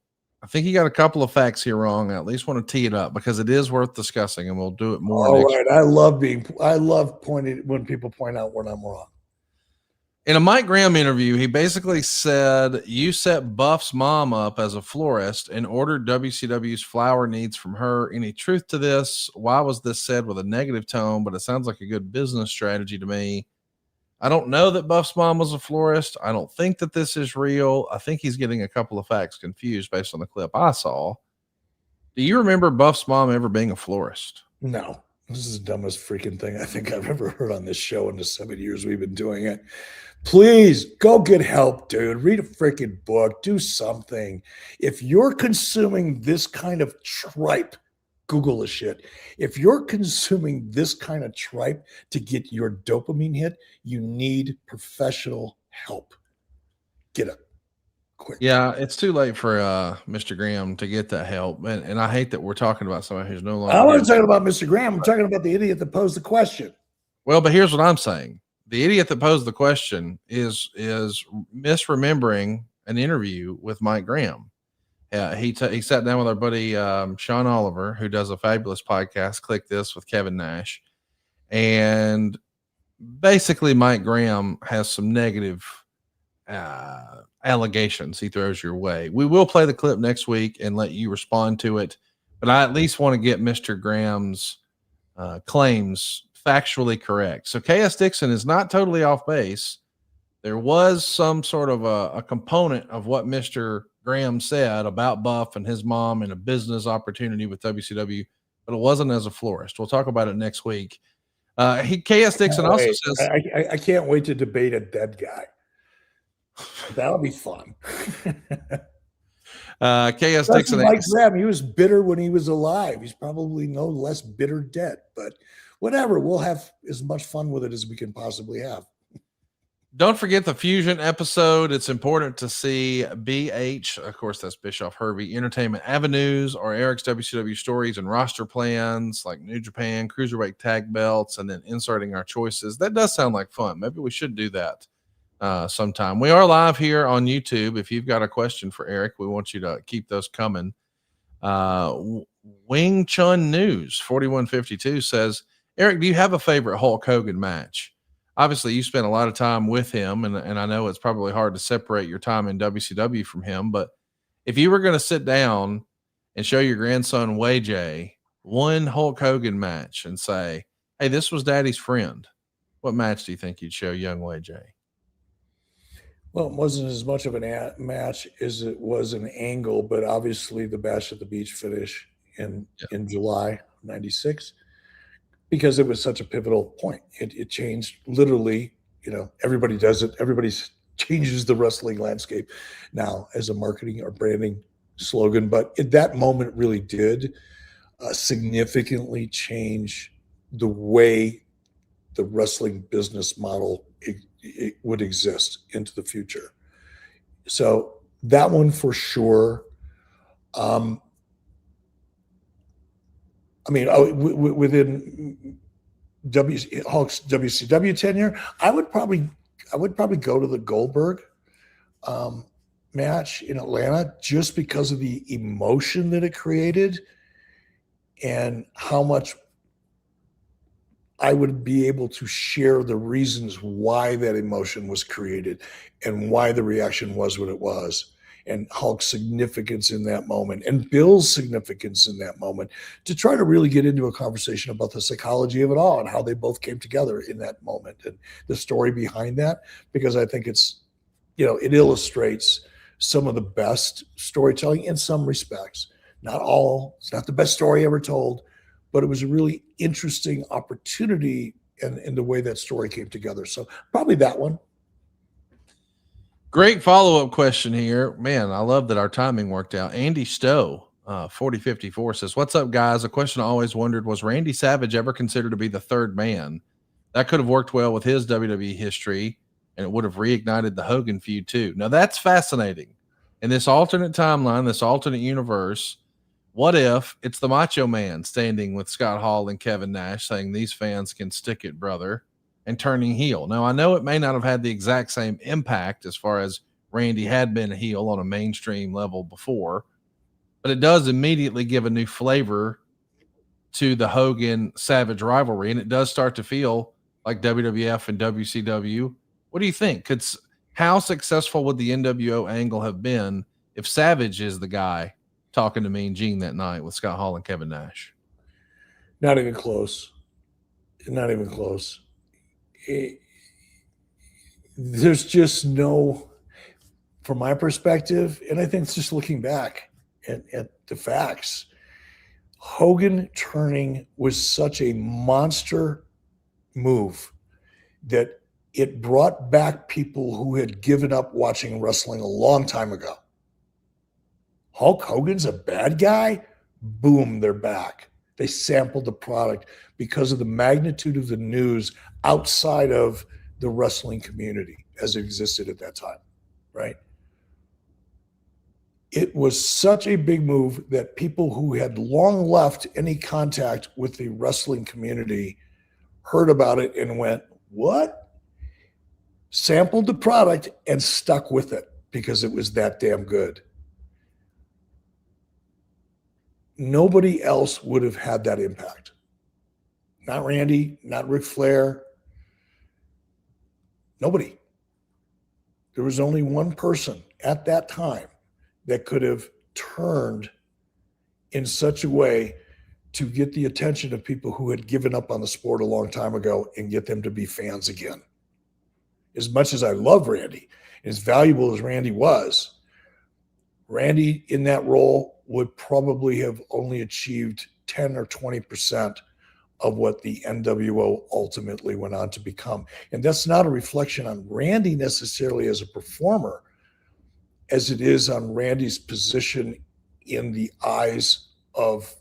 I think you got a couple of facts here wrong. I at least want to tee it up because it is worth discussing, and we'll do it more. All right. I love pointing when people point out when I'm wrong. In a Mike Graham interview, he basically said, you set Buff's mom up as a florist and ordered WCW's flower needs from her. Any truth to this? Why was this said with a negative tone? But it sounds like a good business strategy to me. I don't know that Buff's mom was a florist. I don't think that this is real. I think he's getting a couple of facts confused based on the clip I saw. Do you remember Buff's mom ever being a florist? No. This is the dumbest freaking thing I think I've ever heard on this show in the 7 years we've been doing it. Please go get help, dude. Read a freaking book. Do something. If you're consuming this kind of tripe, Google the shit. If you're consuming this kind of tripe to get your dopamine hit, you need professional help. Get it quick. Yeah, it's too late for Mr. Graham to get that help. And I hate that we're talking about somebody who's no longer. I'm not talking about Mr. Graham. I'm talking about the idiot that posed the question. Well, but here's what I'm saying. The idiot that posed the question is misremembering an interview with Mike Graham. He sat down with our buddy Sean Oliver, who does a fabulous podcast, Click This, with Kevin Nash. And basically Mike Graham has some negative allegations he throws your way. We will play the clip next week and let you respond to it. But I at least want to get Mr. Graham's claims factually correct. So KS Dixon is not totally off base. There was some sort of a component of what Mr. Graham said about Buff and his mom and a business opportunity with WCW, but it wasn't as a florist. We'll talk about it next week. KS Dixon also says, I can't wait to debate a dead guy. That'll be fun. KS Dixon, Mike Graham, he was bitter when he was alive. He's probably no less bitter dead, but whatever. We'll have as much fun with it as we can possibly have. Don't forget the Fusion episode. It's important to see BH, of course, that's Bischoff Hervey, Entertainment Avenues, or Eric's WCW stories and roster plans like New Japan, Cruiserweight tag belts, and then inserting our choices. That does sound like fun. Maybe we should do that sometime. We are live here on YouTube. If you've got a question for Eric, we want you to keep those coming. Wing Chun News 4152 says, Eric, do you have a favorite Hulk Hogan match? Obviously, you spent a lot of time with him, and I know it's probably hard to separate your time in WCW from him, but if you were going to sit down and show your grandson YJ one Hulk Hogan match and say, hey, this was Daddy's friend, what match do you think you'd show young YJ? Well, it wasn't as much of a match as it was an angle, but obviously the Bash at the Beach finish in July '96. Because it was such a pivotal point. It changed literally, everybody does it. Everybody changes the wrestling landscape now as a marketing or branding slogan. But at that moment really did significantly change the way the wrestling business model it would exist into the future. So that one for sure. Within Hulk's WCW tenure, I would probably go to the Goldberg match in Atlanta just because of the emotion that it created and how much I would be able to share the reasons why that emotion was created and why the reaction was what it was. And Hulk's significance in that moment and Bill's significance in that moment to try to really get into a conversation about the psychology of it all and how they both came together in that moment and the story behind that, because I think it's, it illustrates some of the best storytelling in some respects. Not all, it's not the best story ever told, but it was a really interesting opportunity in the way that story came together. So probably that one. Great follow-up question here. Man, I love that our timing worked out. Andy Stowe, 4054 says, what's up, guys? A question I always wondered, was Randy Savage ever considered to be the third man? That could have worked well with his WWE history, and it would have reignited the Hogan feud too. Now, that's fascinating. In this alternate timeline, this alternate universe, what if it's the Macho Man standing with Scott Hall and Kevin Nash saying, these fans can stick it, brother, and turning heel? Now, I know it may not have had the exact same impact as far as Randy had been a heel on a mainstream level before, but it does immediately give a new flavor to the Hogan Savage rivalry, and it does start to feel like WWF and WCW. What do you think? How successful would the NWO angle have been if Savage is the guy talking to Mean Gene that night with Scott Hall and Kevin Nash? Not even close. Not even close. There's just no, from my perspective, and I think it's just looking back at the facts, Hogan turning was such a monster move that it brought back people who had given up watching wrestling a long time ago. Hulk Hogan's a bad guy? Boom, they're back. They sampled the product because of the magnitude of the news outside of the wrestling community as it existed at that time, right? It was such a big move that people who had long left any contact with the wrestling community heard about it and went, what? Sampled the product and stuck with it because it was that damn good. Nobody else would have had that impact. Not Randy, not Ric Flair. Nobody. There was only one person at that time that could have turned in such a way to get the attention of people who had given up on the sport a long time ago and get them to be fans again. As much as I love Randy, as valuable as Randy was, Randy in that role would probably have only achieved 10 or 20% of what the NWO ultimately went on to become. And that's not a reflection on Randy necessarily as a performer, as it is on Randy's position in the eyes of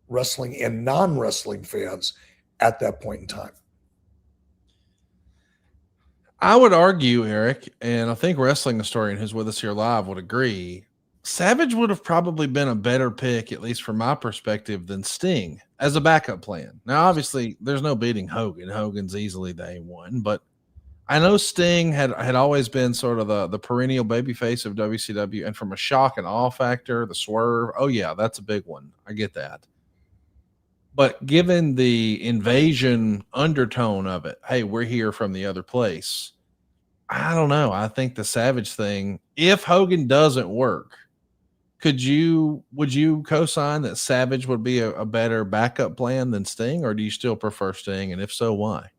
wrestling and non-wrestling fans at that point in time. I would argue, Eric, and I think wrestling historian who's with us here live would agree, Savage would have probably been a better pick, at least from my perspective, than Sting as a backup plan. Now, obviously, there's no beating Hogan. Hogan's easily the A1, but I know Sting had always been sort of the perennial babyface of WCW, and from a shock and awe factor, the swerve, oh yeah, that's a big one. I get that. But given the invasion undertone of it, hey, we're here from the other place. I don't know. I think the Savage thing, if Hogan doesn't work, would you co-sign that Savage would be a better backup plan than Sting, or do you still prefer Sting? And if so, why?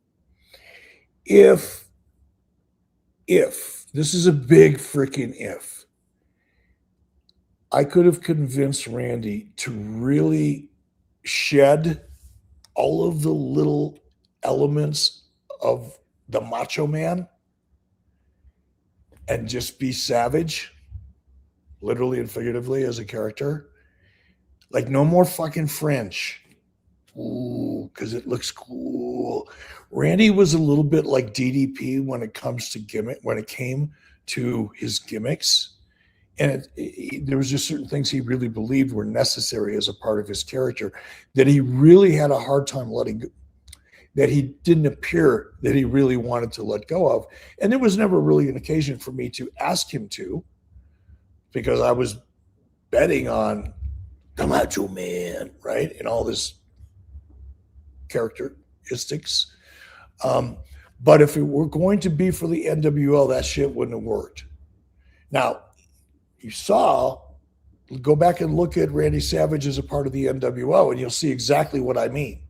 If this is a big freaking if, I could have convinced Randy to really shed all of the little elements of the Macho Man and just be Savage, literally and figuratively as a character. Like no more fucking French. Ooh, because it looks cool. Randy was a little bit like DDP when it comes to gimmick, when it came to his gimmicks. And there was just certain things he really believed were necessary as a part of his character that he really had a hard time letting go, that he didn't appear that he really wanted to let go of. And there was never really an occasion for me to ask him to, because I was betting on the Macho Man, right? And all this characteristics. But if it were going to be for the NWO, that shit wouldn't have worked. Now, you saw, go back and look at Randy Savage as a part of the NWO, and you'll see exactly what I mean.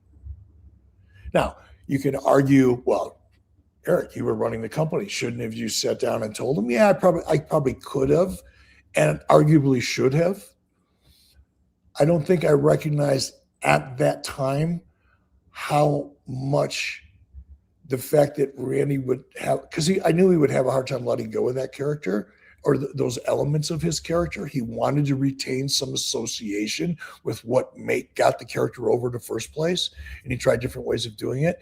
Now, you can argue, well, Eric, you were running the company. Shouldn't have you sat down and told him? Yeah, I probably could have, and arguably should have. I don't think I recognized at that time how much the fact that Randy would have, because I knew he would have a hard time letting go of that character, or those elements of his character. He wanted to retain some association with what got the character over in the first place, and he tried different ways of doing it.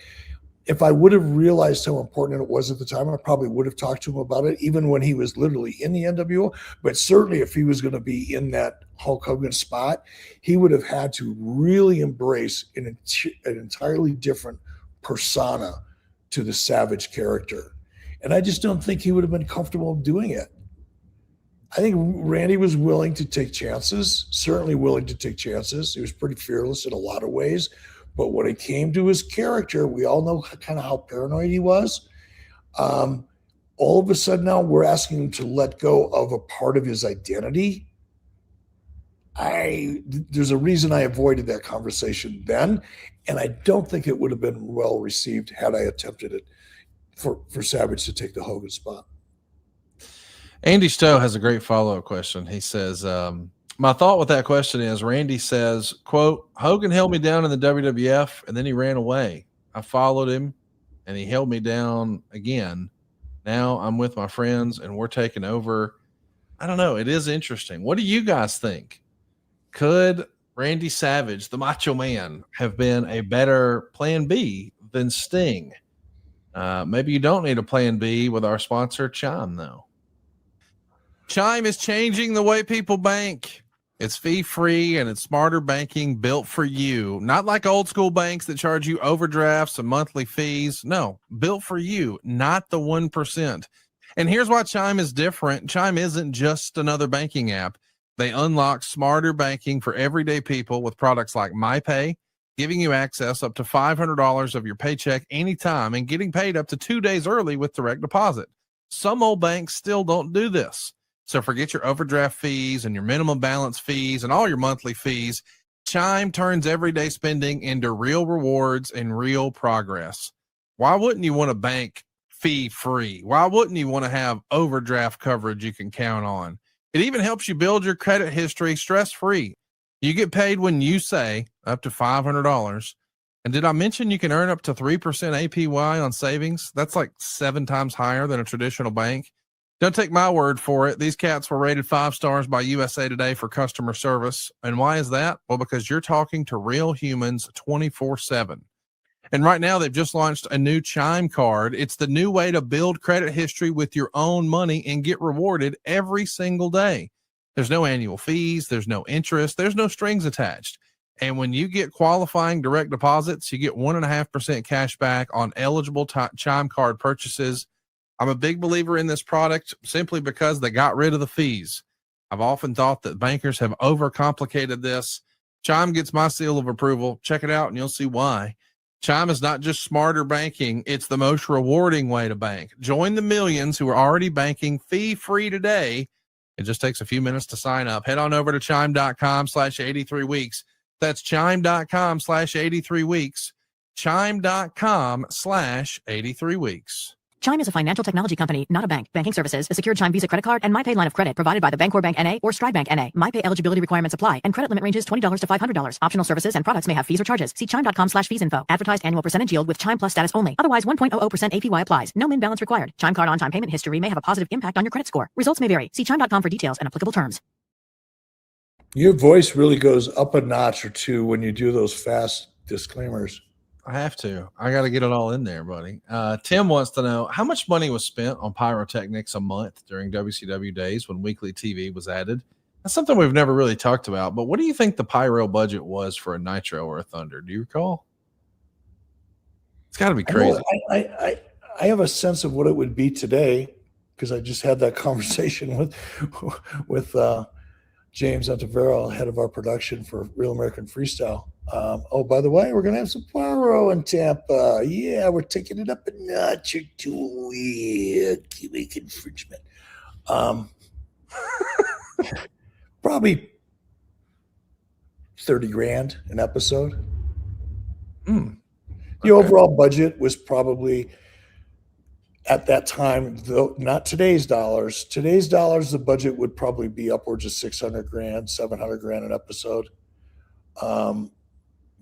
If I would have realized how important it was at the time, I probably would have talked to him about it, even when he was literally in the NWO. But certainly if he was going to be in that Hulk Hogan spot, he would have had to really embrace an entirely different persona to the Savage character. And I just don't think he would have been comfortable doing it. I think Randy was willing to take chances, certainly willing to take chances. He was pretty fearless in a lot of ways. But when it came to his character, we all know kind of how paranoid he was. All of a sudden now we're asking him to let go of a part of his identity. There's a reason I avoided that conversation then, and I don't think it would have been well received had I attempted it for Savage to take the Hogan spot. Andy Stowe has a great follow-up question. He says, my thought with that question is, Randy says, quote, Hogan held me down in the WWF and then he ran away. I followed him and he held me down again. Now I'm with my friends and we're taking over. I don't know. It is interesting. What do you guys think? Could Randy Savage, the Macho Man, have been a better plan B than Sting? Maybe you don't need a plan B with our sponsor, Chime, though. Chime is changing the way people bank. It's fee-free and it's smarter banking built for you. Not like old school banks that charge you overdrafts and monthly fees. No, built for you, not the 1%. And here's why Chime is different. Chime isn't just another banking app. They unlock smarter banking for everyday people with products like MyPay, giving you access up to $500 of your paycheck anytime and getting paid up to 2 days early with direct deposit. Some old banks still don't do this. So forget your overdraft fees and your minimum balance fees and all your monthly fees. Chime turns everyday spending into real rewards and real progress. Why wouldn't you want to bank fee-free? Why wouldn't you want to have overdraft coverage you can count on? It even helps you build your credit history stress-free. You get paid when you say up to $500. And did I mention you can earn up to 3% APY on savings? That's like 7 times higher than a traditional bank. Don't take my word for it. These cats were rated 5 stars by USA Today for customer service. And why is that? Well, because you're talking to real humans 24/7. And right now they've just launched a new Chime card. It's the new way to build credit history with your own money and get rewarded every single day. There's no annual fees. There's no interest. There's no strings attached. And when you get qualifying direct deposits, you get 1.5% cash back on eligible Chime card purchases. I'm a big believer in this product simply because they got rid of the fees. I've often thought that bankers have overcomplicated this. Chime gets my seal of approval. Check it out and you'll see why. Chime is not just smarter banking. It's the most rewarding way to bank. Join the millions who are already banking fee-free today. It just takes a few minutes to sign up. Head on over to chime.com/83weeks. That's chime.com/83weeks. Chime.com/83weeks. Chime is a financial technology company, not a bank. Banking services, the secured Chime Visa credit card, and MyPay line of credit provided by the Bancorp Bank N.A. or Stride Bank N.A. MyPay eligibility requirements apply, and credit limit ranges $20 to $500. Optional services and products may have fees or charges. See chime.com/fees info. Advertised annual percentage yield with Chime Plus status only. Otherwise, 1.00% APY applies. No min balance required. Chime card on-time payment history may have a positive impact on your credit score. Results may vary. See chime.com for details and applicable terms. Your voice really goes up a notch or two when you do those fast disclaimers. I have to. I got to get it all in there, buddy. Tim wants to know how much money was spent on pyrotechnics a month during WCW days when weekly TV was added. That's something we've never really talked about, but what do you think the pyro budget was for a Nitro or a Thunder? Do you recall? It's got to be crazy. I have a sense of what it would be today because I just had that conversation with James Antavero, head of our production for Real American Freestyle. Oh, by the way, we're going to have some pyro in Tampa. Yeah, we're taking it up a notch or two. Yeah, make infringement. Probably 30 grand an episode. The overall budget was probably at that time, though not today's dollars. Today's dollars, the budget would probably be upwards of 600 grand, 700 grand an episode.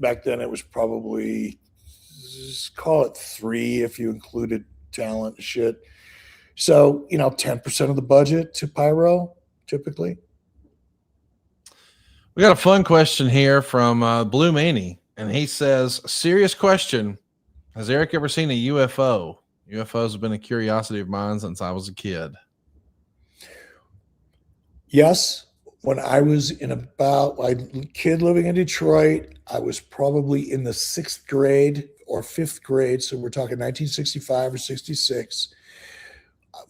Back then, it was probably, just call it 3 if you included talent and shit. So, 10% of the budget to pyro, typically. We got a fun question here from Blue Manny, and he says, serious question. Has Eric ever seen a UFO? UFOs have been a curiosity of mine since I was a kid. Yes. When I was a kid living in Detroit, I was probably in the 6th grade or 5th grade. So we're talking 1965 or 66.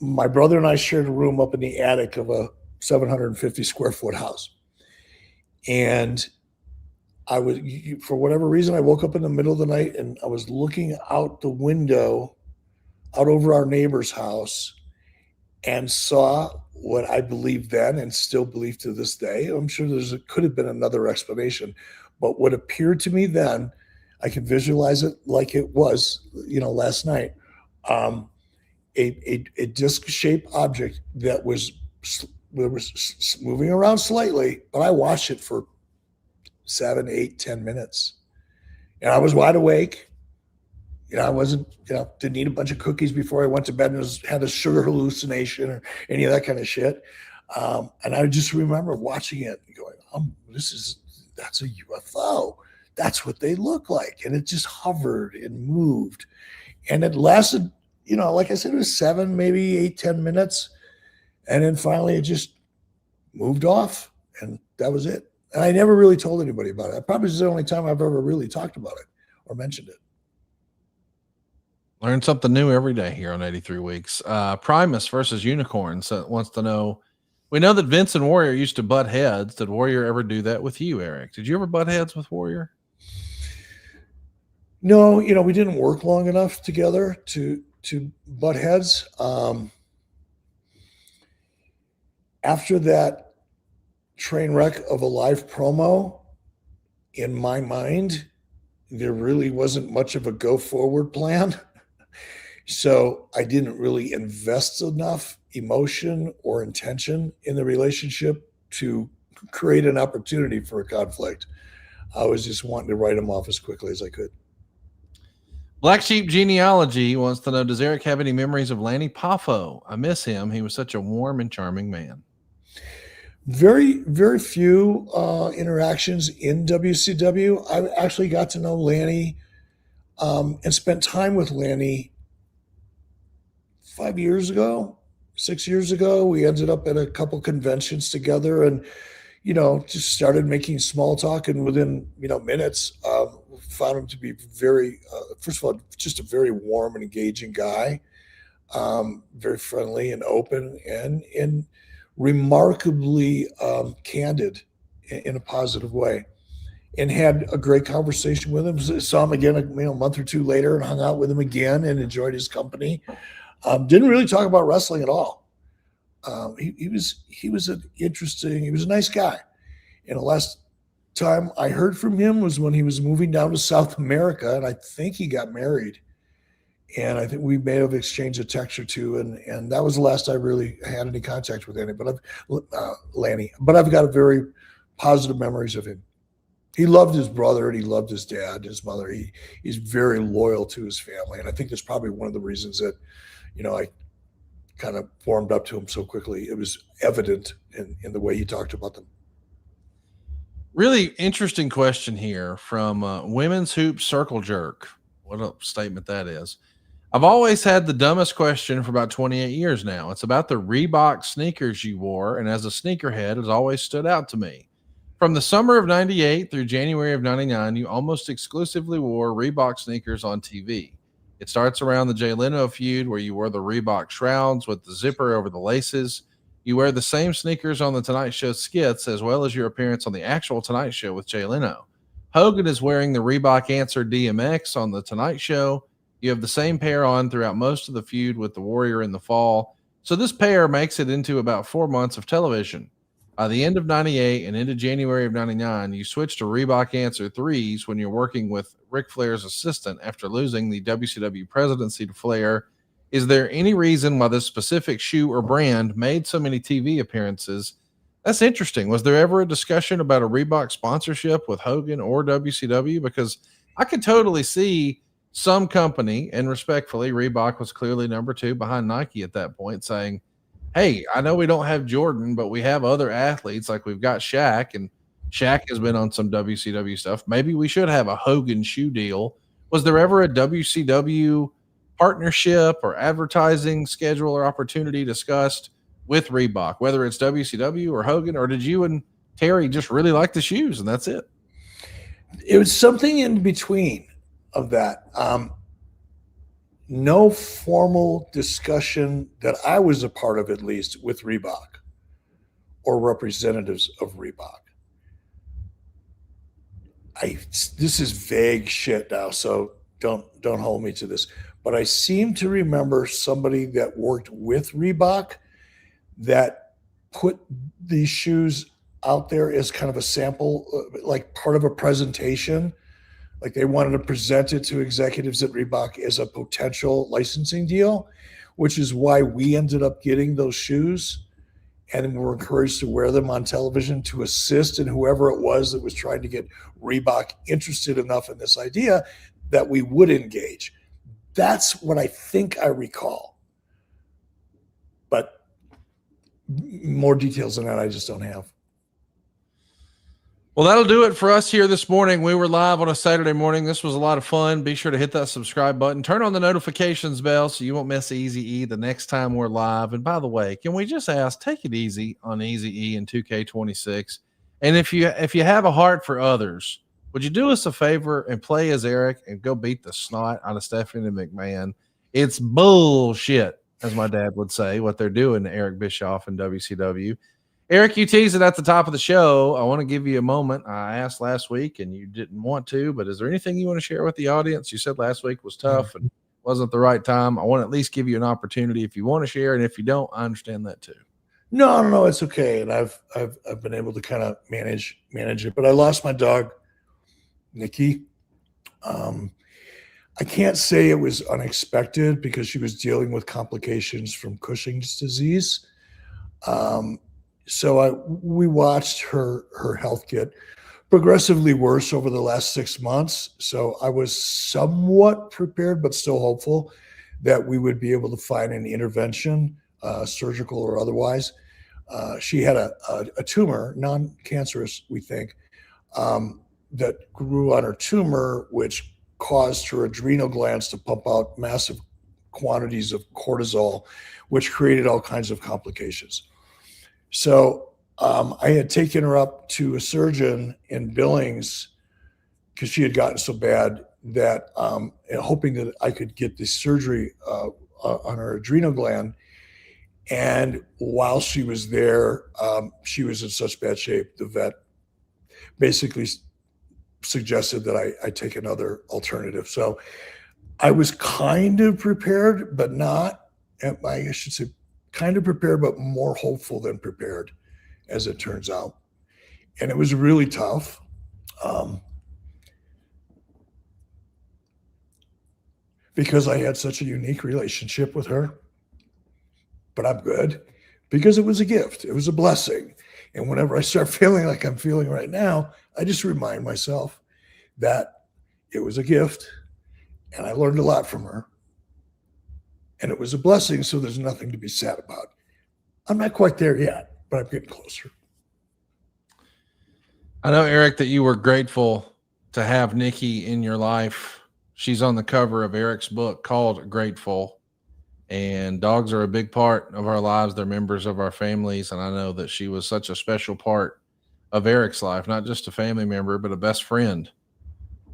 My brother and I shared a room up in the attic of a 750 square foot house. And I was, for whatever reason, I woke up in the middle of the night and I was looking out the window out over our neighbor's house and saw what I believed then and still believe to this day. I'm sure could have been another explanation, but what appeared to me then, I can visualize it like it was, last night. A disc-shaped object that was moving around slightly, but I watched it for 7, 8, 10 minutes, and I was wide awake. I wasn't, didn't eat a bunch of cookies before I went to bed and had a sugar hallucination or any of that kind of shit. And I just remember watching it and going, that's a UFO. That's what they look like. And it just hovered and moved. And it lasted, like I said, it was 7, maybe 8, 10 minutes. And then finally it just moved off, and that was it. And I never really told anybody about it. Probably is the only time I've ever really talked about it or mentioned it. Learn something new every day here on 83 Weeks. Primus versus Unicorns wants to know, we know that Vince and Warrior used to butt heads. Did Warrior ever do that with you, Eric? Did you ever butt heads with Warrior? No, we didn't work long enough together to butt heads. After that train wreck of a live promo, in my mind, there really wasn't much of a go forward plan. So I didn't really invest enough emotion or intention in the relationship to create an opportunity for a conflict. I was just wanting to write him off as quickly as I could. Black Sheep Genealogy wants to know, does Eric have any memories of Lanny Poffo? I miss him. He was such a warm and charming man. Very, very few interactions in WCW. I actually got to know Lanny and spent time with Lanny 5 years ago, 6 years ago. We ended up at a couple conventions together and, just started making small talk. And within, minutes, found him to be very, first of all, just a very warm and engaging guy, very friendly and open and remarkably candid in a positive way, and had a great conversation with him. Saw him again a month or two later and hung out with him again and enjoyed his company. Didn't really talk about wrestling at all. He was a nice guy. And the last time I heard from him was when he was moving down to South America, and I think he got married. And I think we may have exchanged a text or two, and that was the last I really had any contact with Lanny. But I've got very positive memories of him. He loved his brother, and he loved his dad, and his mother. He's very loyal to his family, and I think that's probably one of the reasons that, I kind of warmed up to him so quickly. It was evident in the way he talked about them. Really interesting question here from Women's Hoop Circle Jerk. What a statement that is. I've always had the dumbest question for about 28 years now. It's about the Reebok sneakers you wore, and as a sneakerhead, it's always stood out to me. From the summer of 98 through January of 99, you almost exclusively wore Reebok sneakers on TV. It starts around the Jay Leno feud, where you wore the Reebok shrouds with the zipper over the laces. You wear the same sneakers on the Tonight Show skits, as well as your appearance on the actual Tonight Show with Jay Leno. Hogan is wearing the Reebok Answer DMX on the Tonight Show. You have the same pair on throughout most of the feud with the Warrior in the fall. So this pair makes it into about 4 months of television. By the end of 98 and into January of 99, you switch to Reebok Answer 3s when you're working with Ric Flair's assistant after losing the WCW presidency to Flair. Is there any reason why this specific shoe or brand made so many TV appearances? That's interesting. Was there ever a discussion about a Reebok sponsorship with Hogan or WCW? Because I could totally see some company, and respectfully, Reebok was clearly number 2 behind Nike at that point, saying, hey, I know we don't have Jordan, but we have other athletes. Like we've got Shaq, and Shaq has been on some WCW stuff. Maybe we should have a Hogan shoe deal. Was there ever a WCW partnership or advertising schedule or opportunity discussed with Reebok, whether it's WCW or Hogan, or did you and Terry just really like the shoes and that's it? It was something in between of that. No formal discussion that I was a part of, at least with Reebok or representatives of Reebok. This is vague shit now, so don't hold me to this. But I seem to remember somebody that worked with Reebok that put these shoes out there as kind of a sample, like part of a presentation. Like they wanted to present it to executives at Reebok as a potential licensing deal, which is why we ended up getting those shoes and were encouraged to wear them on television to assist in whoever it was that was trying to get Reebok interested enough in this idea that we would engage. That's what I think I recall. But more details than that, I just don't have. Well, that'll do it for us here this morning. We were live on a Saturday morning. This was a lot of fun. Be sure to hit that subscribe button. Turn on the notifications bell so you won't miss Easy E the next time we're live. And by the way, can we just ask, take it easy on Easy E in 2K26. And if you have a heart for others, would you do us a favor and play as Eric and go beat the snot out of Stephanie McMahon? It's bullshit, as my dad would say, what they're doing to ERIC Bischoff and WCW. Eric, you teased it at the top of the show. I want to give you a moment. I asked last week and you didn't want to, but is there anything you want to share with the audience? You said last week was tough and wasn't the right time. I want to at least give you an opportunity if you want to share, and if you don't, I understand that too. No, it's okay. And I've been able to kind of manage it. But I lost my dog, Nikki. I can't say it was unexpected because she was dealing with complications from Cushing's disease. So we watched her health get progressively worse over the last 6 months. So I was somewhat prepared, but still hopeful that we would be able to find an intervention, surgical or otherwise. She had a tumor, non-cancerous, we think, that grew on her tumor, which caused her adrenal glands to pump out massive quantities of cortisol, which created all kinds of complications. So I had taken her up to a surgeon in Billings because she had gotten so bad that hoping that I could get the surgery on her adrenal gland. And while she was there, she was in such bad shape, the vet basically suggested that I take another alternative. So I was kind of prepared, but not, I should say, kind of prepared, but more hopeful than prepared, as it turns out. And it was really tough. Because I had such a unique relationship with her. But I'm good because it was a gift. It was a blessing. And whenever I start feeling like I'm feeling right now, I just remind myself that it was a gift and I learned a lot from her. And it was a blessing, so there's nothing to be sad about. I'm not quite there yet, but I'm getting closer. I know, Eric, that you were grateful to have Nikki in your life. She's on the cover of Eric's book called Grateful. And dogs are a big part of our lives. They're members of our families. And I know that she was such a special part of Eric's life, not just a family member, but a best friend.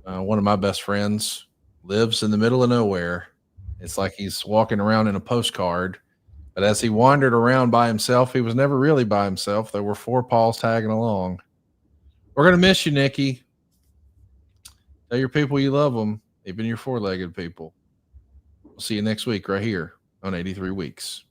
One of my best friends lives in the middle of nowhere. It's like he's walking around in a postcard. But as he wandered around by himself, he was never really by himself. There were 4 paws tagging along. We're going to miss you, Nikki. Tell your people you love them, even your 4-legged people. We'll see you next week right here on 83 Weeks.